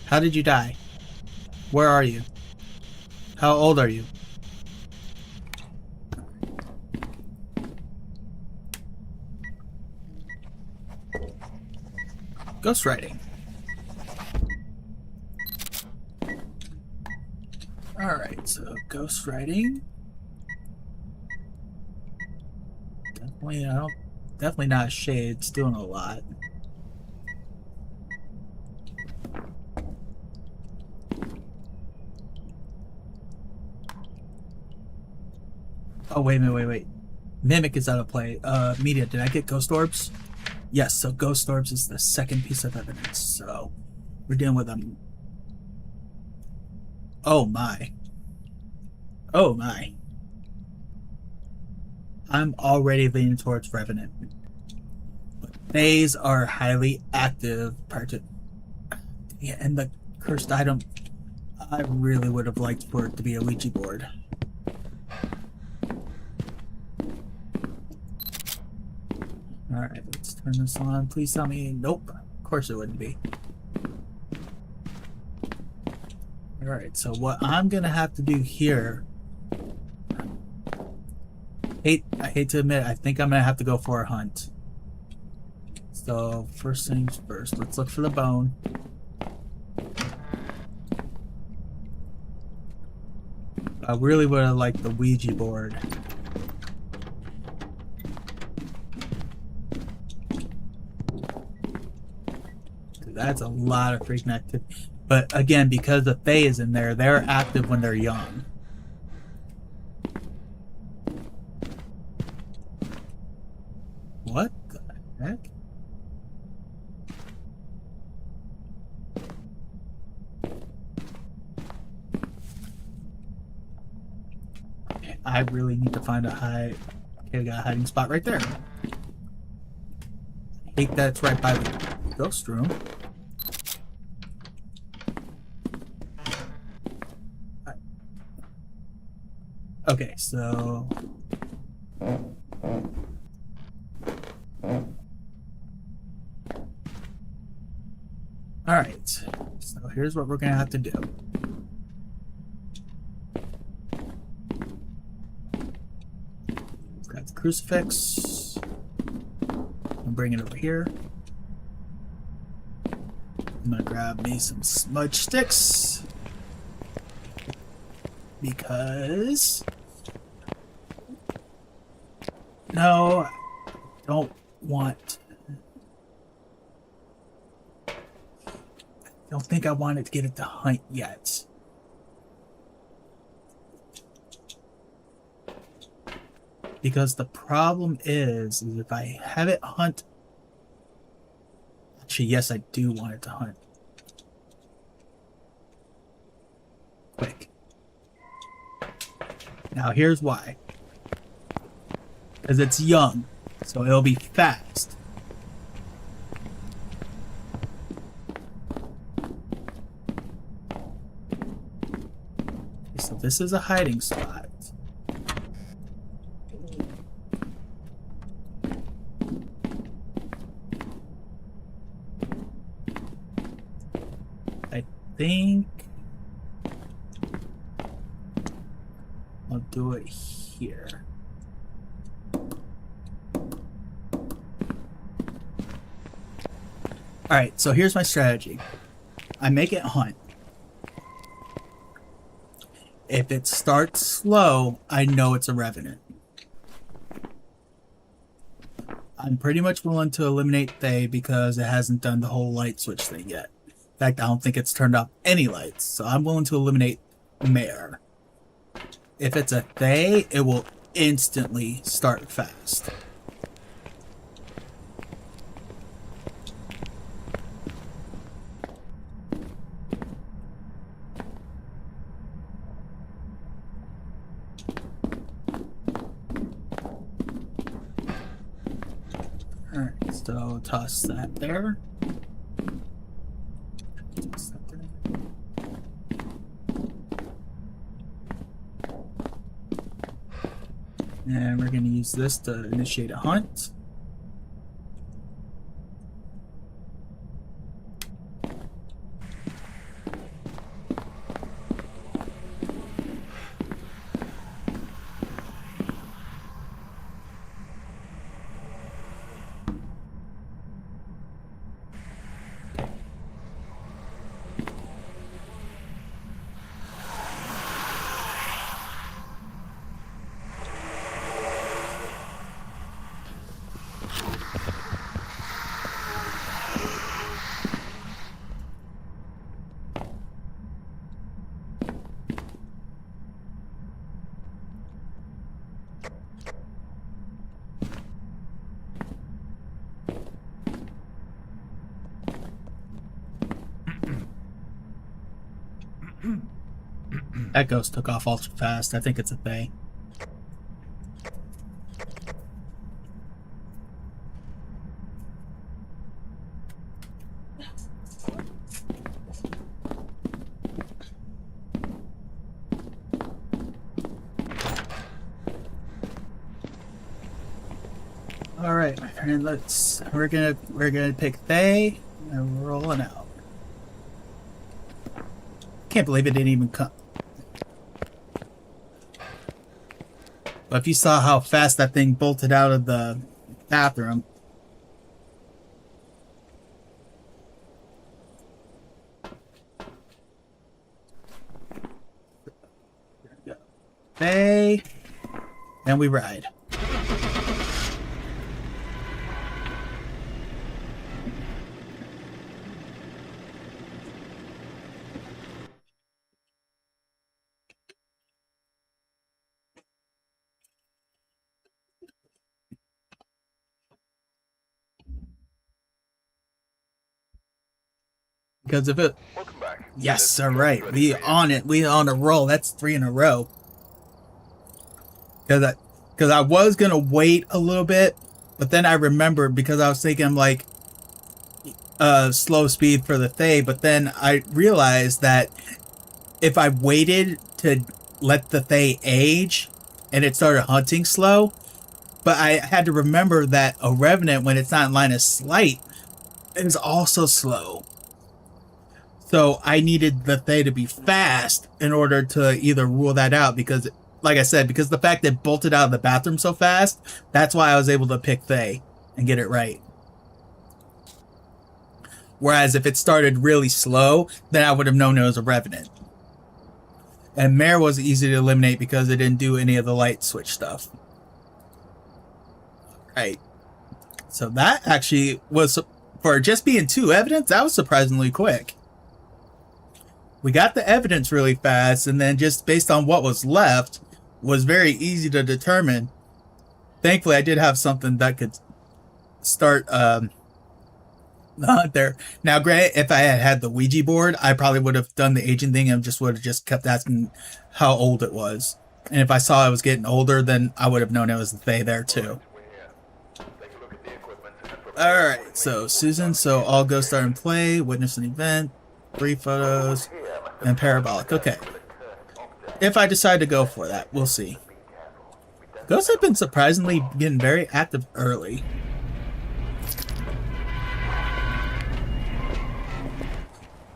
How did you die? Where are you? How old are you? Ghostwriting. Alright, so ghostwriting. Definitely not shades, doing a lot. Oh, wait. Mimic is out of play. Media, did I get ghost orbs? Yes, so ghost orbs is the second piece of evidence, so we're dealing with them. Oh my. Oh my. I'm already leaning towards Revenant. But Fays are highly active part of, yeah, and the cursed item, I really would have liked for it to be a Ouija board. Alright, let's turn this on. Please tell me. Nope. Of course it wouldn't be. Alright, so what I'm gonna have to do here, I hate to admit, I think I'm gonna have to go for a hunt. So first things first, let's look for the bone. I really would have liked the Ouija board. That's a lot of freaking activity. But again, because the Fae is in there, they're active when they're young. What the heck? Okay, I really need to find a high... Okay, we got a hiding spot right there. I think that's right by the ghost room. Okay, so... Alright, so here's what we're gonna have to do. Got the crucifix. I'm bringing it over here. I'm gonna grab me some smudge sticks. Because... No, I don't want... I don't think I wanted to get it to hunt yet. Because the problem is if I have it hunt... Actually, yes, I do want it to hunt. Quick. Now, here's why. Because it's young, so it'll be fast. So this is a hiding spot. I think I'll do it here. Alright, so here's my strategy. I make it hunt. If it starts slow, I know it's a revenant. I'm pretty much willing to eliminate Thay because it hasn't done the whole light switch thing yet. In fact, I don't think it's turned off any lights, so I'm willing to eliminate Hare. If it's a Thay, it will instantly start fast. Alright, so toss that there. Toss that there. And we're going to use this to initiate a hunt. That ghost took off ultra fast. I think it's a Thay. All right, my friend. We're gonna pick Thay and we're rolling out. Can't believe it didn't even come. But if you saw how fast that thing bolted out of the bathroom. There we go. Thay. And we ride. Because if it... Welcome back. Yes, alright. We on it. We on a roll. That's 3 in a row. Because I was going to wait a little bit. But then I remembered because I was thinking like slow speed for the Thay. But then I realized that if I waited to let the Thay age and it started hunting slow. But I had to remember that a Revenant, when it's not in line of sight, is also slow. So I needed the Thay to be fast in order to either rule that out because, like I said, because the fact that it bolted out of the bathroom so fast, that's why I was able to pick Thay and get it right. Whereas if it started really slow, then I would have known it was a Revenant. And Hare was easy to eliminate because it didn't do any of the light switch stuff. Right. So that actually was, for just being 2 evidence, that was surprisingly quick. We got the evidence really fast, and then just based on what was left, was very easy to determine Thankfully, I did have something that could start the hunt there. Now, granted, if I had had the Ouija board, I probably would have done the aging thing and just would have just kept asking how old it was. And if I saw I was getting older, then I would have known it was the Fae there too. We're here. Take a look at the equipment and provide Alright, so Susan, so all go start and play, witness an event, 3 photos, and parabolic. Okay. If I decide to go for that, we'll see. Ghosts have been surprisingly getting very active early.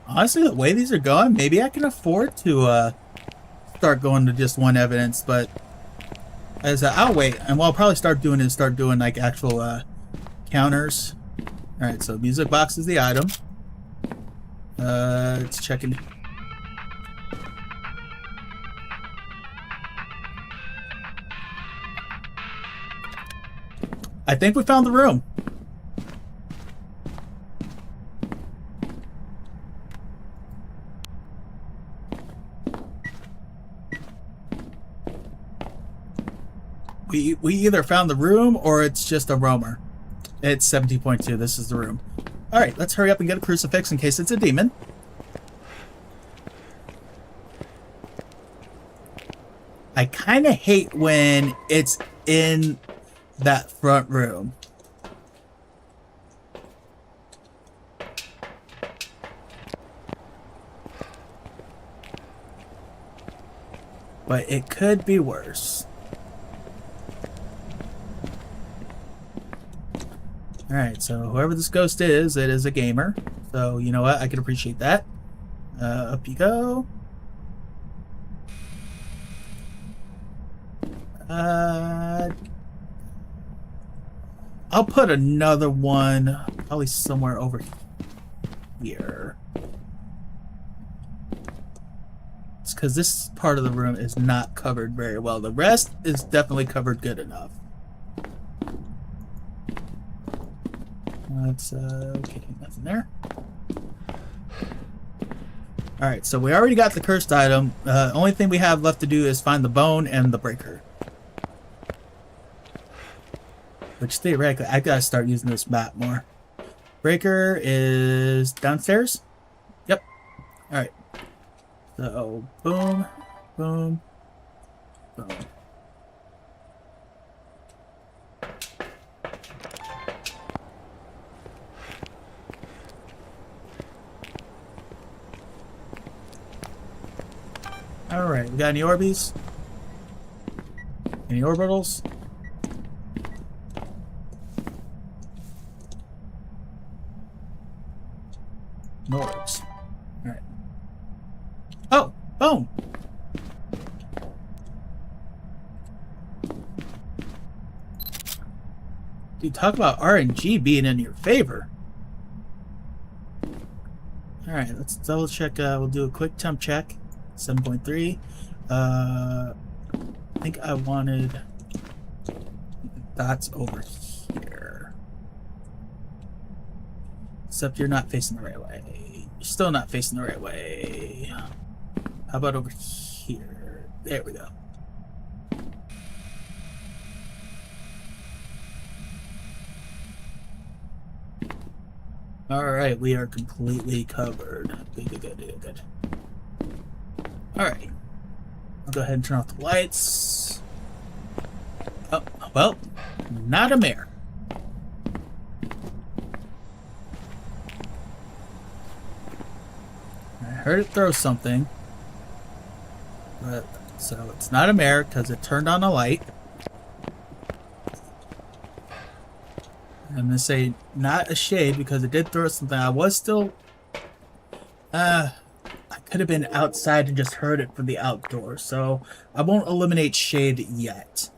Honestly, the way these are going, maybe I can afford to start going to just one evidence, but as I'll wait, and what I'll probably start doing is start doing like actual counters. Alright, so music box is the item. Let's check in. I think we found the room. We either found the room or it's just a roamer. It's 17.2. This is the room. Alright, let's hurry up and get a crucifix in case it's a demon. I kind of hate when it's in that front room. But it could be worse. Alright, so whoever this ghost is, it is a gamer. So, you know what? I can appreciate that. Up you go. I'll put another one probably somewhere over here. It's because this part of the room is not covered very well. The rest is definitely covered good enough. That's okay, nothing there. Alright, so we already got the cursed item. Only thing we have left to do is find the bone and the breaker. Which theoretically, I gotta start using this map more. Breaker is downstairs? Yep. Alright. So, boom, boom, boom. Alright, we got any Orbeez? Any orbitals? No orbs. Alright. Oh! Boom! Dude, talk about RNG being in your favor. Alright, let's double check. We'll do a quick temp check. 7.3. I think I wanted dots over here. Except you're not facing the right way. You're still not facing the right way. How about over here? There we go. Alright, we are completely covered. Good. Alright. I'll go ahead and turn off the lights. Oh, well, not a mare. I heard it throw something. But, so it's not a mare because it turned on a light. I'm going to say not a shade because it did throw something. I was still... I could have been outside and just heard it from the outdoor, so I won't eliminate shade yet.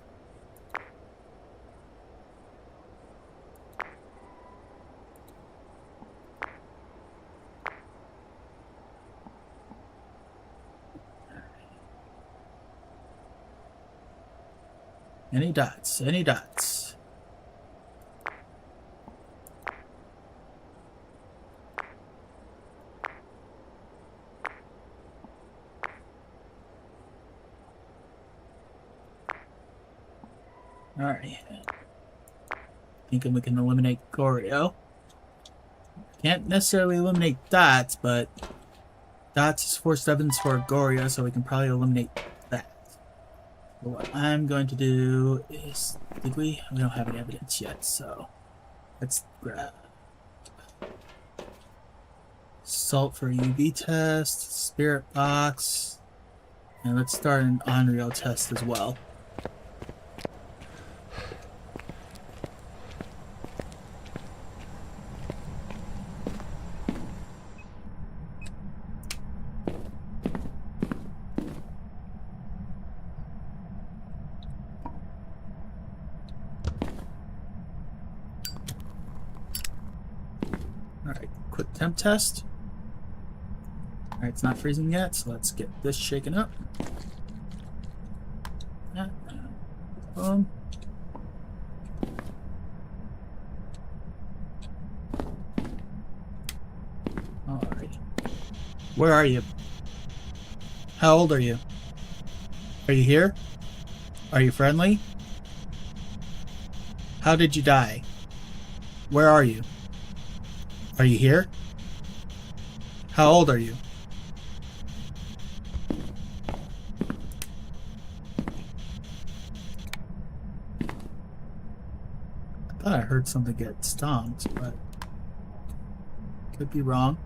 Any dots? Any dots? Alright. Thinking we can eliminate Goryo. Can't necessarily eliminate Dots, but Dots is 4/7 for Goryo, so we can probably eliminate that. But what I'm going to do is... Did we? We don't have any evidence yet, so... Let's grab... Salt for UV test, Spirit Box, and let's start an Unreal test as well. Alright, quick temp test. Alright, it's not freezing yet, so let's get this shaken up. Boom. Alright. Where are you? How old are you? Are you here? Are you friendly? How did you die? Where are you? Are you here? How old are you? I thought I heard something get stomped, but could be wrong.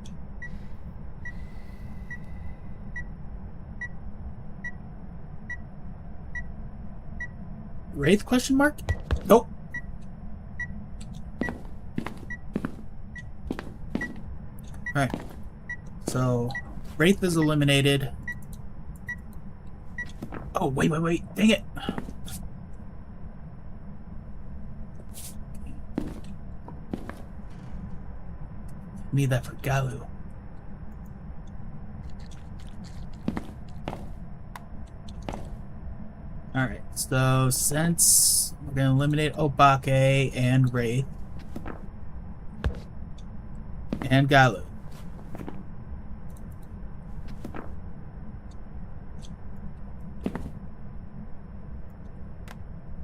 Wraith question mark? Nope. Alright. So, Wraith is eliminated. Oh, wait. Dang it. Need that for Galu. Alright, so since we're going to eliminate Obake and Wraith and Galu.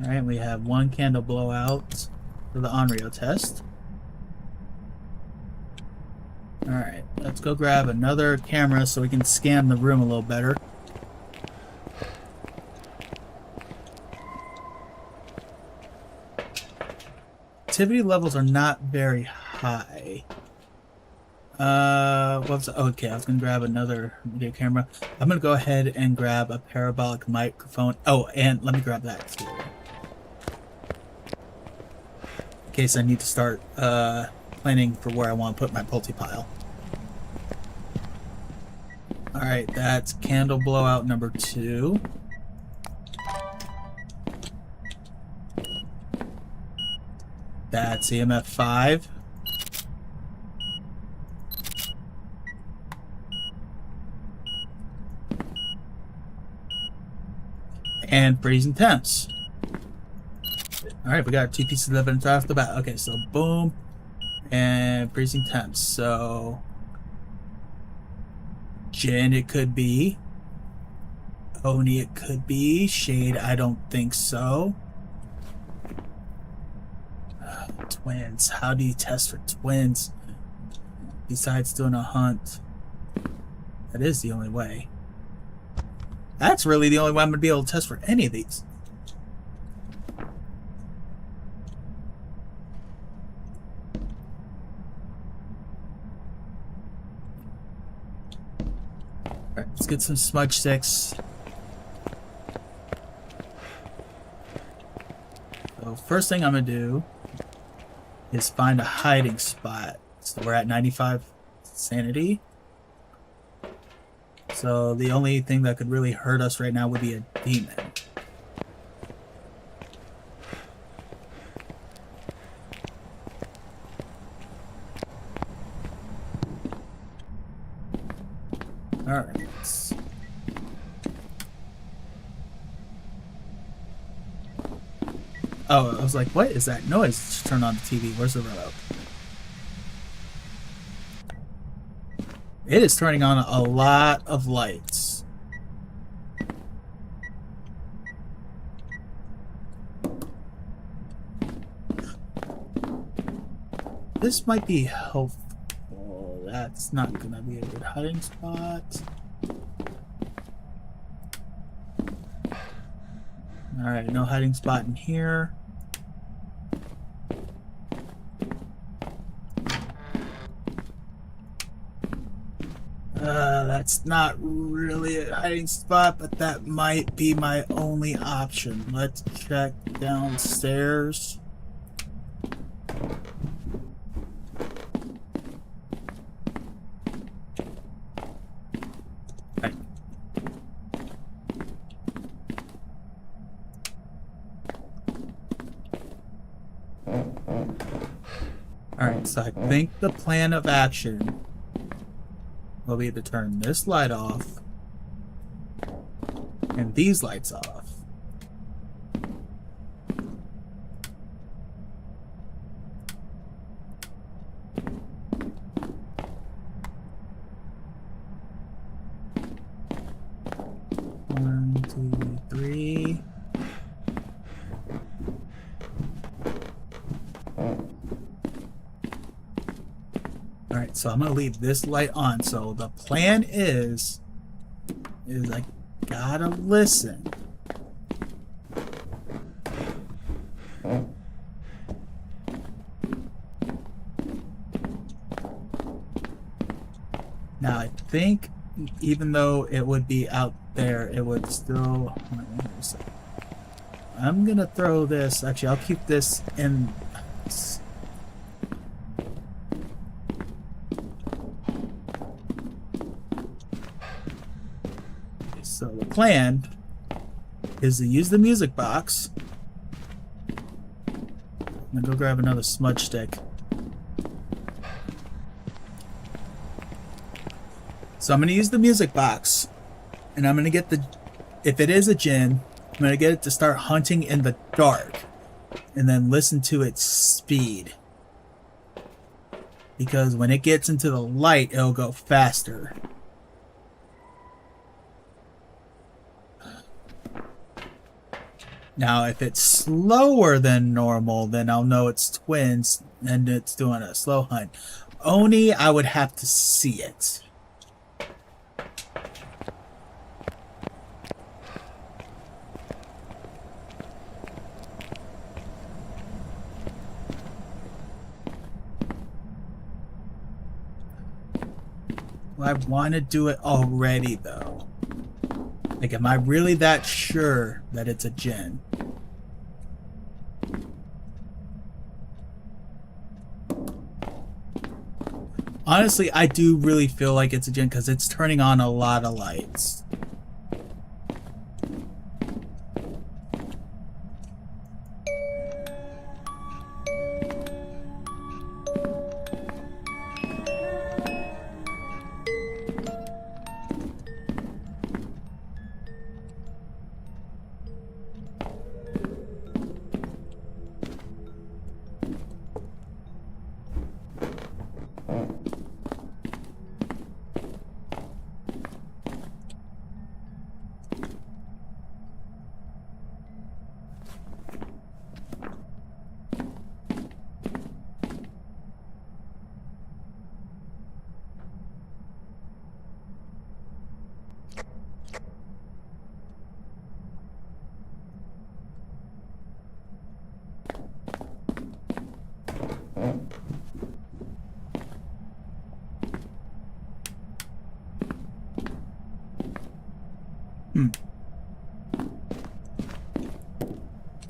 Alright, we have one candle blowout for the Onryo test. Alright, let's go grab another camera so we can scan the room a little better. Activity levels are not very high. What was it? Okay, I was gonna grab another video camera. I'm gonna go ahead and grab a parabolic microphone. Oh, and let me grab that too. In case I need to start planning for where I want to put my Pulte pile. Alright, that's candle blowout number 2. That's EMF 5. And freezing temps. Alright, we got 2 pieces of evidence off the bat. Okay, so boom. And freezing temps. So Jin it could be. Oni it could be. Shade I don't think so. Twins. How do you test for twins? Besides doing a hunt. That is the only way. That's really the only way I'm going to be able to test for any of these. Alright, let's get some smudge sticks. So first thing I'm going to do is find a hiding spot. So we're at 95 sanity. So the only thing that could really hurt us right now would be a demon. Alright. Oh, I was like, what is that noise? Just turn on the TV. Where's the remote? It is turning on a lot of lights. This might be helpful. That's not gonna be a good hiding spot. Alright, no hiding spot in here. That's not really a hiding spot, but that might be my only option. Let's check downstairs. Right. Alright, so I think the plan of action will be to turn this light off and these lights off. One, two, three. Alright, so I'm gonna leave this light on. So the plan is I gotta listen. Now I think even though it would be out there, it would still... I'm gonna throw this... Actually, I'll keep this in... So the plan is to use the music box. I'm gonna go grab another smudge stick. So I'm gonna use the music box, and I'm gonna get the, if it is a djinn, I'm gonna get it to start hunting in the dark, and then listen to its speed. Because when it gets into the light, it'll go faster. Now, if it's slower than normal, then I'll know it's twins and it's doing a slow hunt. Oni, I would have to see it. Well, I want to do it already, though. Like, am I really that sure that it's a djinn? Honestly, I do really feel like it's a djinn because it's turning on a lot of lights.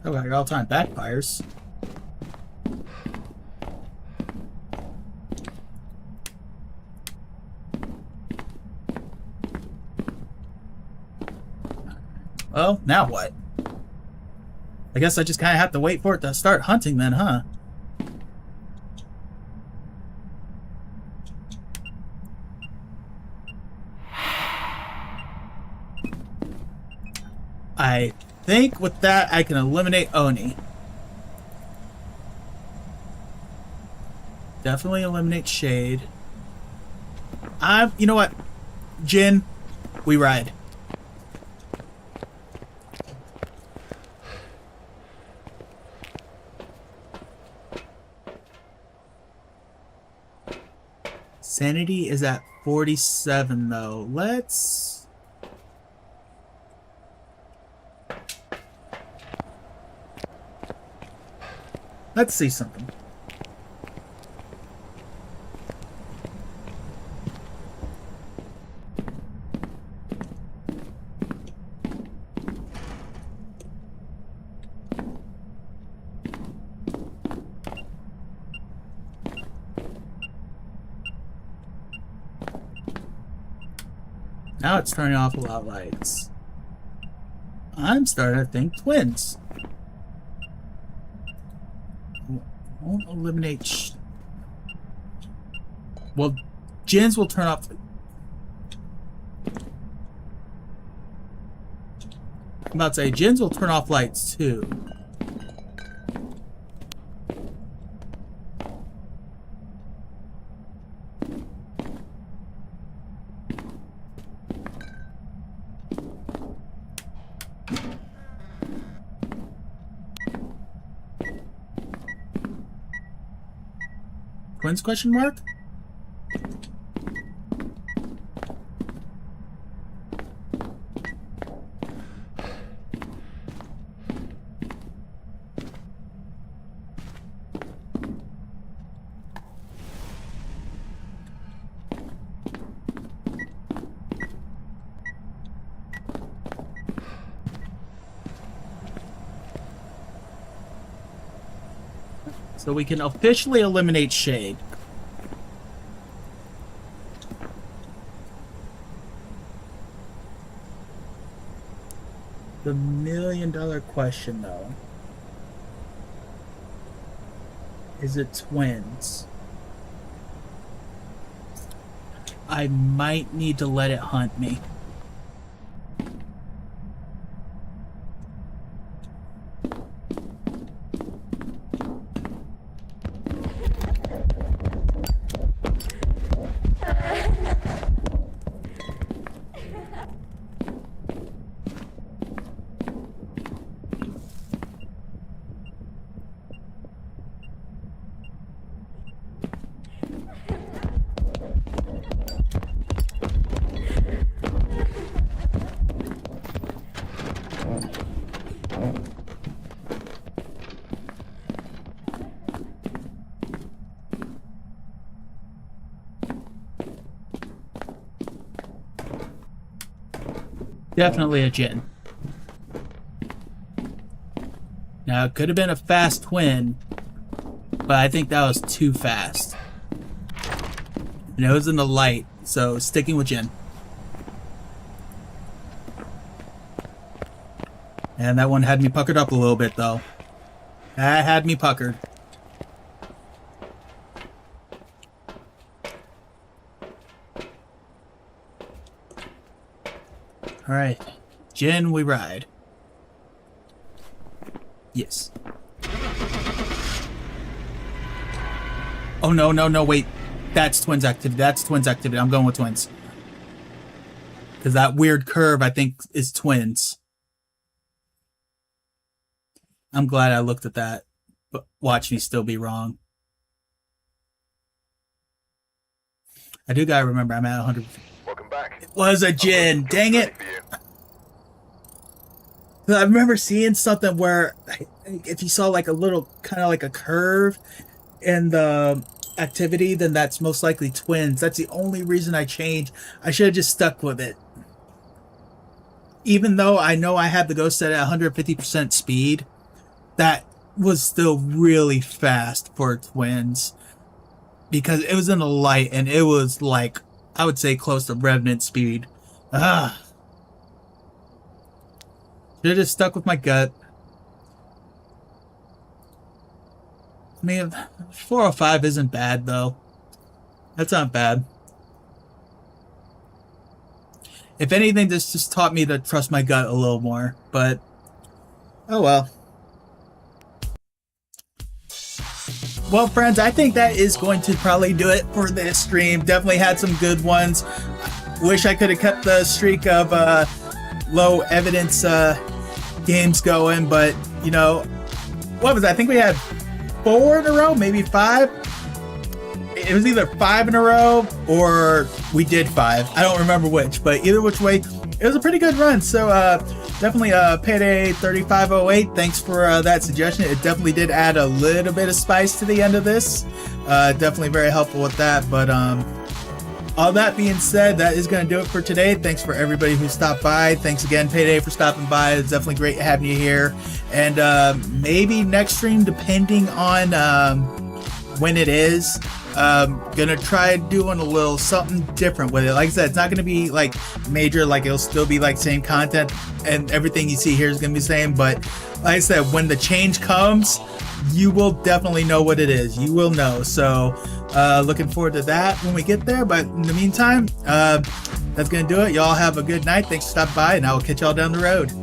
Oh, like all-time backfires. Well, now what? I guess I just kind of have to wait for it to start hunting then, huh? I think with that I can eliminate Oni. Definitely eliminate Shade. You know what? Jin, we ride. Sanity is at 47 though. Let's see something. Now it's turning off a lot of lights. I'm starting to think twins. Won't eliminate. Well, Jins will turn off. I'm about to say Jins will turn off lights too. Twins question mark? So we can officially eliminate Shade. The $1,000,000 question, though. Is it twins? I might need to let it hunt me. Definitely a Jin. Now, it could have been a fast twin, but I think that was too fast. And it was in the light, so sticking with Jin. And that one had me puckered up a little bit, though. That had me puckered. Alright. Jin, we ride. Yes. Oh, no, no, no, wait. That's twins activity. That's twins activity. I'm going with twins. Because that weird curve, I think, is twins. I'm glad I looked at that. But watch me still be wrong. I do gotta remember, I'm at 100. Welcome back. It was a Jin. Dang it. I remember seeing something where if you saw like a little kind of like a curve in the activity, then that's most likely twins. That's the only reason I changed. I should have just stuck with it. Even though I know I had the ghost set at 150% speed, that was still really fast for twins. Because it was in the light and it was like, I would say close to Revenant speed. Ah. Should have just stuck with my gut. I mean, 405 isn't bad, though. That's not bad. If anything, this just taught me to trust my gut a little more. But, oh well. Well, friends, I think that is going to probably do it for this stream. Definitely had some good ones. Wish I could have kept the streak of low evidence games going, but you know, what was that? I think we had 4 in a row, maybe 5. it was either 5 in a row or we did 5. I don't remember which, but either which way, it was a pretty good run. So definitely Payday 3508. Thanks for that suggestion. It definitely did add a little bit of spice to the end of this. Definitely very helpful with that. But all that being said, that is going to do it for today. Thanks for everybody who stopped by. Thanks again, Payday, for stopping by. It's definitely great having you here. And maybe next stream, depending on when it is, gonna try doing a little something different with it. Like I said, it's not gonna be like major, like it'll still be like same content and everything you see here is gonna be the same. But like I said, when the change comes, you will definitely know what it is. You will know. So looking forward to that when we get there. But in the meantime, that's gonna do it. Y'all have a good night. Thanks for stopping by, and I will catch y'all down the road.